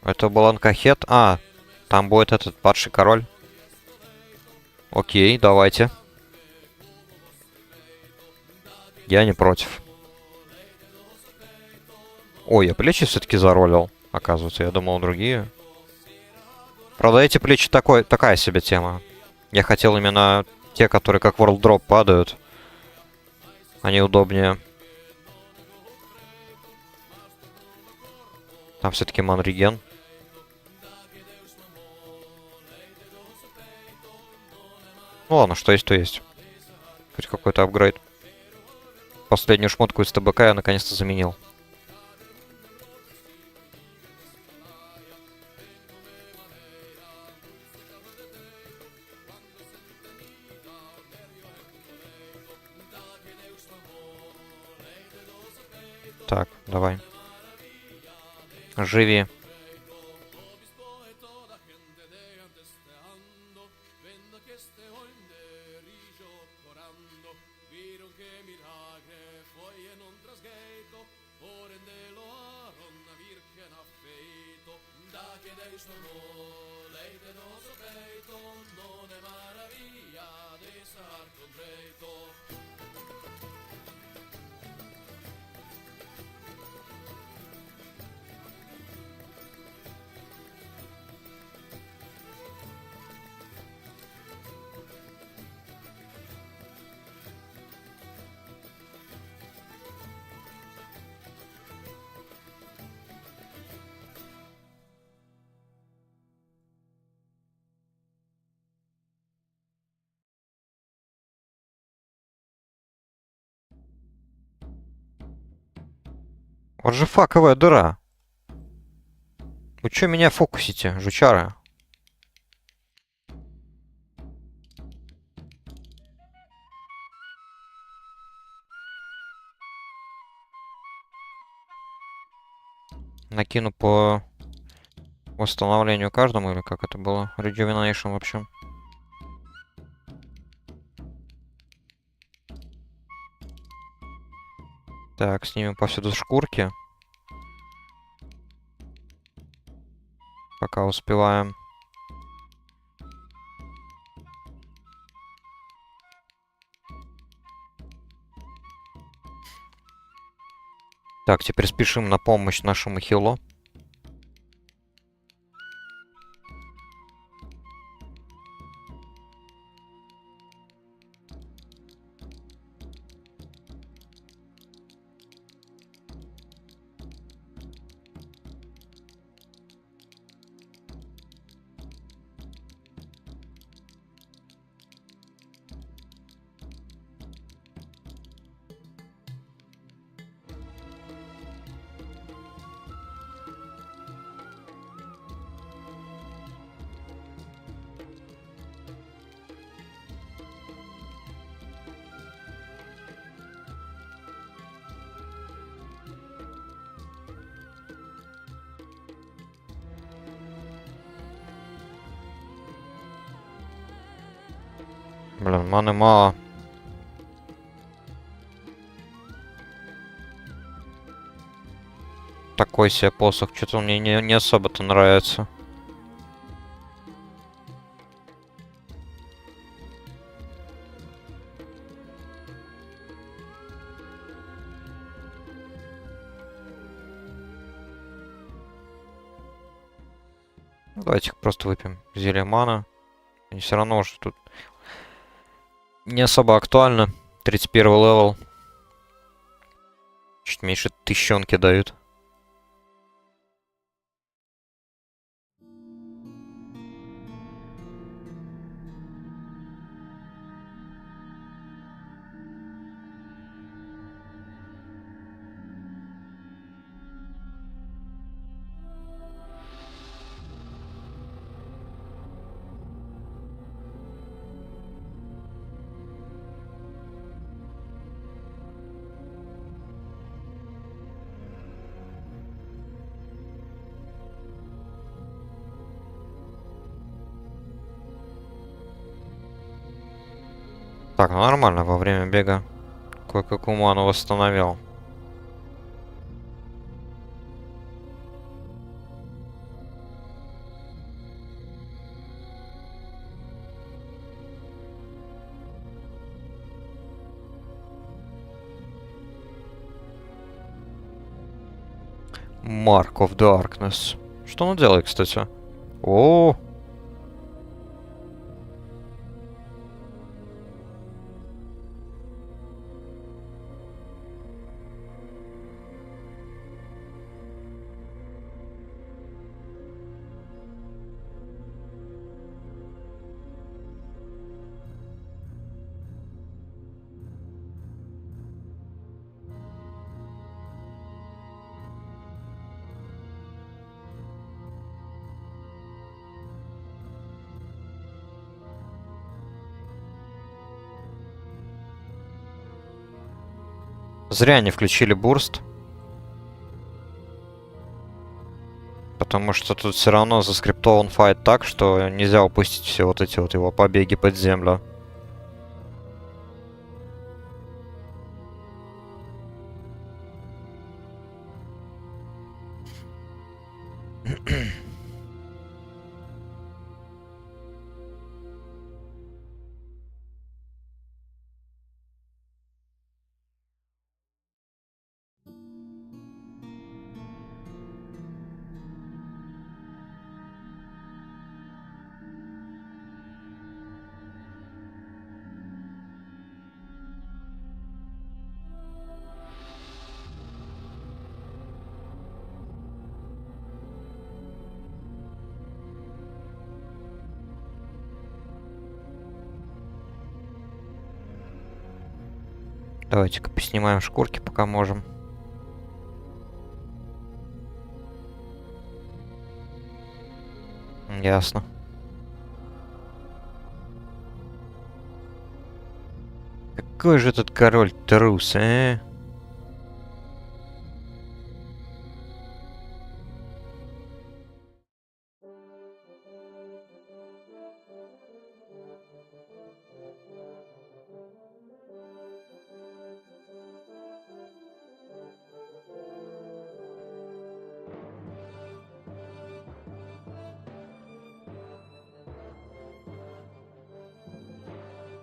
Это был Анкахет. А, там будет этот падший король. Окей, давайте. Я не против. Ой, я плечи все-таки заролил. Оказывается, я думал другие. Правда, эти плечи такая себе тема. Я хотел именно те, которые как World Drop падают. Они удобнее. Там все-таки манреген. Ну ладно, что есть, то есть. Хоть какой-то апгрейд. Последнюю шмотку из ТБК я наконец-то заменил. Так, давай. Живи. Вот же факовая дыра. Вы чё меня фокусите, жучары? Накину по восстановлению каждому, или как это было? Rejuvenation, в общем. Так, снимем повсюду шкурки. Пока успеваем. Так, теперь спешим на помощь нашему хилу. Блин, маны мало. Такой себе посох. Что-то мне не особо-то нравится. Давайте просто выпьем зелье мана. И все равно уже тут не особо актуально. 31 левел. Чуть меньше тысячонки дают. Так, ну нормально, во время бега кое-какую ману восстановил. Mark of Darkness. Что он делает, кстати? О, зря не включили бурст. Потому что тут все равно заскриптован файт так, что нельзя упустить все вот эти вот его побеги под землю. Давайте-ка поснимаем шкурки, пока можем. Ясно. Какой же этот король трус, а?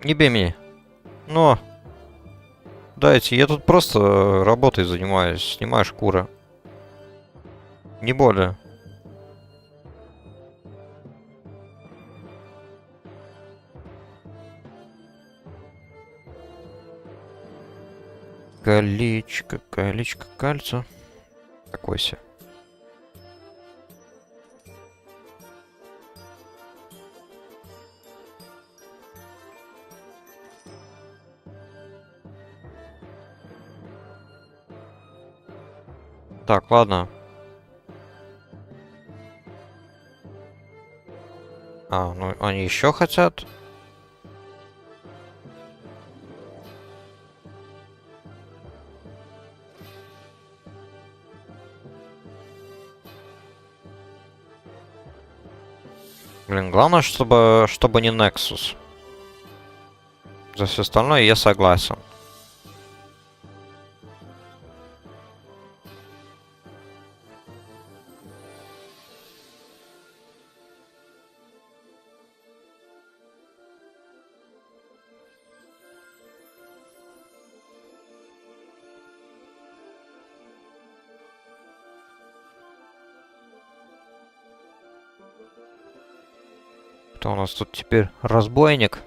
Не бей меня. Но. Дайте, я тут просто работой занимаюсь, снимаю шкуры. Не более. Колечко кальция. Такой себе. Так, ладно. А, ну они еще хотят. Блин, главное, чтобы не Nexus. За все остальное я согласен. Кто у нас тут теперь? Разбойник.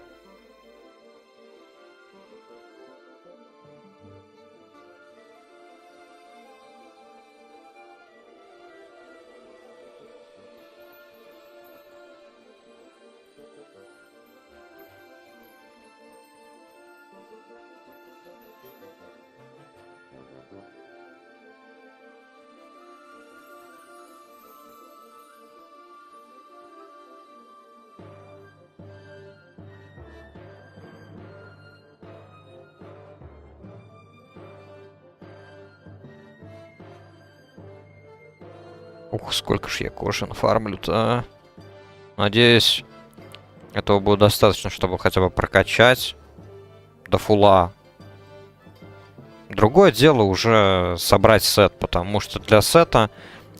Ух, сколько ж я кожи нафармлю-то, а. Надеюсь, этого будет достаточно, чтобы хотя бы прокачать до фула. Другое дело уже собрать сет, потому что для сета,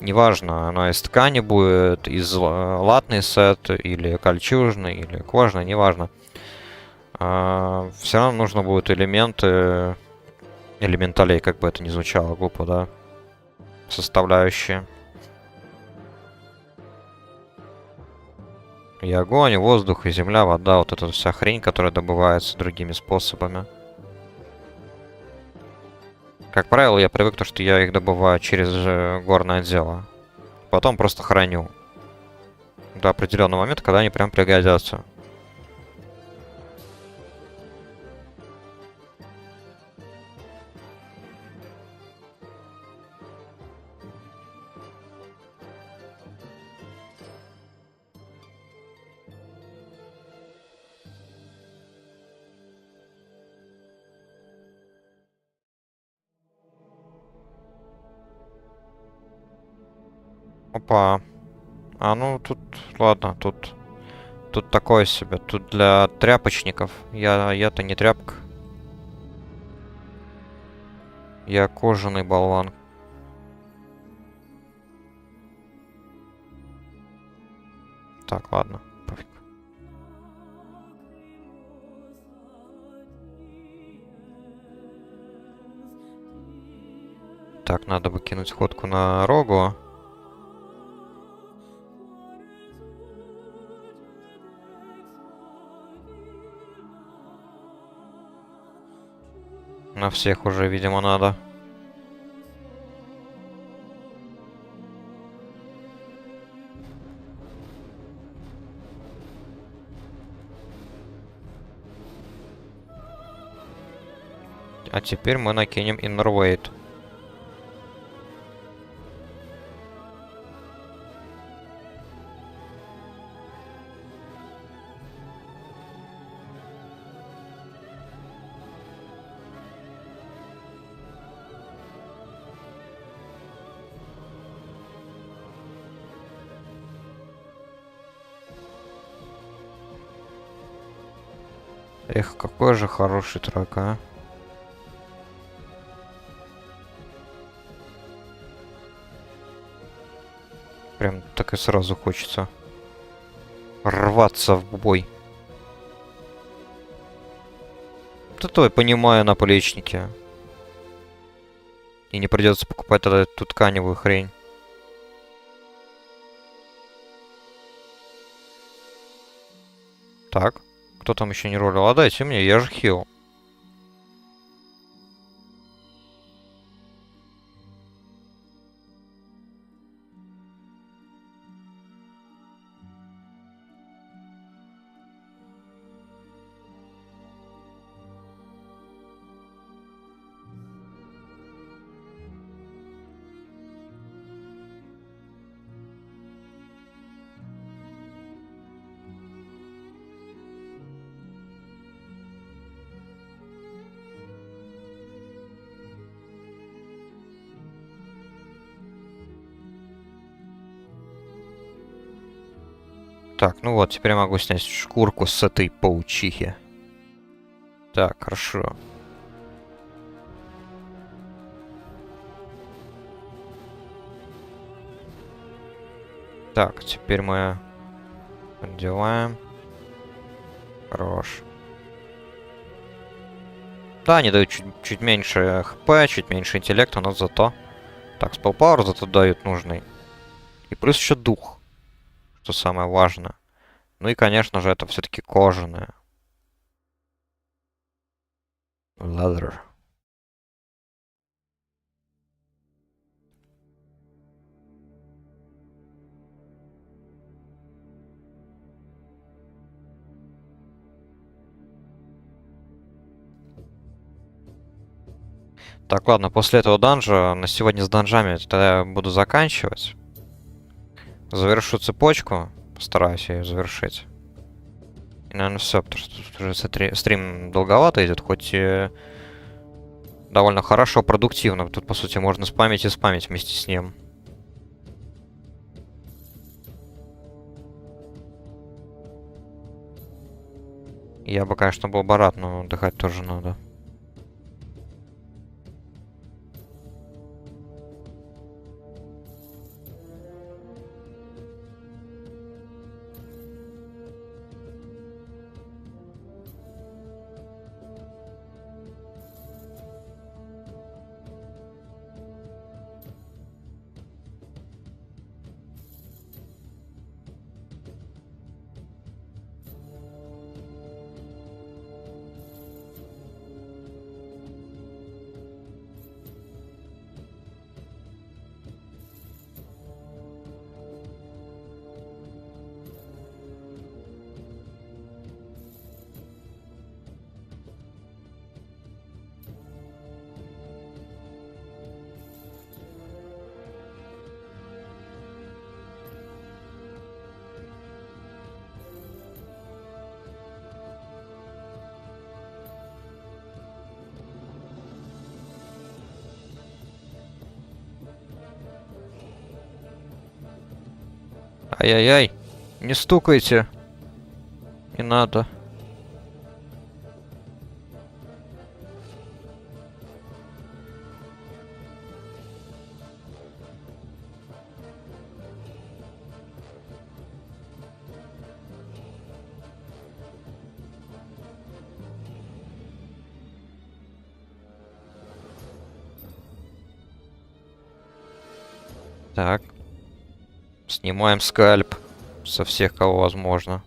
неважно, оно из ткани будет, из латный сет, или кольчужный, или кожаный, неважно. Все равно нужно будет элементы, элементалей, как бы это ни звучало глупо, да, составляющие. И огонь, и воздух, и земля, вода, вот эта вся хрень, которая добывается другими способами. Как правило, я привык, что я их добываю через горное дело. Потом просто храню. До определенного момента, когда они прям пригодятся. Опа. А, ну тут, ладно, тут такое себе. Тут для тряпочников. Я-то не тряпка. Я кожаный болван. Так, ладно. Пофиг. Так, надо выкинуть ходку на рогу. На всех уже, видимо, надо. А теперь мы накинем Innerweight. Эх, какой же хороший трек, а. Прям так и сразу хочется рваться в бой. Это я понимаю, наплечники. И не придется покупать тогда эту тканевую хрень. Так, кто там еще не ролил? А дайте мне, я же хил. Так, ну вот, теперь я могу снять шкурку с этой паучихи. Так, хорошо. Так, теперь мы делаем. Хорош. Да, они дают чуть меньше хп, чуть меньше интеллекта, но зато... Так, спелпауэр зато дают нужный. И плюс еще дух, что самое важное. Ну и, конечно же, это все-таки кожаное. Leather. Так, ладно, после этого данжа, на сегодня с данжами тогда я буду заканчивать. Завершу цепочку, постараюсь ее завершить. И, наверное, все, потому что тут уже стрим долговато идет, хоть и довольно хорошо, продуктивно. Тут, по сути, можно спамить и спамить вместе с ним. Я бы, конечно, был бы рад, но отдыхать тоже надо. Ай-яй-яй, не стукайте. Не надо. Так. Снимаем скальп со всех, кого возможно.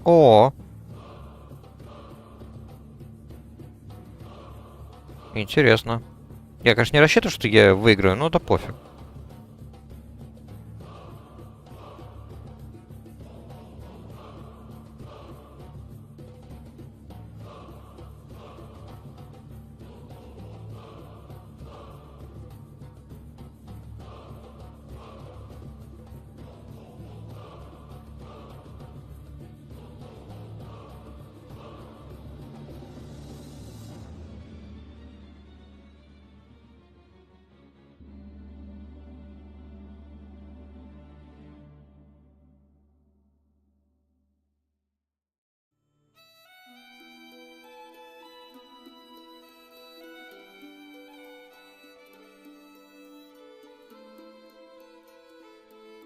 О! Интересно. Я, конечно, не рассчитываю, что я выиграю, но да пофиг.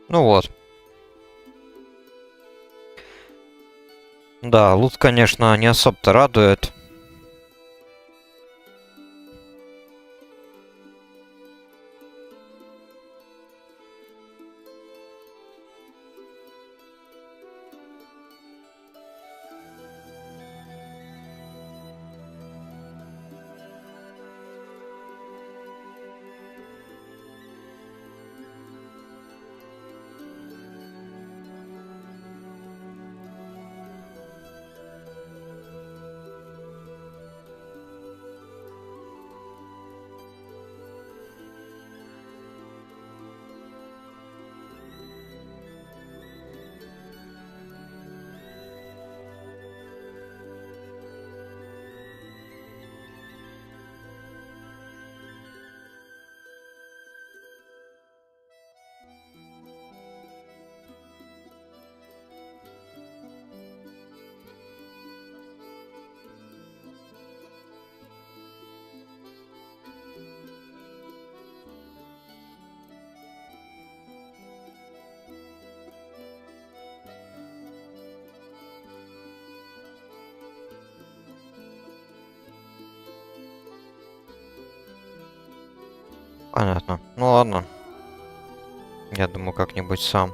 Ну вот. Да, лут, конечно, не особо-то радует. Понятно. Ну ладно. Я думаю, как-нибудь сам.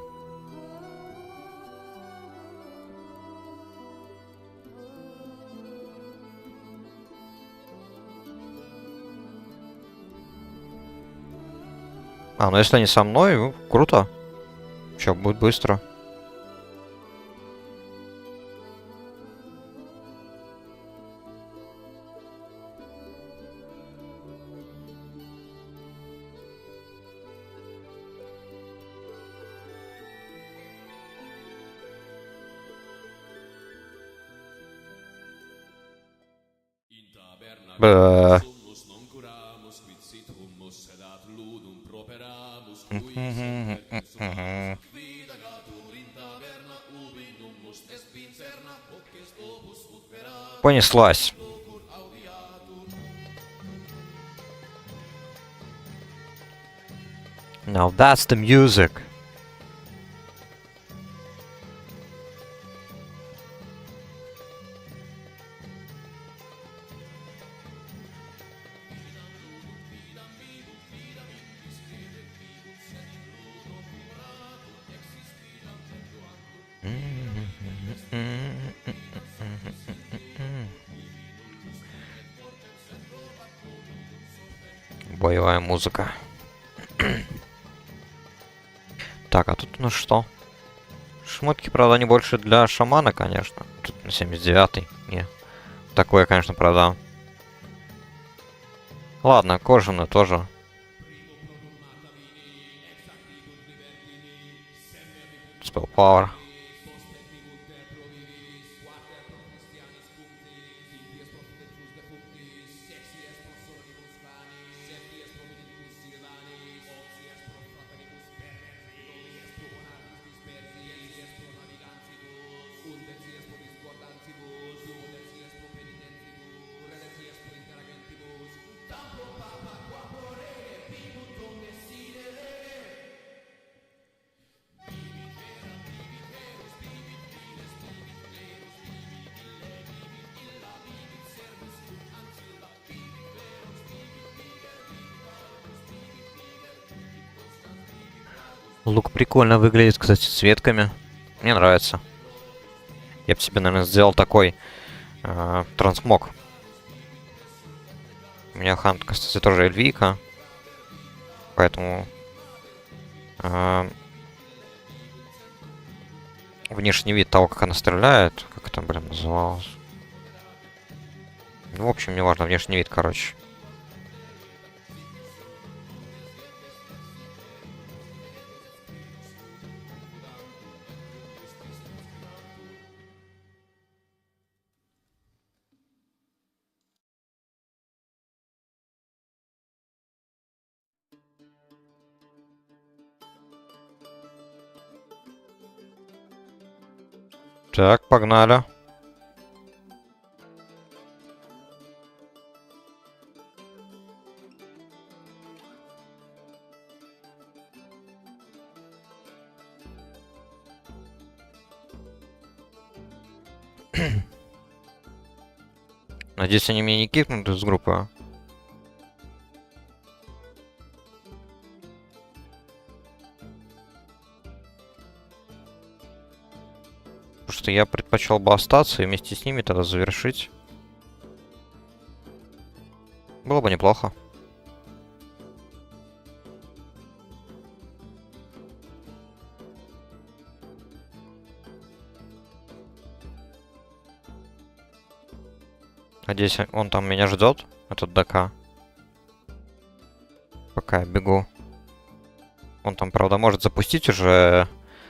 А, ну если они со мной, ну, круто. Чё, будет быстро. Бля. Понеслась. Now that's the music. Боевая музыка. Так, а тут у нас что? Шмотки, правда, не больше для шамана, конечно. Тут на 79-й. Не. Такое, конечно, продам. Ладно, кожаную тоже. Spell Power. Лук прикольно выглядит, кстати, цветками. Мне нравится. Я бы себе, наверное, сделал такой трансмог. У меня хант, кстати, тоже эльвийка. Поэтому внешний вид того, как она стреляет. Как это, блин, называлось? Ну, в общем, неважно, внешний вид, короче. Так, погнали. Надеюсь, они меня не кикнут из группы. Потому что я предпочел бы остаться и вместе с ними тогда завершить. Было бы неплохо. Надеюсь, он там меня ждет, этот ДК. Пока я бегу. Он там, правда, может запустить уже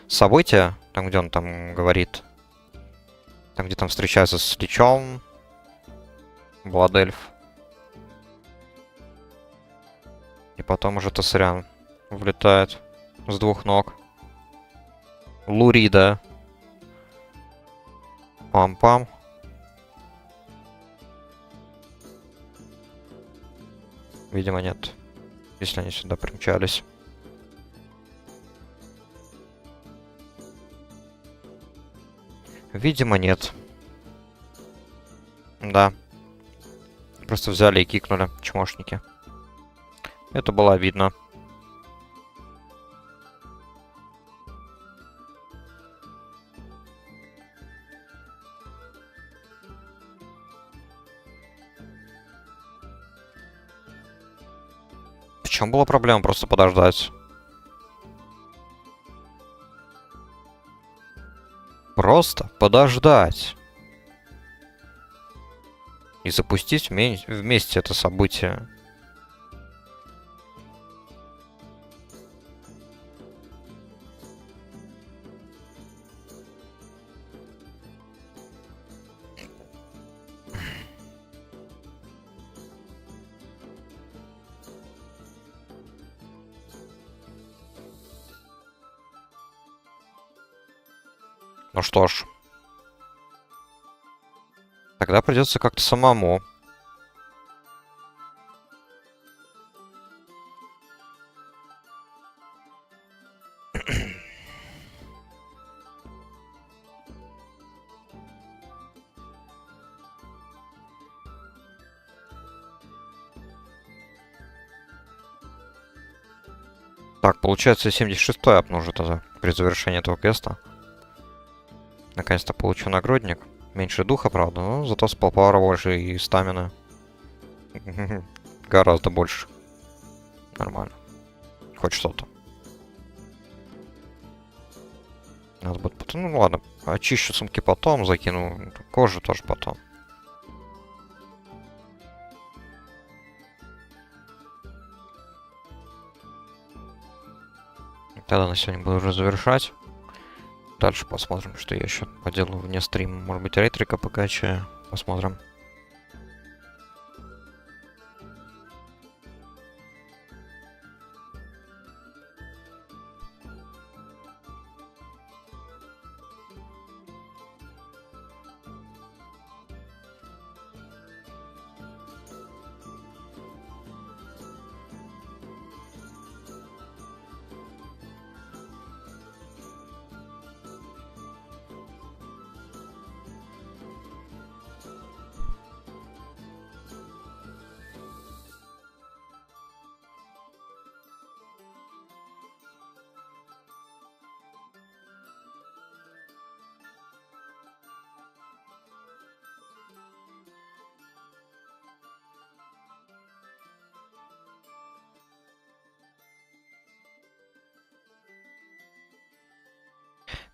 события, там, где он там говорит. Там, где там встречается с Личом. Бладельф. И потом уже Тасарян влетает с двух ног. Лурида. Пам-пам. Видимо, нет. Если они сюда примчались. Видимо, нет. Да. Просто взяли и кикнули, чмошники. Это было видно. В чем была проблема? Просто подождать. Просто подождать. И запустить вместе это событие. Ну что ж. Тогда придется как-то самому. Так, получается 76-й апну уже тогда при завершении этого квеста. Наконец-то получу нагрудник. Меньше духа, правда, но зато спелпауэра больше и стамина. Гораздо больше. Нормально. Хоть что-то. Надо будет потом... Ну ладно, очищу сумки потом, закину кожу тоже потом. Тогда на сегодня буду уже завершать. Дальше посмотрим, что я еще поделаю вне стрима. Может быть, рейтрика покачаю. Посмотрим.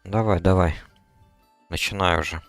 Давай, давай. Начинаю уже.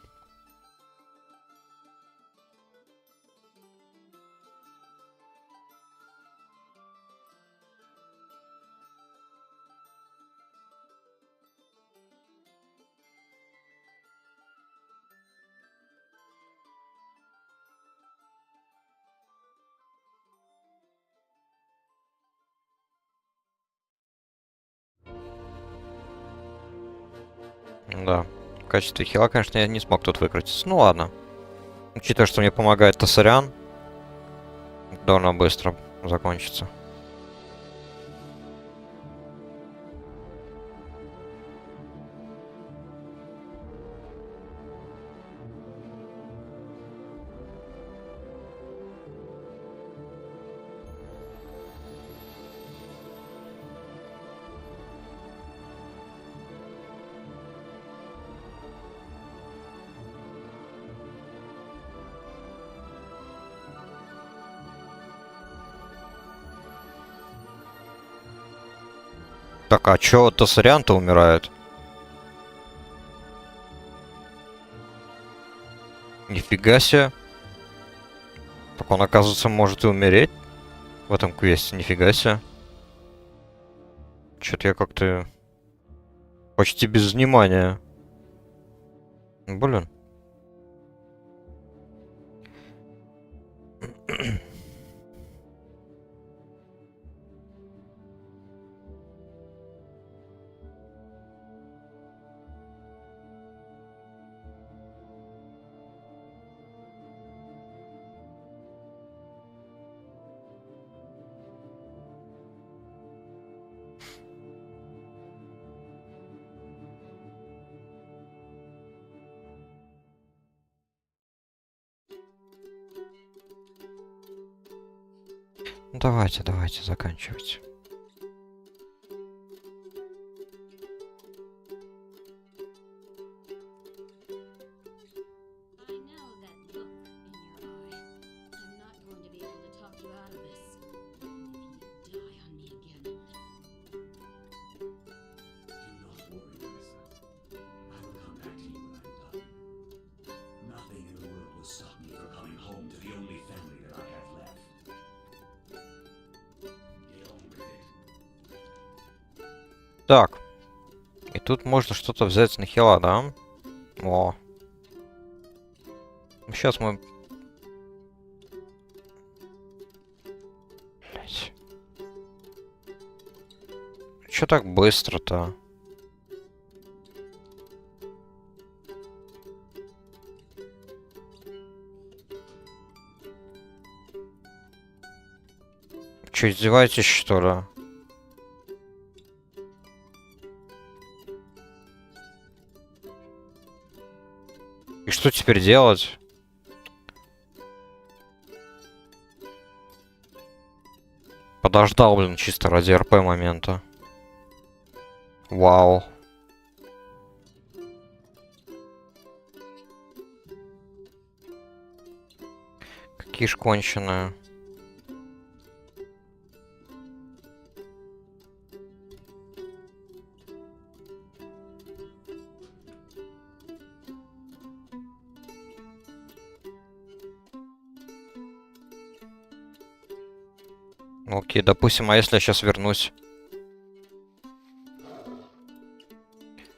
Да. В качестве хила, конечно, я не смог тут выкрутиться. Ну ладно. Учитывая, что мне помогает Тасарян, довольно быстро закончится. Так, а чё Тасарян-то умирает? Нифига себе. Так он, оказывается, может и умереть в этом квесте. Нифига себе. Чё-то я как-то почти без внимания. Блин. Ну, давайте, заканчивайте. Так. И тут можно что-то взять на хила, да? О. Сейчас мы... Блять. Чё так быстро-то? Чё, издеваетесь, что ли? И что теперь делать? Подождал, блин, чисто ради РП момента. Вау. Какие ж конченые. Окей, допустим, а если я сейчас вернусь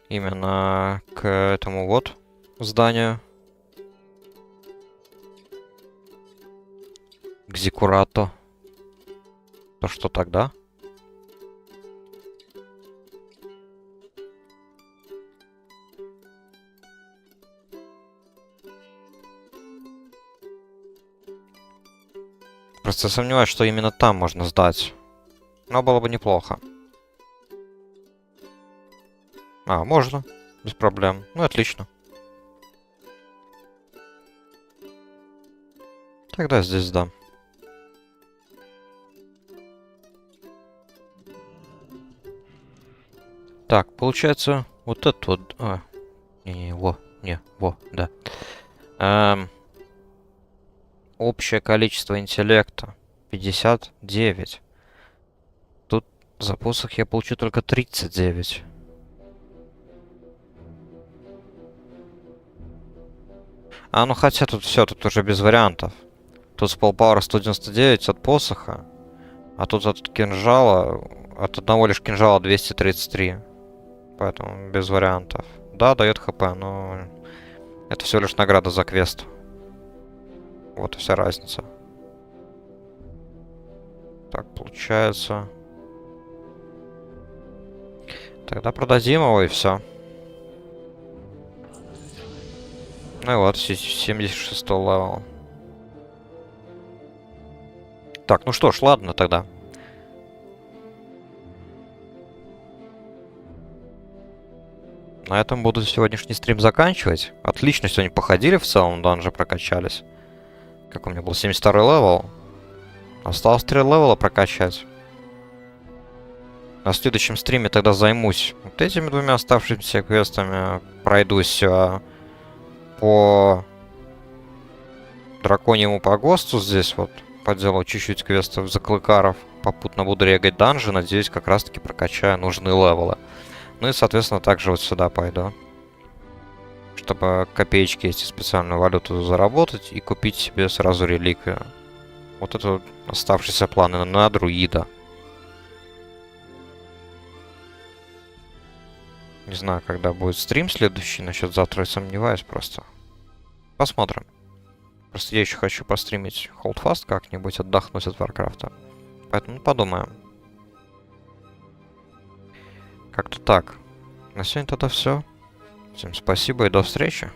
именно к этому вот зданию, к Зиккурато, то что тогда? Просто сомневаюсь, что именно там можно сдать. Но было бы неплохо. А, можно. Без проблем. Ну, отлично. Тогда здесь сдам. Так, получается, вот это вот... А, да. Общее количество интеллекта 59. Тут за посох я получу только 39. А, ну хотя тут все, тут уже без вариантов. Тут с полпауэра 199 от посоха, а тут от кинжала, от одного лишь кинжала 233. Поэтому без вариантов. Да, дает хп, но это всего лишь награда за квест. Вот и вся разница. Так, получается... Тогда продадим его и все. Ну и вот, 76 левел. Так, ну что ж, ладно тогда. На этом буду сегодняшний стрим заканчивать. Отлично сегодня походили в целом, данжи прокачались. Как у меня был 72 левел. Осталось 3 левела прокачать. На следующем стриме тогда займусь вот этими двумя оставшимися квестами. Пройдусь по драконьему погосту здесь вот. Поделал чуть-чуть квестов за клыкаров. Попутно буду регать данжи. Надеюсь, как раз-таки прокачаю нужные левелы. Ну и, соответственно, также вот сюда пойду. Чтобы копеечки эти, специальную валюту заработать и купить себе сразу реликвию. Вот это вот оставшиеся планы на друида. Не знаю, когда будет стрим следующий. Насчет завтра я сомневаюсь просто. Посмотрим. Просто я еще хочу постримить Holdfast как-нибудь, отдохнуть от Варкрафта. Поэтому подумаем. Как-то так. На сегодня тогда все. Всем спасибо и до встречи.